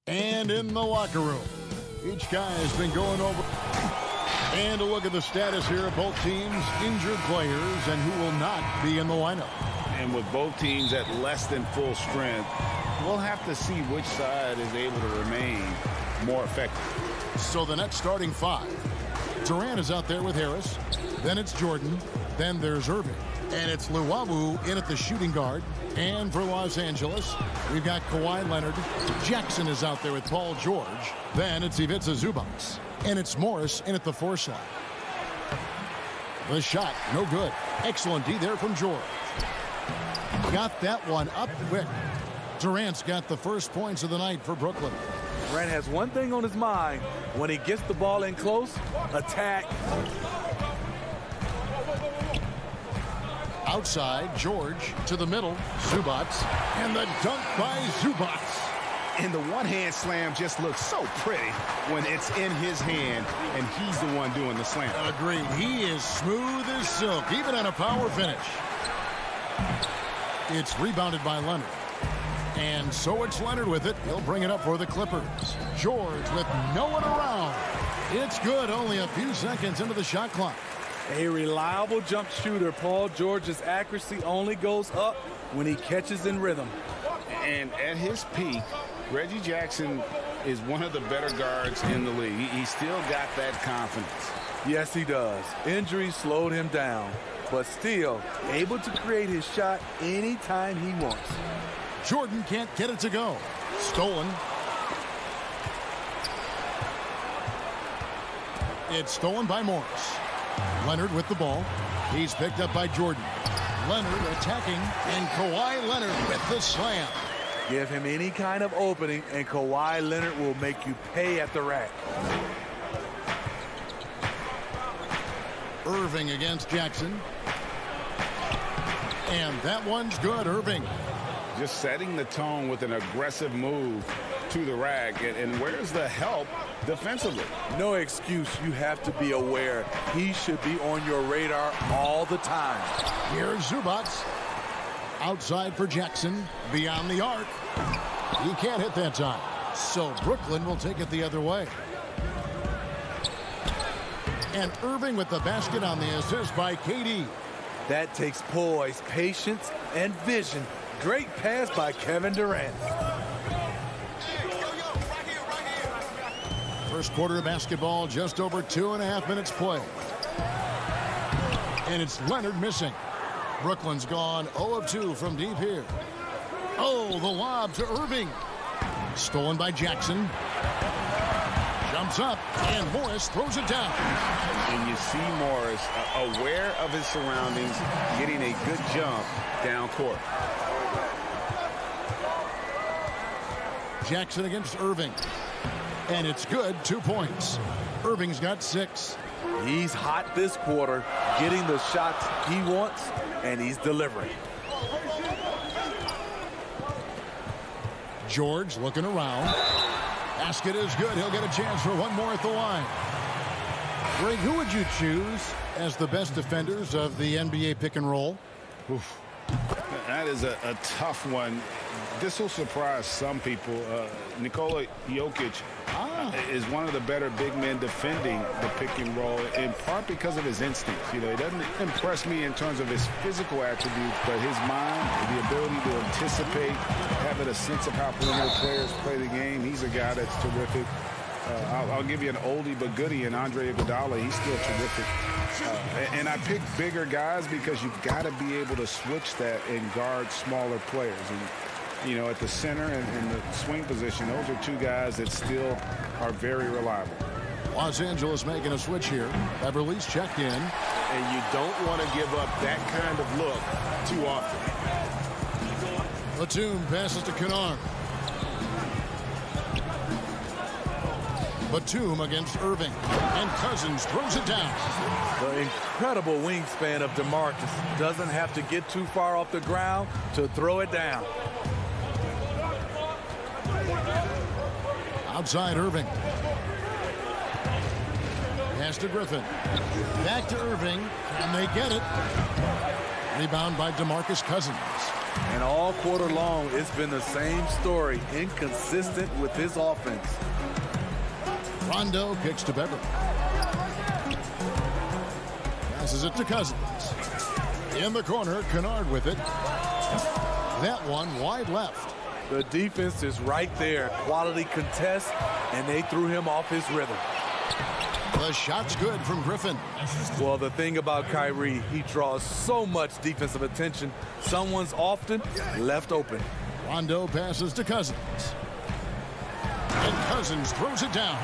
And in the locker room, each guy has been going over. And a look at the status here of both teams, injured players, and who will not be in the lineup. And with both teams at less than full strength, we'll have to see which side is able to remain more effective. So the Nets starting five. Durant is out there with Harris. Then it's Jordan. Then there's Irving. And it's Luwawu in at the shooting guard. And for Los Angeles, we've got Kawhi Leonard. Jackson is out there with Paul George. Then it's Ivica Zubac. And it's Morris in at the 4 slot. The shot, no good. Excellent D there from George. Got that one up quick. Durant's got the first points of the night for Brooklyn. Durant has one thing on his mind. When he gets the ball in close, attack. Outside, George to the middle. Zubac. And the dunk by Zubac. And the one-hand slam just looks so pretty when it's in his hand and he's the one doing the slam. Agreed. He is smooth as silk, even on a power finish. It's rebounded by Leonard. And so it's Leonard with it. He'll bring it up for the Clippers. George with no one around. It's good. Only a few seconds into the shot clock. A reliable jump shooter. Paul George's accuracy only goes up when he catches in rhythm. And at his peak, Reggie Jackson is one of the better guards in the league. He still got that confidence. Yes, he does. Injuries slowed him down, but still able to create his shot anytime he wants. Jordan can't get it to go. Stolen. It's stolen by Morris. Leonard with the ball. He's picked up by Jordan. Leonard attacking, and Kawhi Leonard with the slam. Give him any kind of opening, and Kawhi Leonard will make you pay at the rack. Irving against Jackson. And that one's good, Irving. Just setting the tone with an aggressive move to the rack. And where's the help defensively? No excuse. You have to be aware. He should be on your radar all the time. Here's Zubac. Outside for Jackson. Beyond the arc. He can't hit that time. So Brooklyn will take it the other way. And Irving with the basket on the assist by KD. That takes poise, patience, and vision. Great pass by Kevin Durant. First quarter of basketball, just over 2.5 minutes play. And it's Leonard missing. Brooklyn's gone 0 of 2 from deep here. Oh, the lob to Irving. Stolen by Jackson. Jumps up, and Morris throws it down. And you see Morris aware of his surroundings, getting a good jump down court. Jackson against Irving. And it's good, 2 points. Irving's got 6. He's hot this quarter, getting the shots he wants, and he's delivering. George looking around. Basket is good. He'll get a chance for one more at the line. Greg, who would you choose as the best defenders of the NBA pick and roll? Oof. That is a tough one. This will surprise some people. Nikola Jokic is one of the better big men defending the pick and roll, in part because of his instincts. You know, he doesn't impress me in terms of his physical attributes, but his mind, the ability to anticipate, having a sense of how perimeter players play the game. He's a guy that's terrific. I'll give you an oldie but goodie in Andre Iguodala. He's still terrific. And I pick bigger guys because you've got to be able to switch that and guard smaller players. And, you know, at the center and the swing position, those are two guys that still are very reliable. Los Angeles making a switch here. Beverly's checked in. And you don't want to give up that kind of look too often. Batum passes to Kennard. Batum against Irving. And Cousins throws it down. The incredible wingspan of DeMarcus. Doesn't have to get too far off the ground to throw it down. Outside Irving. Pass to Griffin. Back to Irving. And they get it. Rebound by DeMarcus Cousins. And all quarter long, it's been the same story. Inconsistent with his offense. Rondo kicks to Beverly. Passes it to Cousins. In the corner, Kennard with it. That one wide left. The defense is right there. Quality contest, and they threw him off his rhythm. The shot's good from Griffin. Well, the thing about Kyrie, he draws so much defensive attention. Someone's often left open. Rondo passes to Cousins. And Cousins throws it down.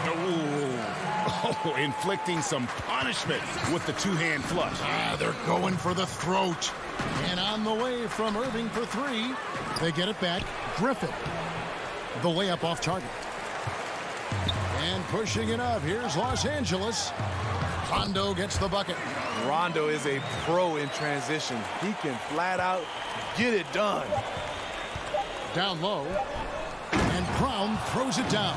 Oh, inflicting some punishment with the two-hand flush. They're going for the throat. And on the way from Irving for three. They get it back. Griffin. The layup off target. And pushing it up. Here's Los Angeles. Rondo gets the bucket. Rondo is a pro in transition. He can flat out get it done. Down low. And Brown throws it down.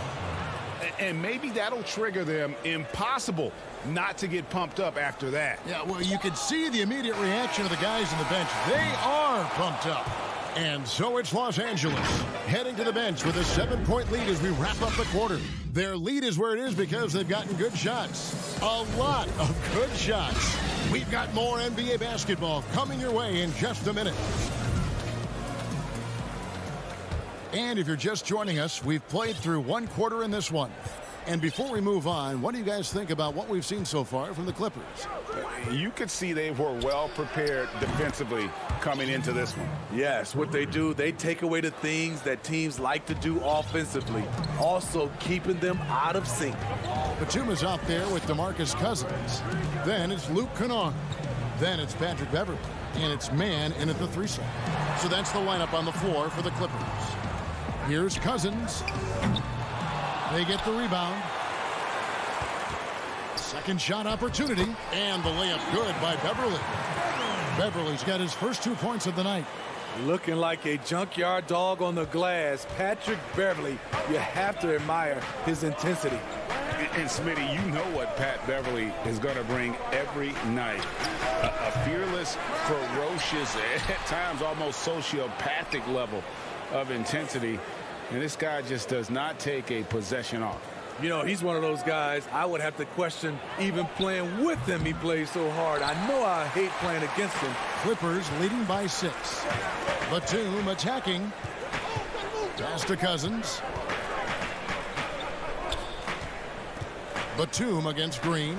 And maybe that'll trigger them. Impossible not to get pumped up after that. Yeah, well, you can see the immediate reaction of the guys on the bench. They are pumped up. And so it's Los Angeles heading to the bench with a 7-point lead as we wrap up the quarter. Their lead is where it is because they've gotten good shots. A lot of good shots. We've got more NBA basketball coming your way in just a minute. And if you're just joining us, we've played through one quarter in this one. And before we move on, what do you guys think about what we've seen so far from the Clippers? You could see they were well prepared defensively coming into this one. Yes, what they do, they take away the things that teams like to do offensively, also keeping them out of sync. Batum is out there with DeMarcus Cousins. Then it's Luke Kennard. Then it's Patrick Beverley. And it's man in at the 3 slot. So that's the lineup on the floor for the Clippers. Here's Cousins. They get the rebound. Second shot opportunity. And the layup good by Beverley. Beverley's got his first 2 points of the night. Looking like a junkyard dog on the glass. Patrick Beverley, you have to admire his intensity. And Smitty, you know what Pat Beverley is going to bring every night. A fearless, ferocious, at times almost sociopathic level of intensity. And this guy just does not take a possession off. You know, he's one of those guys I would have to question even playing with him. He plays so hard. I know I hate playing against him. Clippers leading by 6. Batum attacking. Pass to Cousins. Batum against Green.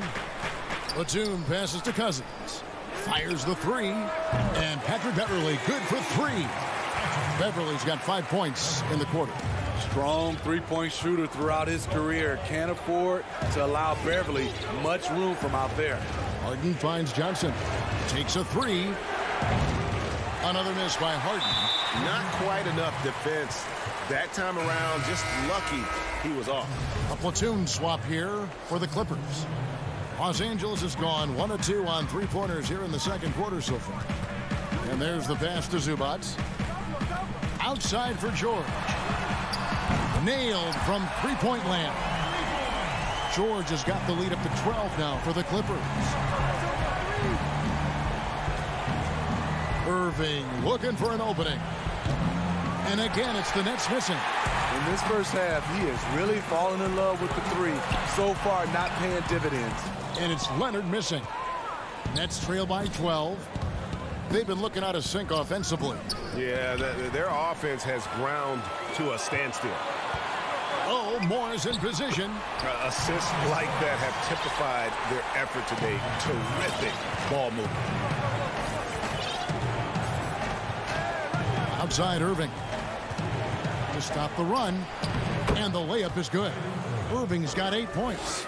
Batum passes to Cousins. Fires the 3. And Patrick Beverley good for 3. Beverley's got 5 points in the quarter. Strong three-point shooter throughout his career. Can't afford to allow Beverley much room from out there. Harden finds Johnson. Takes a 3. Another miss by Harden. Not quite enough defense that time around. Just lucky he was off. A platoon swap here for the Clippers. Los Angeles has gone 1 of 2 on 3-pointers here in the second quarter so far. And there's the pass to Zubac. Outside for George. Nailed from 3-point land. George has got the lead up to 12 now for the Clippers. Irving looking for an opening. And again, it's the Nets missing. In this first half, he has really fallen in love with the 3. So far, not paying dividends. And it's Leonard missing. Nets trail by 12. They've been looking out of sync offensively. Yeah, their offense has ground to a standstill. Oh, Moore's in position. Assists like that have typified their effort today. Terrific ball movement. Outside Irving. To stop the run. And the layup is good. Irving's got 8 points.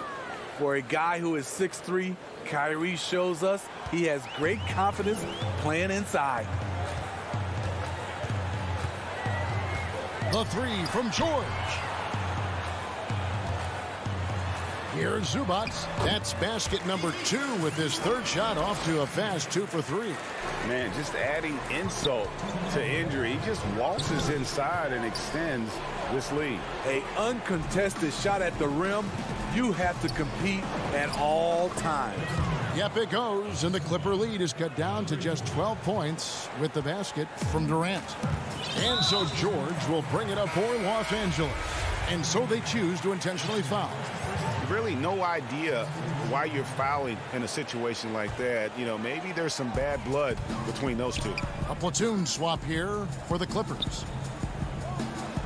For a guy who is 6'3", Kyrie shows us he has great confidence playing inside. The 3 from George. Here's Zubac. That's basket number 2 with his 3rd shot off to a fast 2 for 3. Man, just adding insult to injury. He just waltzes inside and extends this lead. A uncontested shot at the rim. You have to compete at all times. Yep, it goes, and the Clipper lead is cut down to just 12 points with the basket from Durant. And so George will bring it up for Los Angeles. And so they choose to intentionally foul. Really no idea why you're fouling in a situation like that. You know, maybe there's some bad blood between those two. A platoon swap here for the Clippers.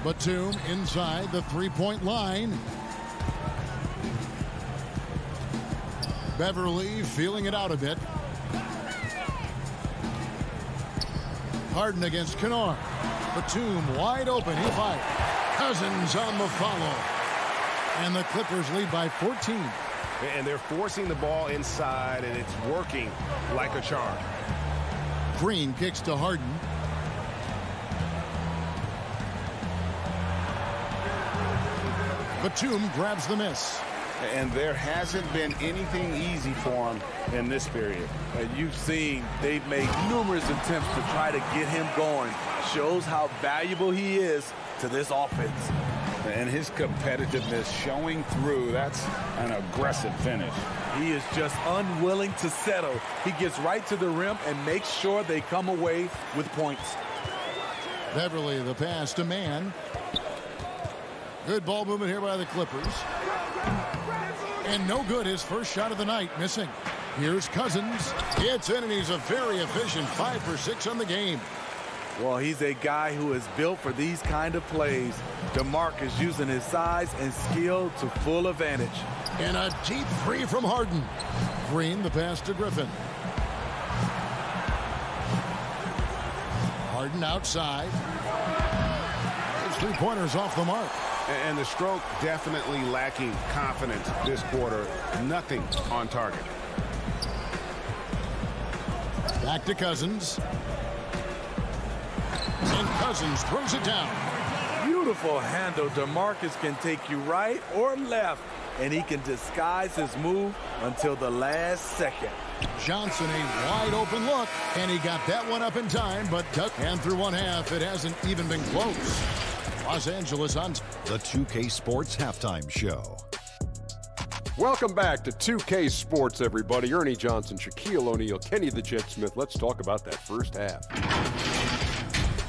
Batum inside the 3-point line. Beverly feeling it out a bit. Harden against Kennard. Batum wide open. He fires. Cousins on the follow. And the Clippers lead by 14. And they're forcing the ball inside, and it's working like a charm. Green kicks to Harden. Batum grabs the miss. And there hasn't been anything easy for him in this period. You've seen they've made numerous attempts to try to get him going. Shows how valuable he is to this offense. And his competitiveness showing through. That's an aggressive finish. He is just unwilling to settle. He gets right to the rim and makes sure they come away with points. Beverly, the pass to Mann. Good ball movement here by the Clippers. And no good. His first shot of the night missing. Here's Cousins. It's in, and he's a very efficient 5 for 6 on the game. Well, he's a guy who is built for these kind of plays. DeMarcus using his size and skill to full advantage. And a deep three from Harden. Green, the pass to Griffin. Harden outside. His three-pointers off the mark. And the stroke definitely lacking confidence this quarter. Nothing on target. Back to Cousins. And Cousins throws it down. Beautiful handle. DeMarcus can take you right or left, and he can disguise his move until the last second. Johnson, a wide open look, and he got that one up in time, but and through one half, it hasn't even been close. Los Angeles on the 2K Sports Halftime Show. Welcome back to 2K Sports, everybody. Ernie Johnson, Shaquille O'Neal, Kenny the Jet Smith. Let's talk about that first half.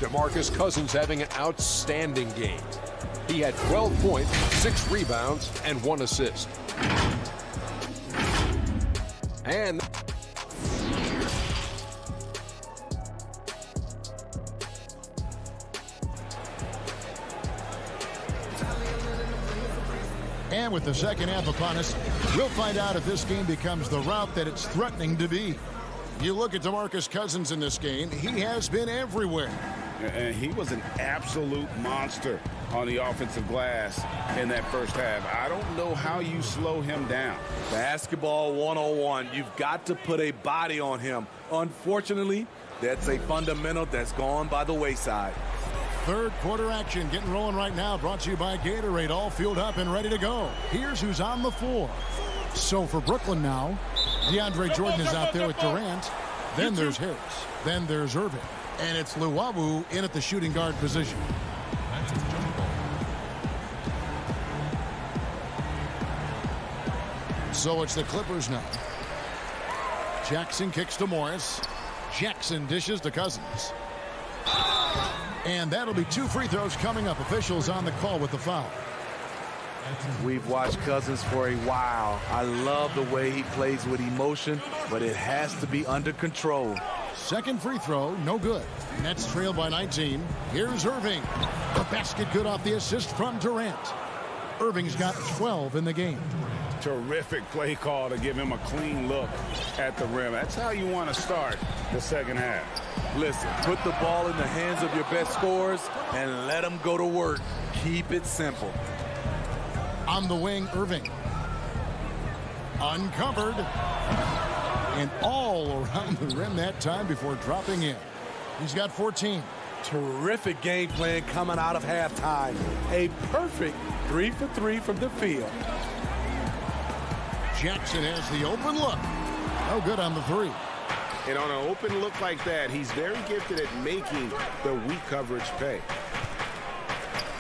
DeMarcus Cousins having an outstanding game. He had 12 points, 6 rebounds, and 1 assist. And with the second half upon us, we'll find out if this game becomes the route that it's threatening to be. You look at DeMarcus Cousins in this game, he has been everywhere. And he was an absolute monster on the offensive glass in that first half. I don't know how you slow him down. Basketball 101. You've got to put a body on him. Unfortunately, that's a fundamental that's gone by the wayside. Third quarter action getting rolling right now, brought to you by Gatorade, all fueled up and ready to go. Here's who's on the floor. So for Brooklyn now, DeAndre Jordan is out there with Durant. Then there's Harris. Then there's Irving. And it's Luwawu in at the shooting guard position. So it's the Clippers now. Jackson kicks to Morris. Jackson dishes to Cousins. And that'll be 2 free throws coming up. Officials on the call with the foul. We've watched Cousins for a while. I love the way he plays with emotion, but it has to be under control. Second free throw, no good. Nets trail by 19. Here's Irving. The basket good off the assist from Durant. Irving's got 12 in the game. Terrific play call to give him a clean look at the rim. That's how you want to start the second half. Listen, put the ball in the hands of your best scorers and let them go to work. Keep it simple. On the wing, Irving. Uncovered. And all around the rim that time before dropping in. He's got 14. Terrific game plan coming out of halftime. A perfect 3 for 3 from the field. Jackson has the open look. No good on the 3. And on an open look like that, he's very gifted at making the weak coverage pay.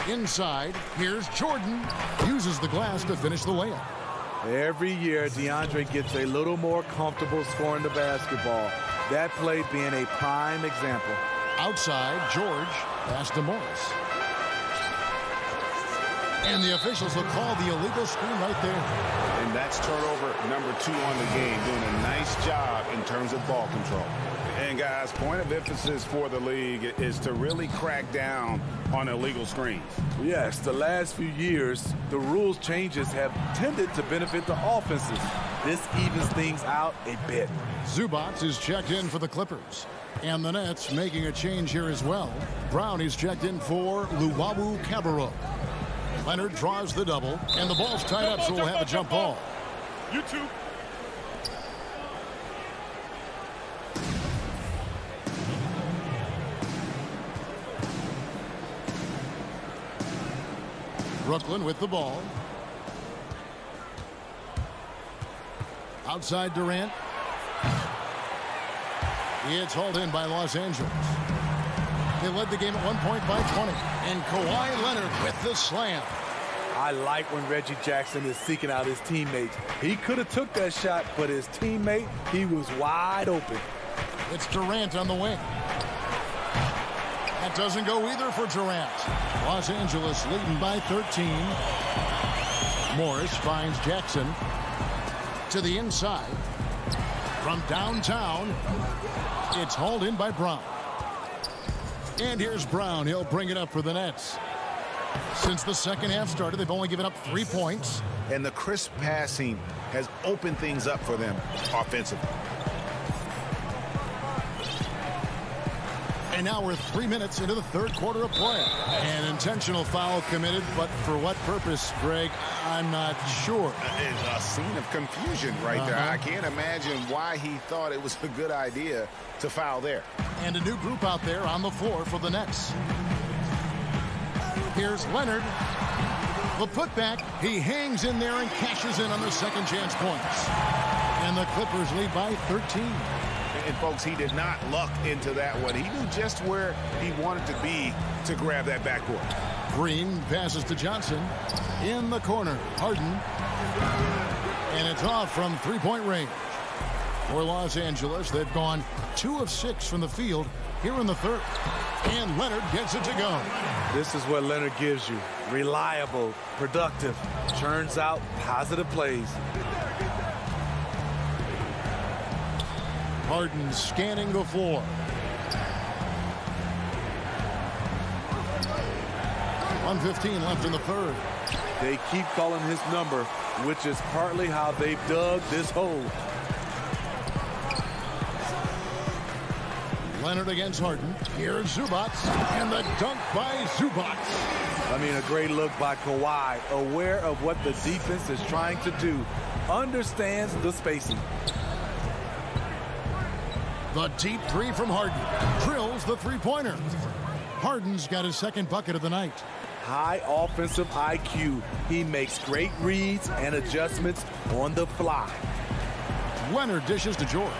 Inside, here's Jordan. Uses the glass to finish the layup. Every year, DeAndre gets a little more comfortable scoring the basketball. That play being a prime example. Outside, George, pass to Morris. And the officials will call the illegal screen right there. And that's turnover number 2 on the game, doing a nice job in terms of ball control. And guys, point of emphasis for the league is to really crack down on illegal screens. Yes, the last few years, the rules changes have tended to benefit the offenses. This evens things out a bit. Zubac is checked in for the Clippers. And the Nets making a change here as well. Brown is checked in for Luwawu Cabarrot. Leonard draws the double, and the ball's tied up, so we'll have a jump ball. You two. Brooklyn with the ball. Outside Durant. It's hauled in by Los Angeles. They led the game at one point by 20. And Kawhi Leonard with the slam. I like when Reggie Jackson is seeking out his teammates. He could have took that shot, but his teammate, he was wide open. It's Durant on the wing. That doesn't go either for Durant. Los Angeles leading by 13. Morris finds Jackson to the inside. From downtown, it's hauled in by Brown. And here's Brown. He'll bring it up for the Nets. Since the second half started, they've only given up 3 points. And the crisp passing has opened things up for them offensively. And now we're 3 minutes into the third quarter of play. An intentional foul committed, but for what purpose, Greg, I'm not sure. A scene of confusion right there. I can't imagine why he thought it was a good idea to foul there. And a new group out there on the floor for the Nets. Here's Leonard. The putback. He hangs in there and cashes in on the second chance points. And the Clippers lead by 13. And folks, he did not luck into that one. He knew just where he wanted to be to grab that backboard. Green passes to Johnson. In the corner, Harden. And it's off from three-point range. For Los Angeles, they've gone 2 of 6 from the field here in the third. And Leonard gets it to go. This is what Leonard gives you. Reliable, productive, churns out positive plays. Harden scanning the floor. .115 left in the third. They keep calling his number, which is partly how they've dug this hole. Leonard against Harden. Here's Zubac. And the dunk by Zubac. I mean, a great look by Kawhi. Aware of what the defense is trying to do. Understands the spacing. The deep three from Harden. Drills the three-pointer. Harden's got his second bucket of the night. High offensive IQ. He makes great reads and adjustments on the fly. Leonard dishes to George.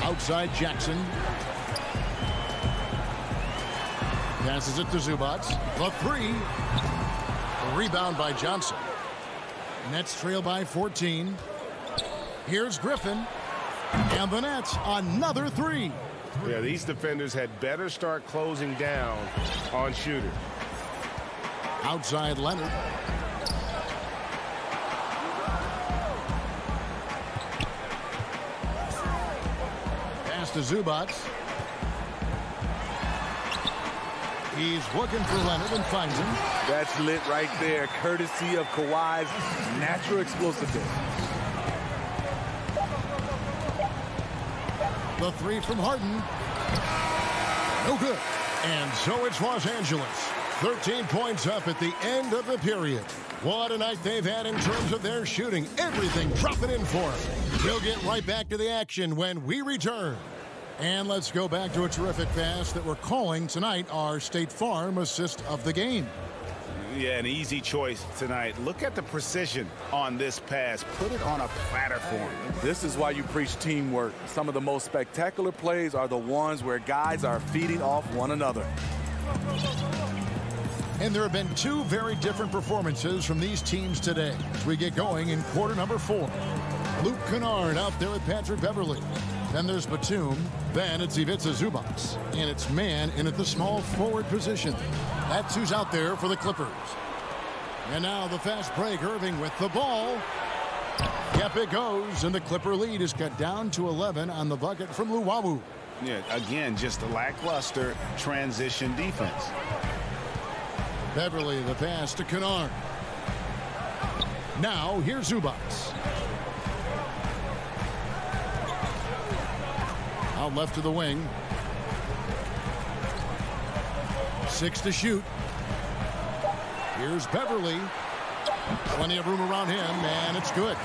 Outside Jackson. Passes it to Zubac. The three. A rebound by Johnson. Nets trail by 14. Here's Griffin. And the Nets, another three. Yeah, these defenders had better start closing down on shooter. Outside Leonard. Pass to Zubac. He's looking for Leonard and finds him. That's lit right there, courtesy of Kawhi's natural explosiveness. The three from Harden. No good. And so it's Los Angeles. 13 points up at the end of the period. What a night they've had in terms of their shooting. Everything dropping in for them. We'll get right back to the action when we return. And let's go back to a terrific pass that we're calling tonight our State Farm assist of the game. Yeah, an easy choice tonight. Look at the precision on this pass. Put it on a platter for him. This is why you preach teamwork. Some of the most spectacular plays are the ones where guys are feeding off one another. And there have been 2 very different performances from these teams today as we get going in quarter number 4. Luke Kennard out there with Patrick Beverly. Then there's Batum. Then it's Ivica Zubac. And it's man in at the small forward position. That's who's out there for the Clippers. And now the fast break. Irving with the ball. Yep, it goes. And the Clipper lead is cut down to 11 on the bucket from Luwawu. Yeah, again, just a lackluster transition defense. Beverly, the pass to Kennard. Now, here's Zubac. Out left to the wing. 6 to shoot. Here's Beverly. Plenty of room around him, and it's good.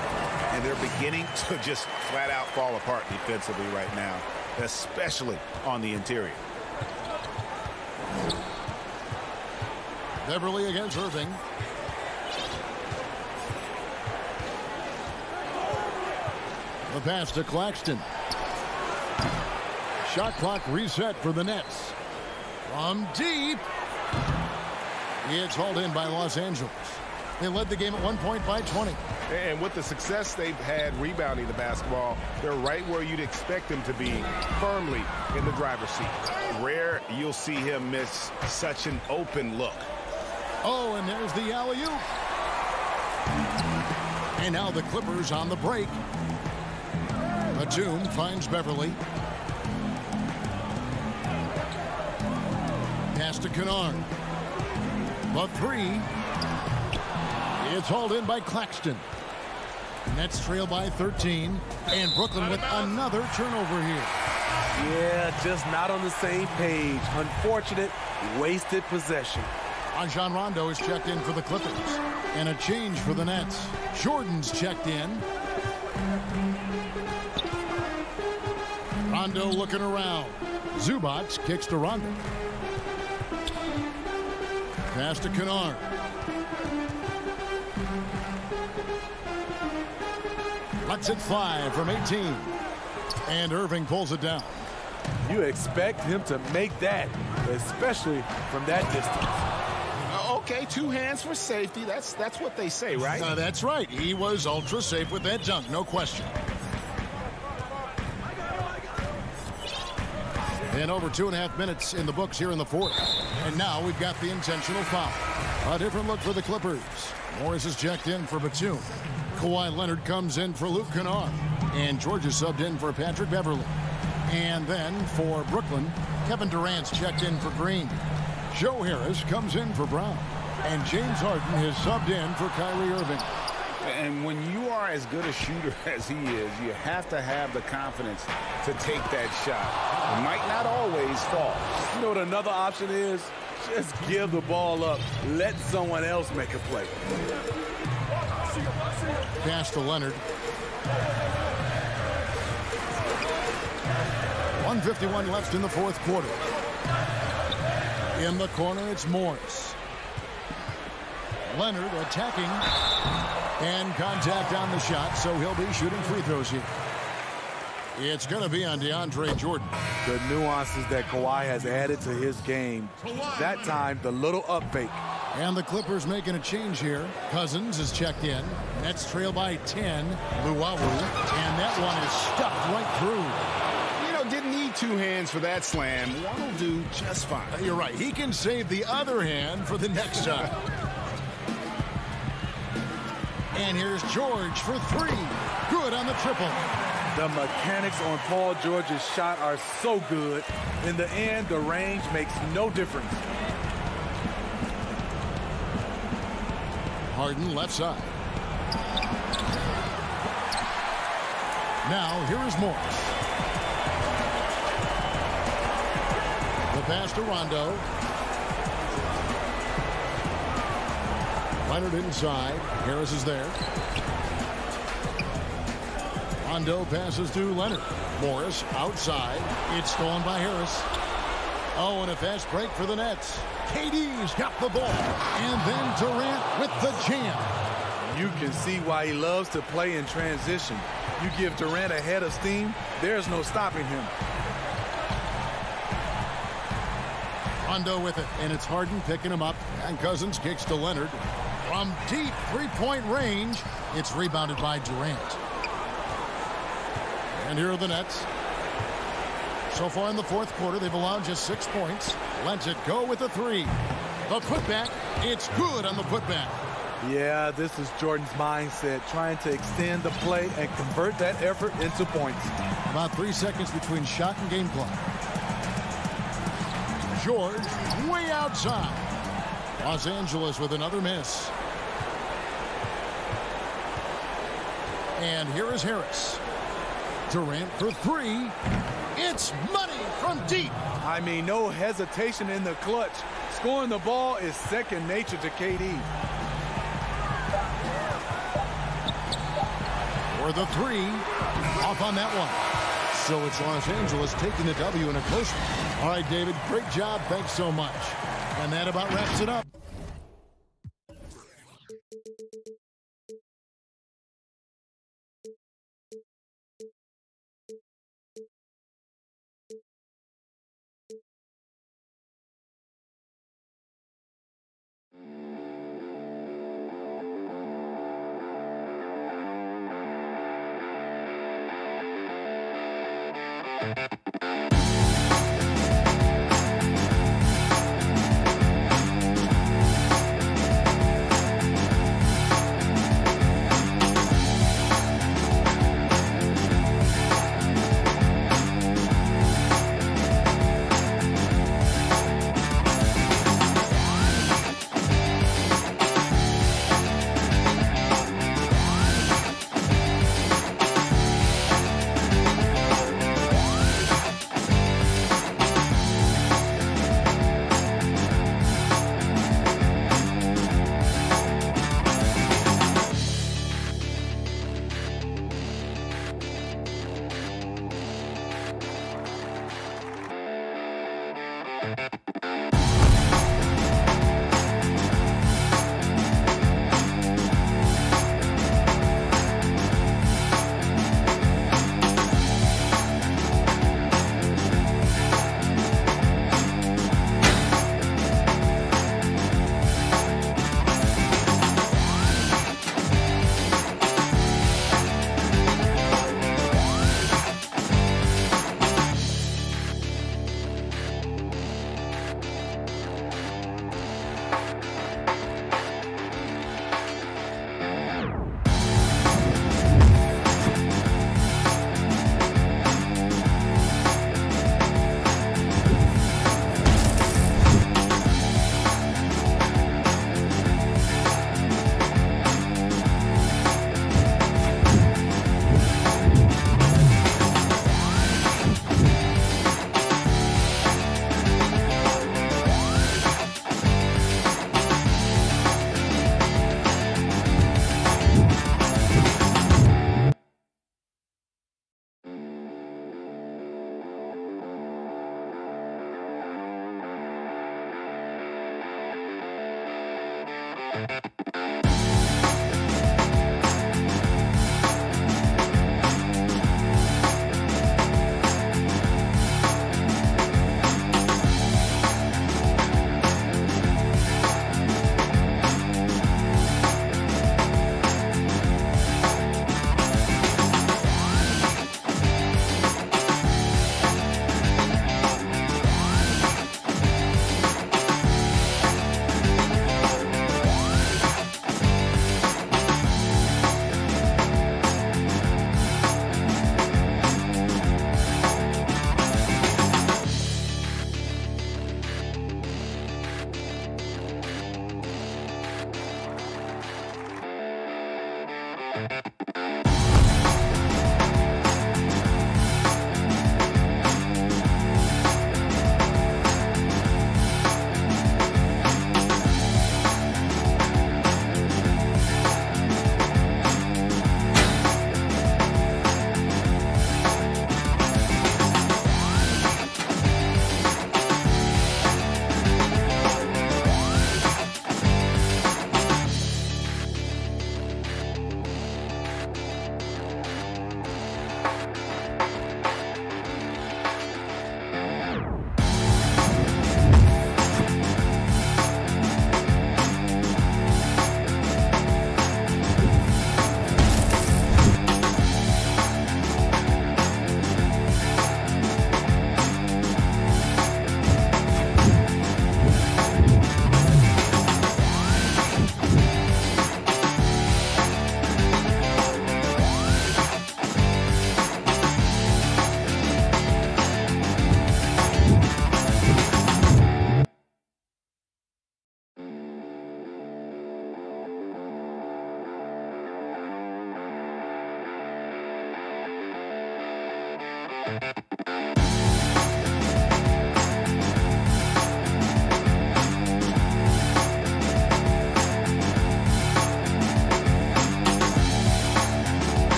And they're beginning to just flat out fall apart defensively right now, especially on the interior. Beverly against Irving. The pass to Claxton. Shot clock reset for the Nets. From deep. It's hauled in by Los Angeles. They led the game at 1 point by 20. And with the success they've had rebounding the basketball, they're right where you'd expect them to be, firmly in the driver's seat. Rare you'll see him miss such an open look. Oh, and there's the alley-oop. And now the Clippers on the break. Batum finds Beverly. Pass to Kennard. The three. It's hauled in by Claxton. Nets trail by 13. And Brooklyn with another turnover here. Yeah, just not on the same page. Unfortunate, wasted possession. Rajon Rondo is checked in for the Clippers. And a change for the Nets. Jordan's checked in. Rondo looking around. Zubac kicks to Rondo. Pass to Kennard. Lets it fly from 18. And Irving pulls it down. You expect him to make that, especially from that distance. Okay, 2 hands for safety. That's what they say, right? That's right. He was ultra safe with that dunk, no question. And over 2.5 minutes in the books here in the fourth. And now we've got the intentional foul. A different look for the Clippers. Morris is checked in for Batum. Kawhi Leonard comes in for Luke Kennard. And George is subbed in for Patrick Beverly. And then for Brooklyn, Kevin Durant's checked in for Green. Joe Harris comes in for Brown. And James Harden is subbed in for Kyrie Irving. And when you are as good a shooter as he is, you have to have the confidence to take that shot. It might not always fall. You know what another option is? Just give the ball up. Let someone else make a play. Pass to Leonard. 1:51 left in the fourth quarter. In the corner, it's Morris. Leonard attacking. And contact on the shot, so he'll be shooting free throws here. It's going to be on DeAndre Jordan. The nuances that Kawhi has added to his game. That time, the little up fake. And the Clippers making a change here. Cousins is checked in. Nets trail by 10. Luwawu. And that one is stuffed right through. You know, didn't need 2 hands for that slam. One will do just fine. You're right. He can save the other hand for the next time. And here's George for 3. Good on the triple. The mechanics on Paul George's shot are so good. In the end, the range makes no difference. Harden left side. Now here is Morris. The pass to Rondo. Leonard inside. Harris is there. Rondo passes to Leonard. Morris outside. It's stolen by Harris. Oh, and a fast break for the Nets. KD's got the ball. And then Durant with the jam. You can see why he loves to play in transition. You give Durant a head of steam, there's no stopping him. Rondo with it, and it's Harden picking him up. And Cousins kicks to Leonard. From deep three-point range, it's rebounded by Durant. And here are the Nets. So far in the fourth quarter, they've allowed just 6 points. Lets it go with a 3. The putback, it's good on the putback. Yeah, this is Jordan's mindset, trying to extend the play and convert that effort into points. About 3 seconds between shot and game clock. George way outside. Los Angeles with another miss. And here is Harris. Durant for three. It's money from deep. I mean, no hesitation in the clutch. Scoring the ball is second nature to KD. For the three. Off on that one. So it's Los Angeles taking the W in a close one. All right, David, great job. Thanks so much. And that about wraps it up.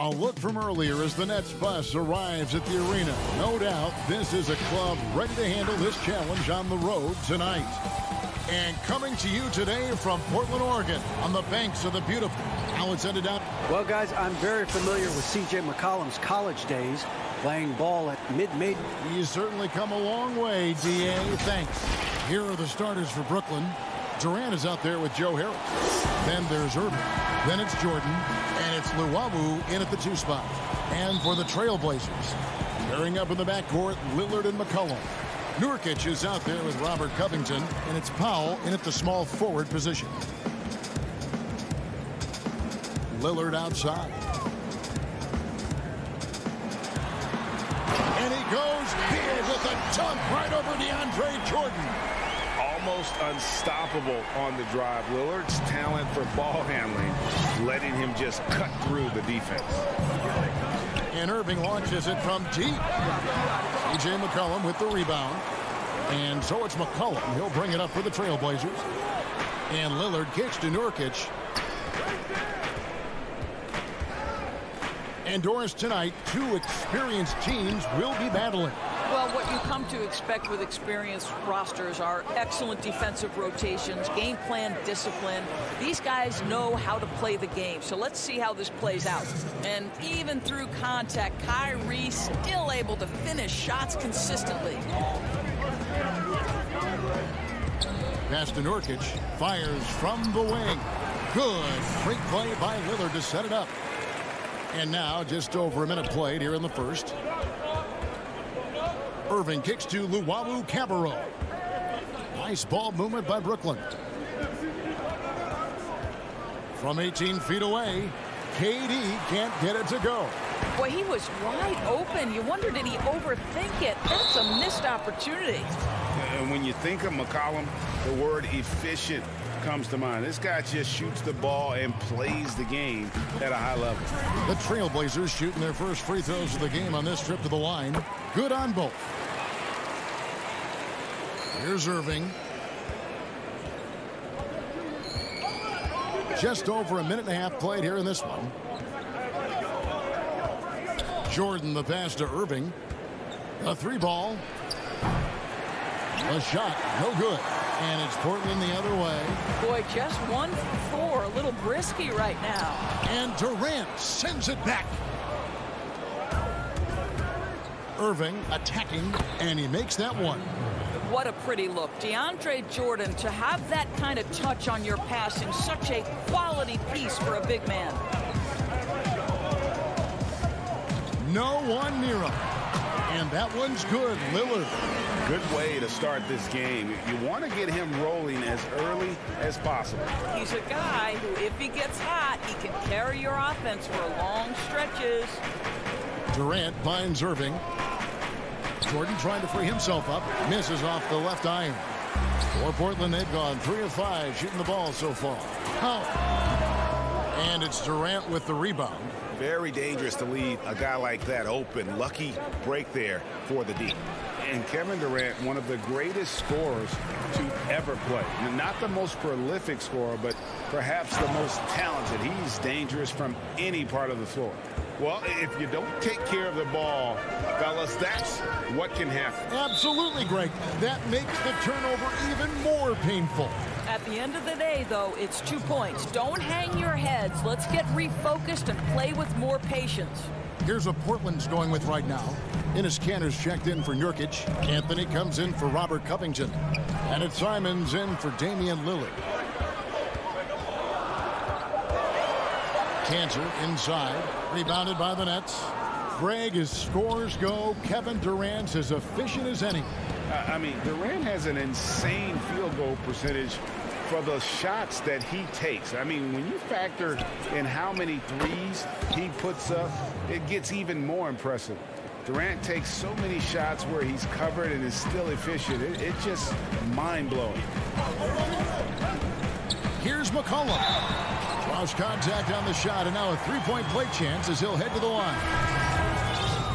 A look from earlier as the Nets bus arrives at the arena. No doubt this is a club ready to handle this challenge on the road tonight. And coming to you today from Portland, Oregon, on the banks of the beautiful. How it's ended up. Well, guys, I'm very familiar with C.J. McCollum's college days, playing ball at mid-major. He's certainly come a long way, D.A. Thanks. Here are the starters for Brooklyn. Durant is out there with Joe Harris. Then there's Irving. Then it's Jordan. And it's Luwawu in at the 2 spot. And for the Trailblazers, pairing up in the backcourt, Lillard and McCollum. Nurkic is out there with Robert Covington. And it's Powell in at the small forward position. Lillard outside. And he goes here with a dunk right over DeAndre Jordan. Almost unstoppable on the drive. Lillard's talent for ball handling, letting him just cut through the defense. And Irving launches it from deep. C.J. McCollum with the rebound. And so it's McCollum. He'll bring it up for the Trailblazers. And Lillard kicks to Nurkic. And Doris, tonight, 2 experienced teams will be battling. Well, what you come to expect with experienced rosters are excellent defensive rotations, game plan discipline. These guys know how to play the game. So let's see how this plays out. And even through contact, Kyrie still able to finish shots consistently. Pass to Nurkic. Fires from the wing. Good. Great play by Lillard to set it up. And now just over a minute played here in the first. Irving kicks to Luwawu Cabarro. Nice ball movement by Brooklyn. From 18 feet away, KD can't get it to go. Boy, he was wide open. You wonder, did he overthink it? That's a missed opportunity. And when you think of McCollum, the word efficient comes to mind. This guy just shoots the ball and plays the game at a high level. The Trailblazers shooting their first free throws of the game on this trip to the line. Good on both. Here's Irving. Just over a minute and a half played here in this one. Jordan the pass to Irving. A 3-ball. A shot, no good. And it's Portland the other way. Boy, just 1 for 4. A little brisky right now. And Durant sends it back. Irving attacking, and he makes that one. What a pretty look. DeAndre Jordan, to have that kind of touch on your passing, such a quality piece for a big man. No one near him. And that one's good. Lillard. Good way to start this game. You want to get him rolling as early as possible. He's a guy who, if he gets hot, he can carry your offense for long stretches. Durant finds Irving. Jordan trying to free himself up. Misses off the left iron. For Portland, they've gone 3 of 5 shooting the ball so far. And it's Durant with the rebound. Very dangerous to leave a guy like that open. Lucky break there for the D. And Kevin Durant, one of the greatest scorers to ever play. Not the most prolific scorer, but perhaps the most talented. He's dangerous from any part of the floor. Well, if you don't take care of the ball, fellas, that's what can happen. Absolutely, Greg. That makes the turnover even more painful. At the end of the day, though, it's 2 points. Don't hang your heads. Let's get refocused and play with more patience. Here's what Portland's going with right now. Enes Kanter's checked in for Nurkic. Anthony comes in for Robert Covington. And it's Simons in for Damian Lillard. Kanter inside. Rebounded by the Nets. Greg, as scores go, Kevin Durant's as efficient as any. I mean, Durant has an insane field goal percentage for the shots that he takes. I mean, when you factor in how many threes he puts up, it gets even more impressive. Durant takes so many shots where he's covered and is still efficient. It's just mind-blowing. Here's McCollum. Draws contact on the shot, and now a three-point play chance as he'll head to the line.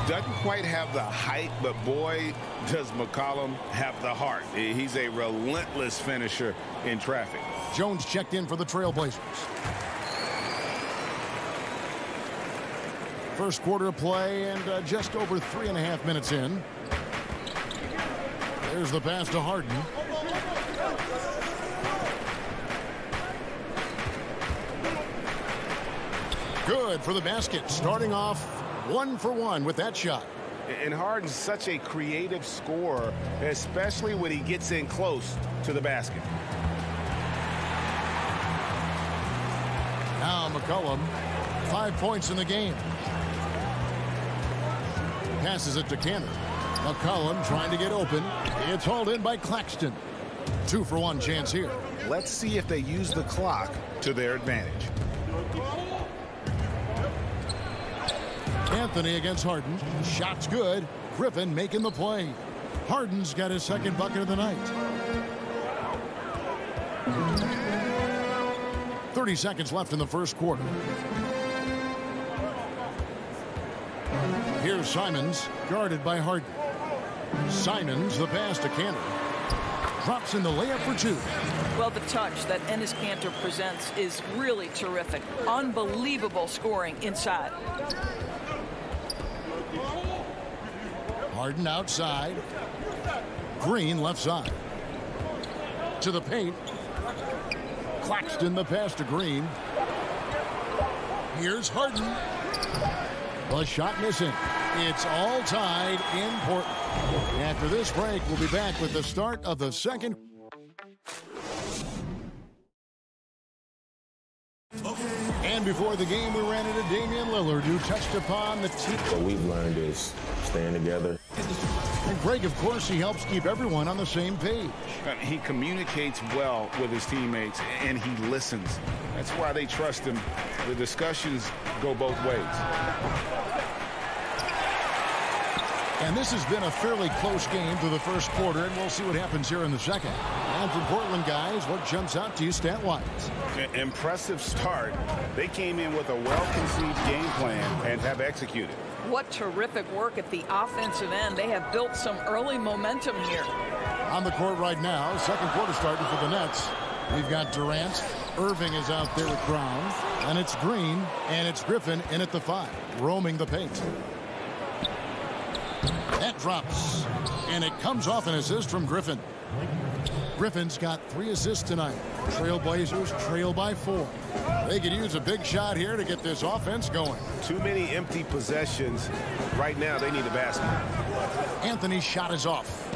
Doesn't quite have the height, but boy, does McCollum have the heart. He's a relentless finisher in traffic. Jones checked in for the Trailblazers. First quarter of play and just over 3.5 minutes in. There's the pass to Harden. Good for the basket. Starting off 1 for 1 with that shot. And Harden's such a creative scorer, especially when he gets in close to the basket. Now McCollum, 5 points in the game. Passes it to Cantor. McCollum trying to get open. It's hauled in by Claxton. 2 for 1 chance here. Let's see if they use the clock to their advantage. Anthony against Harden. Shot's good. Griffin making the play. Harden's got his second bucket of the night. 30 seconds left in the first quarter. Here's Simons, guarded by Harden. Simons, the pass to Cantor. Drops in the layup for 2. Well, the touch that Enes Kanter presents is really terrific. Unbelievable scoring inside. Harden outside. Green left side. To the paint. Claxton the pass to Green. Here's Harden. The shot missing. It's all tied in Portland. After this break, we'll be back with the start of the second. And before the game, we ran into Damian Lillard, who touched upon the team. What we've learned is staying together. And Greg, of course, he helps keep everyone on the same page. He communicates well with his teammates, and he listens. That's why they trust him. The discussions go both ways. And this has been a fairly close game through the first quarter, and we'll see what happens here in the second. And for Portland, guys, what jumps out to you stat-wise? Impressive start. They came in with a well-conceived game plan and have executed. What terrific work at the offensive end. They have built some early momentum here. On the court right now, second quarter starting for the Nets. We've got Durant. Irving is out there with Brown. And it's Green, and it's Griffin in at the 5, roaming the paint. That drops, and it comes off an assist from Griffin. Griffin's got 3 assists tonight. Trailblazers trail by 4. They could use a big shot here to get this offense going. Too many empty possessions. Right now, they need a basket. Anthony's shot is off.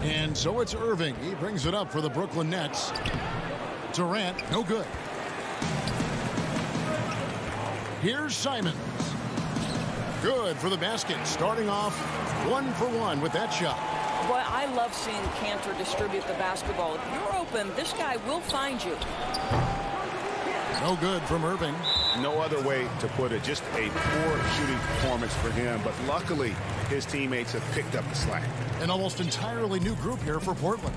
And so it's Irving. He brings it up for the Brooklyn Nets. Durant, no good. Here's Simons. Good for the basket. Starting off 1 for 1 with that shot. Boy, I love seeing Cantor distribute the basketball. If you're open, this guy will find you. No good from Irving. No other way to put it. Just a poor shooting performance for him. But luckily, his teammates have picked up the slack. An almost entirely new group here for Portland.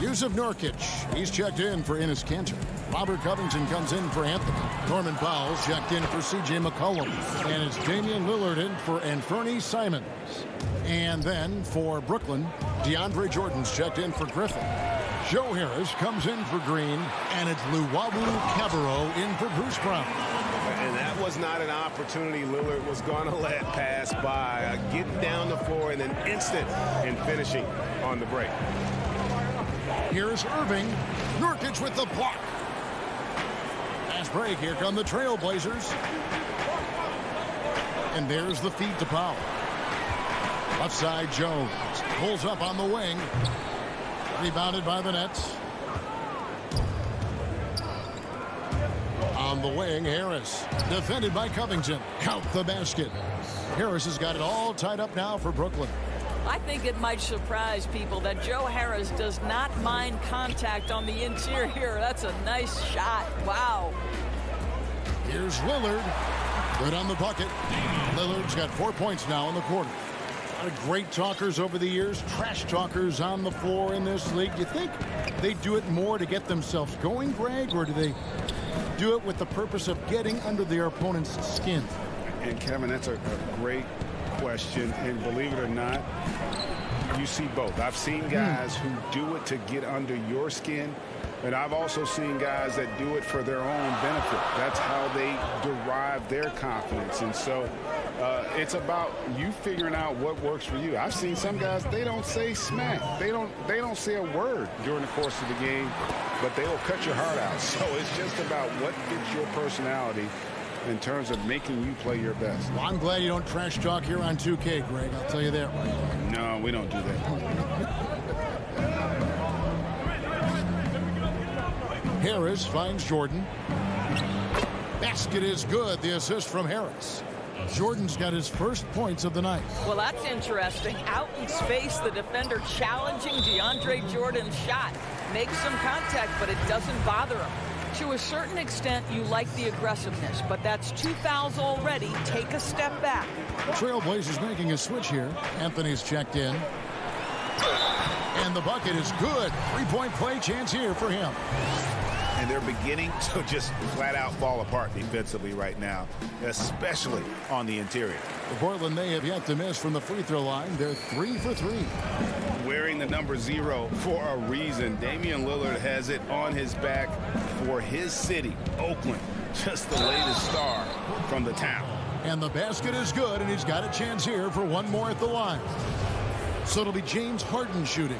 Yusuf Nurkic, he's checked in for Enes Kanter. Robert Covington comes in for Anthony. Norman Powell's checked in for C.J. McCollum. And it's Damian Lillard in for Anthony Simons. And then for Brooklyn, DeAndre Jordan's checked in for Griffin. Joe Harris comes in for Green. And it's Luwawu Cabarro in for Bruce Brown. And that was not an opportunity Lillard was going to let pass by. Getting down the floor in an instant and finishing on the break. Here's Irving. Nurkic with the block. Fast break. Here come the Trailblazers. And there's the feed to Powell. Left side, Jones. Pulls up on the wing. Rebounded by the Nets. On the wing, Harris. Defended by Covington. Count the basket. Harris has got it all tied up now for Brooklyn. I think it might surprise people that Joe Harris does not mind contact on the interior. That's a nice shot. Wow. Here's Lillard. Good on the bucket. Lillard's got 4 points now in the quarter. A lot of great talkers over the years. Trash talkers on the floor in this league. Do you think they do it more to get themselves going, Greg, or do they do it with the purpose of getting under their opponent's skin? And Kevin, that's a great question, and believe it or not, you see both. I've seen guys who do it to get under your skin, but I've also seen guys that do it for their own benefit. That's how they derive their confidence. And so It's about you figuring out what works for you. I've seen some guys, they don't say smack. They don't say a word during the course of the game, but they will cut your heart out. So it's just about what fits your personality in terms of making you play your best. Well, I'm glad you don't trash talk here on 2K, Greg. I'll tell you that right No, now. we don't do that. Harris finds Jordan. Basket is good. The assist from Harris. Jordan's got his first points of the night. Well, that's interesting. Out in space, the defender challenging DeAndre Jordan's shot. Makes some contact, but it doesn't bother him. To a certain extent, you like the aggressiveness, but that's 2 fouls already. Take a step back. Trailblazers making a switch here. Anthony's checked in. And the bucket is good. Three-point play chance here for him. And they're beginning to just flat out fall apart defensively right now, especially on the interior. For Portland, they have yet to miss from the free throw line. They're 3 for 3. Wearing the number 0 for a reason. Damian Lillard has it on his back for his city, Oakland. Just the latest star from the town. And the basket is good, and he's got a chance here for one more at the line. So it'll be James Harden shooting.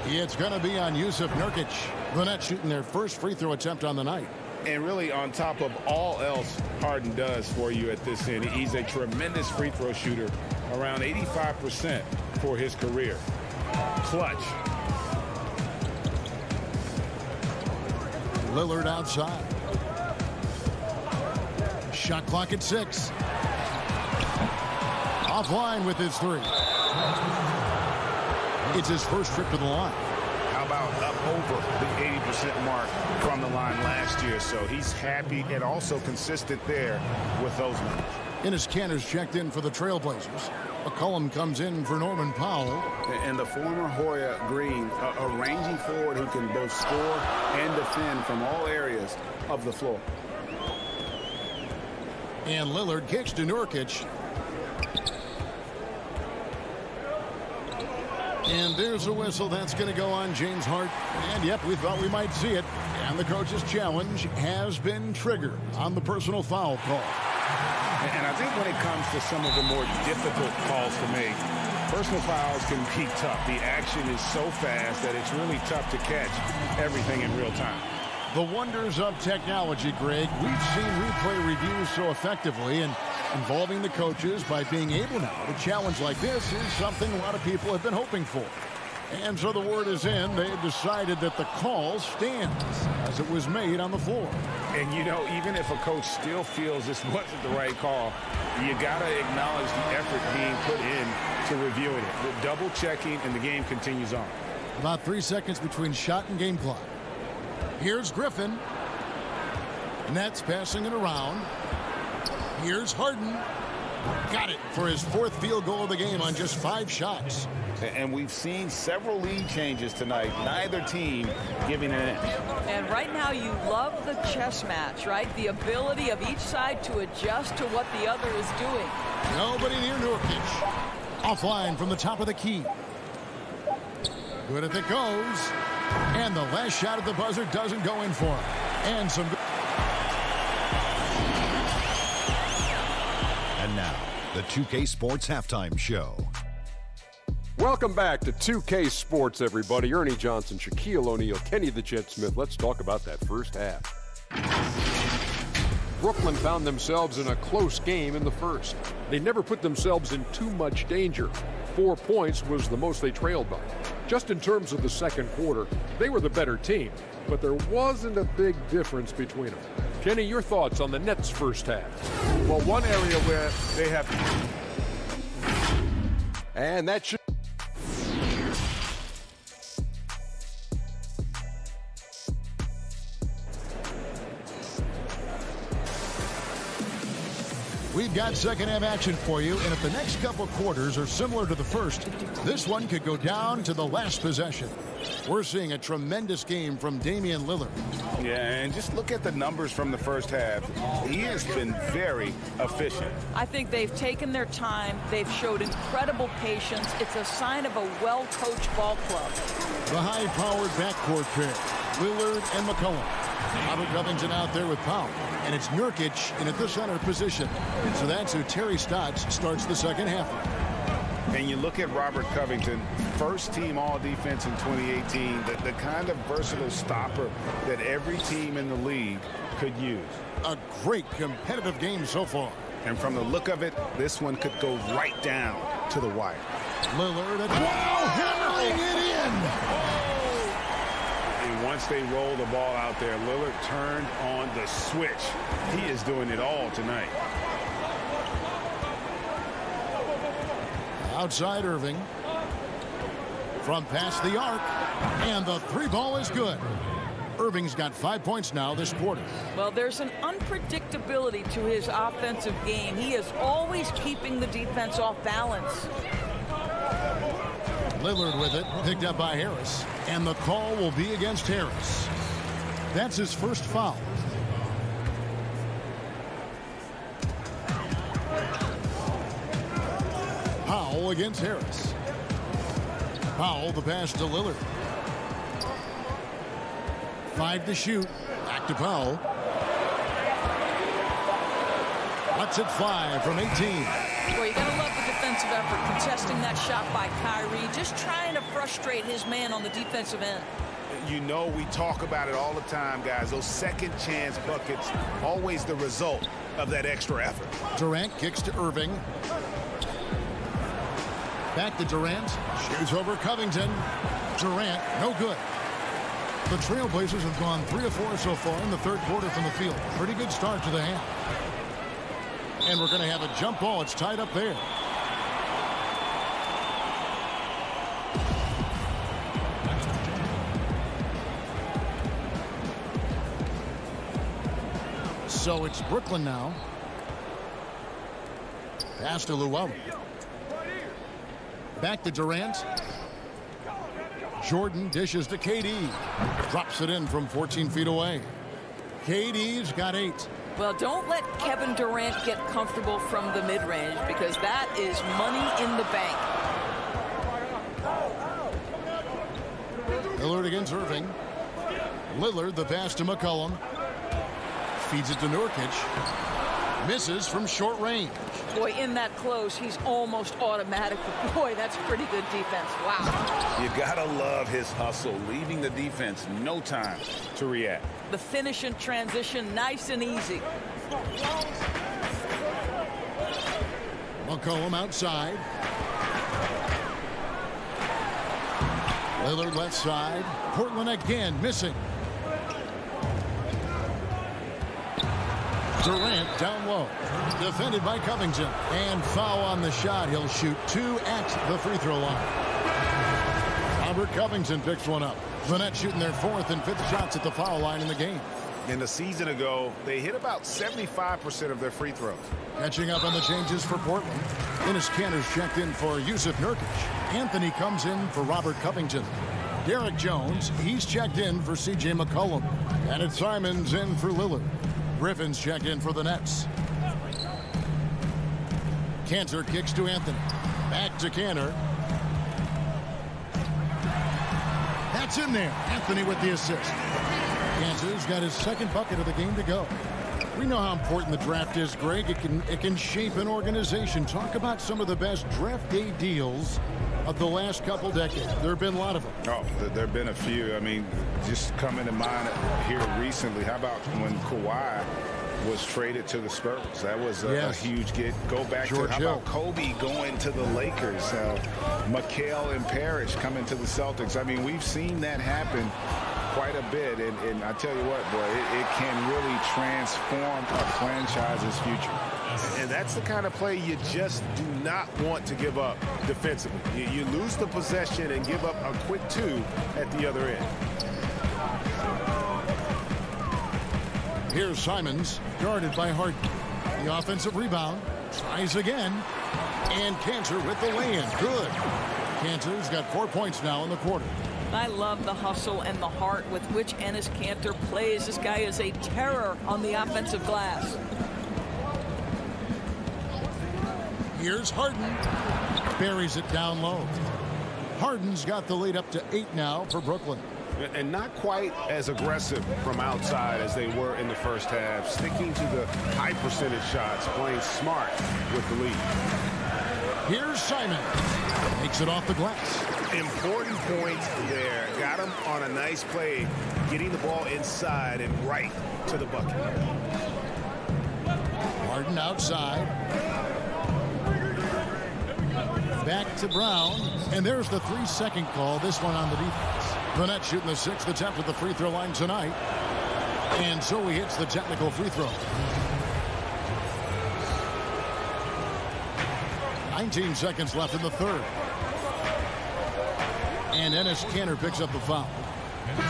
It's going to be on Yusuf Nurkic. The Nets shooting their first free throw attempt on the night. And really, on top of all else Harden does for you at this end, he's a tremendous free throw shooter, around 85% for his career. Clutch. Lillard outside. Shot clock at 6. Offline with his 3. It's his first trip to the line. How about up over the 80% mark from the line last year? So he's happy and also consistent there with those numbers. Enes Kanter's checked in for the Trailblazers. McCollum comes in for Norman Powell. And the former Hoya Green, a rangy forward who can both score and defend from all areas of the floor. And Lillard kicks to Nurkic. And there's a whistle that's going to go on James Harden. And yep, we thought we might see it. And the coach's challenge has been triggered on the personal foul call. And I think when it comes to some of the more difficult calls to make, personal fouls can be tough. The action is so fast that it's really tough to catch everything in real time. The wonders of technology, Greg. We've seen replay reviews so effectively, and involving the coaches by being able now to challenge like this is something a lot of people have been hoping for. And so the word is in. They have decided that the call stands as it was made on the floor. And, you know, even if a coach still feels this wasn't the right call, you got to acknowledge the effort being put in to reviewing it. With double checking, and the game continues on. About 3 seconds between shot and game clock. Here's Griffin. Nets passing it around. Here's Harden. Got it for his 4th field goal of the game on just 5 shots. And we've seen several lead changes tonight. Neither team giving an inch. And right now you love the chess match, right? The ability of each side to adjust to what the other is doing. Nobody near Nurkic. Offline from the top of the key. Good if it goes. And the last shot at the buzzer doesn't go in for him. And some good. And now, the 2K Sports Halftime Show. Welcome back to 2K Sports, everybody. Ernie Johnson, Shaquille O'Neal, Kenny the Jet Smith. Let's talk about that first half. Brooklyn found themselves in a close game in the first. They never put themselves in too much danger. 4 points was the most they trailed by. Just in terms of the second quarter, they were the better team, but there wasn't a big difference between them. Kenny, your thoughts on the Nets' first half? Well, one area where they have... And that should... We've got second half action for you, and if the next couple quarters are similar to the first, this one could go down to the last possession. We're seeing a tremendous game from Damian Lillard. Yeah, and just look at the numbers from the first half. He has been very efficient. I think they've taken their time. They've showed incredible patience. It's a sign of a well-coached ball club. The high-powered backcourt pair, Lillard and McCollum. Robert Covington out there with Powell. And it's Nurkic in at the center position. So that's who Terry Stotts starts the second half. And you look at Robert Covington, first team all-defense in 2018, the kind of versatile stopper that every team in the league could use. A great competitive game so far. And from the look of it, this one could go right down to the wire. Lillard, hammering it in. And once they roll the ball out there, Lillard turned on the switch. He is doing it all tonight. Outside Irving. From past the arc. And the three ball is good. Irving's got 5 points now this quarter. Well, there's an unpredictability to his offensive game. He is always keeping the defense off balance. Lillard with it, picked up by Harris. And the call will be against Harris. That's his first foul. Powell against Harris. Powell, the pass to Lillard. 5 to shoot. Back to Powell. Lets it fly from 18. Well, you got to love the defensive effort, contesting that shot by Kyrie, just trying to frustrate his man on the defensive end. You know, we talk about it all the time, guys. Those second chance buckets, always the result of that extra effort. Durant kicks to Irving. Back to Durant. Shoots over Covington. Durant, no good. The Trailblazers have gone 3 of 4 so far in the third quarter from the field. Pretty good start to the half. And we're going to have a jump ball. It's tied up there. So it's Brooklyn now. Pass to Llewellyn. Back to Durant. Jordan dishes to KD. Drops it in from 14 feet away. KD's got 8. Well, don't let Kevin Durant get comfortable from the mid-range, because that is money in the bank. Lillard against Irving. Lillard, the pass to McCollum. Feeds it to Nurkic. Misses from short range. Boy, in that close, he's almost automatic. But boy, that's pretty good defense. Wow. You gotta love his hustle, leaving the defense no time to react. The finish in transition, nice and easy. McCollum outside. Lillard left side. Portland again missing. Durant down low. Defended by Covington. And foul on the shot. He'll shoot 2 at the free throw line. Robert Covington picks one up. The Nets shooting their 4th and 5th shots at the foul line in the game. In the season ago, they hit about 75% of their free throws. Catching up on the changes for Portland. Enes Kanter's checked in for Yusuf Nurkic. Anthony comes in for Robert Covington. Derek Jones, he's checked in for C.J. McCollum. And it's Simons in for Lillard. Griffin's checked in for the Nets. Kanter kicks to Anthony. Back to Kanter. That's in there. Anthony with the assist. Kanter's got his second bucket of the game to go. We know how important the draft is, Greg. It can shape an organization. Talk about some of the best draft day deals of the last couple decades. There have been a lot of them. Oh, there have been a few. I mean, just coming to mind here recently. How about when Kawhi was traded to the Spurs? That was a huge get. Go back George to how Hill. about Kobe going to the Lakers? McHale and Parrish coming to the Celtics. I mean, we've seen that happen quite a bit, and I tell you what, boy, it can really transform a franchise's future. And that's the kind of play you just do not want to give up defensively. You lose the possession and give up a quick 2 at the other end. Here's Simons, guarded by Harden. The offensive rebound. Tries again. And Kanter with the lay-in. Good. Kanter's got 4 points now in the quarter. I love the hustle and the heart with which Enes Kanter plays. This guy is a terror on the offensive glass. Here's Harden. Buries it down low. Harden's got the lead up to 8 now for Brooklyn. And not quite as aggressive from outside as they were in the first half. Sticking to the high percentage shots, playing smart with the lead. Here's Simon. Makes it off the glass. Important points there. Got him on a nice play, getting the ball inside and right to the bucket. Harden outside. Back to Brown. And there's the 3-second call. This one on the defense. The Nets shooting the 6th attempt at the free throw line tonight. And so he hits the technical free throw. 19 seconds left in the third. And Enes Kanter picks up the foul.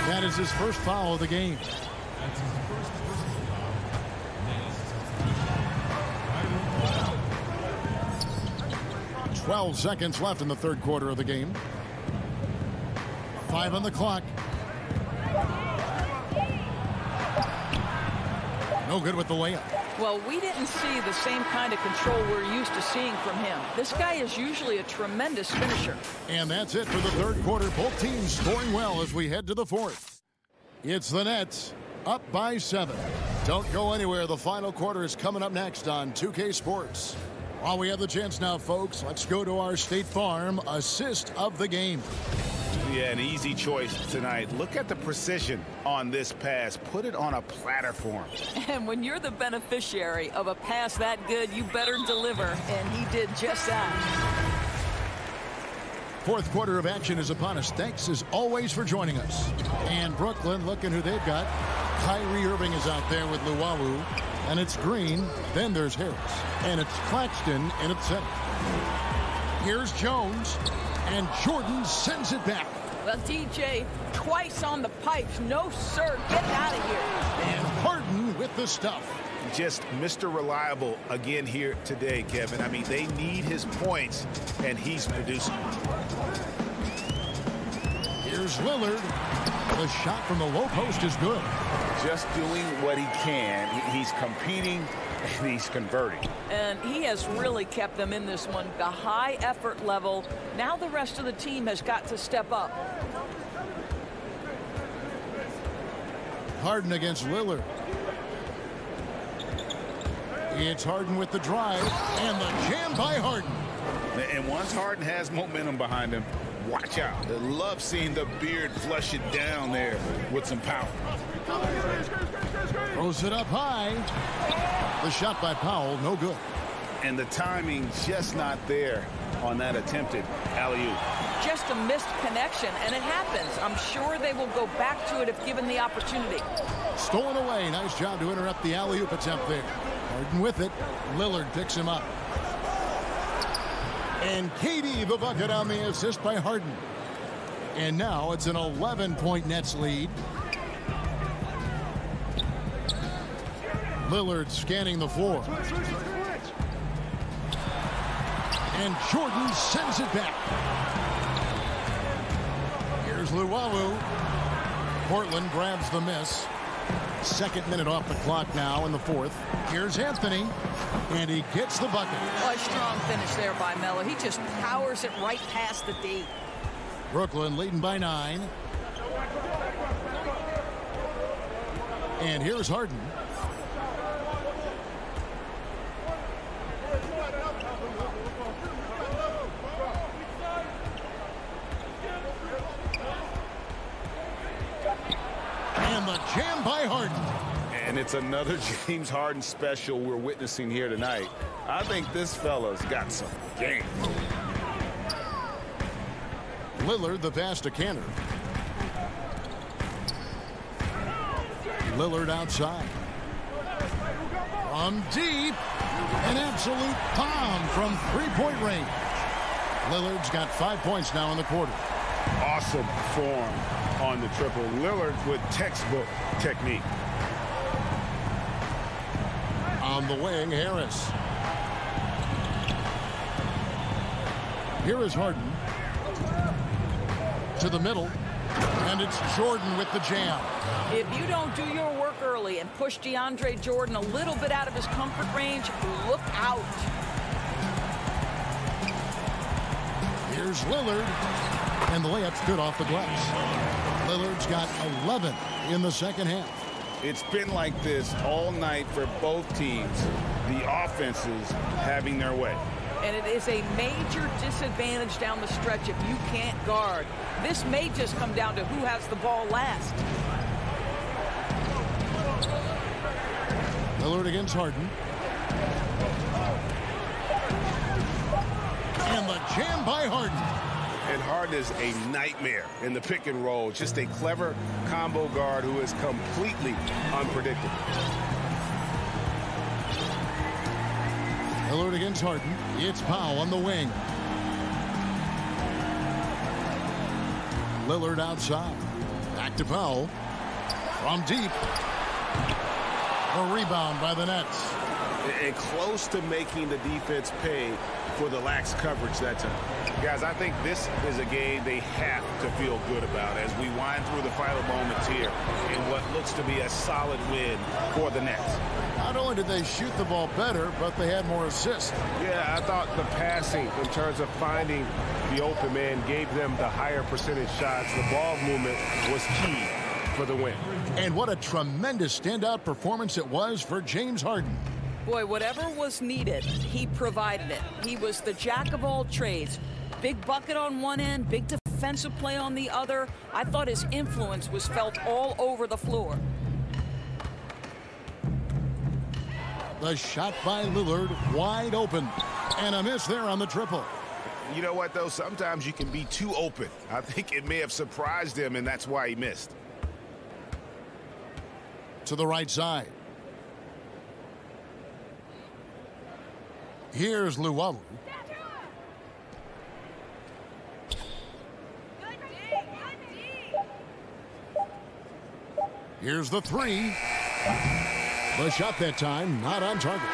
That is his first foul of the game. 12 seconds left in the third quarter of the game. 5 on the clock. No good with the layup. Well, we didn't see the same kind of control we're used to seeing from him. This guy is usually a tremendous finisher. And that's it for the third quarter. Both teams scoring well as we head to the fourth. It's the Nets up by 7. Don't go anywhere. The final quarter is coming up next on 2K Sports. While we have the chance now, folks, let's go to our State Farm assist of the game. Yeah, an easy choice tonight. Look at the precision on this pass. Put it on a platter for him. And when you're the beneficiary of a pass that good, you better deliver. And he did just that. Fourth quarter of action is upon us. Thanks as always for joining us. And Brooklyn, looking who they've got. Kyrie Irving is out there with Luwawu. And it's Green. Then there's Harris. And it's Claxton in at center. Here's Jones. And Jordan sends it back. Well, DJ, twice on the pipes. No, sir. Get out of here. And Harden with the stuff. Just Mr. Reliable again here today, Kevin. I mean, they need his points, and he's producing. Here's Lillard. The shot from the low post is good. Just doing what he can. He's competing, and he's converting. And he has really kept them in this one. The high effort level. Now the rest of the team has got to step up. Harden against Lillard. It's Harden with the drive. And the jam by Harden. And once Harden has momentum behind him, watch out. I love seeing the beard flush it down there with some power. Throws it up high. The shot by Powell, no good. And the timing just not there on that attempted alley-oop. Just a missed connection, and it happens. I'm sure they will go back to it if given the opportunity. Stolen away. Nice job to interrupt the alley-oop attempt there. Harden with it. Lillard picks him up. And KD the bucket on the assist by Harden. And now it's an 11-point Nets lead. Lillard scanning the floor. And Jordan sends it back. Here's Luwawu. Portland grabs the miss. Second minute off the clock now in the fourth. Here's Anthony. And he gets the bucket. Oh, a strong finish there by Melo. He just powers it right past the D. Brooklyn leading by 9. And here's Harden. And the jam by Harden. And it's another James Harden special we're witnessing here tonight. I think this fella's got some game. Lillard the pass to Kanter. Lillard outside. From deep. An absolute bomb from three-point range. Lillard's got 5 points now in the quarter. Awesome form on the triple. Lillard with textbook technique. On the wing, Harris. Here is Harden. To the middle. And it's Jordan with the jam. If you don't do your work early and push DeAndre Jordan a little bit out of his comfort range, look out. Here's Lillard. And the layup's good off the glass. Lillard's got 11 in the second half. It's been like this all night for both teams. The offenses having their way. And it is a major disadvantage down the stretch if you can't guard. This may just come down to who has the ball last. Lillard against Harden. And the jam by Harden. And Harden is a nightmare in the pick and roll. Just a clever combo guard who is completely unpredictable. Lillard against Harden. It's Powell on the wing. Lillard outside. Back to Powell. From deep. A rebound by the Nets. And close to making the defense pay for the lax coverage that time. Guys, I think this is a game they have to feel good about as we wind through the final moments here in what looks to be a solid win for the Nets. Not only did they shoot the ball better, but they had more assists. Yeah, I thought the passing in terms of finding the open man gave them the higher percentage shots. The ball movement was key for the win. And what a tremendous standout performance it was for James Harden. Boy, whatever was needed, he provided it. He was the jack of all trades. Big bucket on one end, big defensive play on the other. I thought his influence was felt all over the floor. The shot by Lillard, wide open. And a miss there on the triple. You know what, though? Sometimes you can be too open. I think it may have surprised him, and that's why he missed. To the right side. Here's Luwawu. Here's the three. The shot that time, not on target.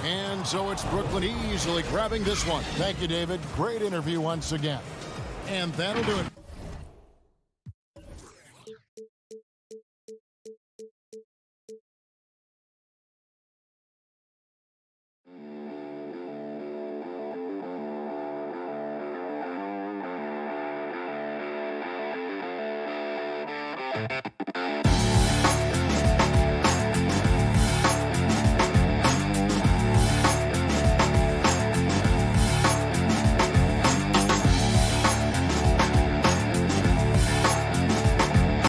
And so it's Brooklyn easily grabbing this one. Thank you, David. Great interview once again. And that'll do it. you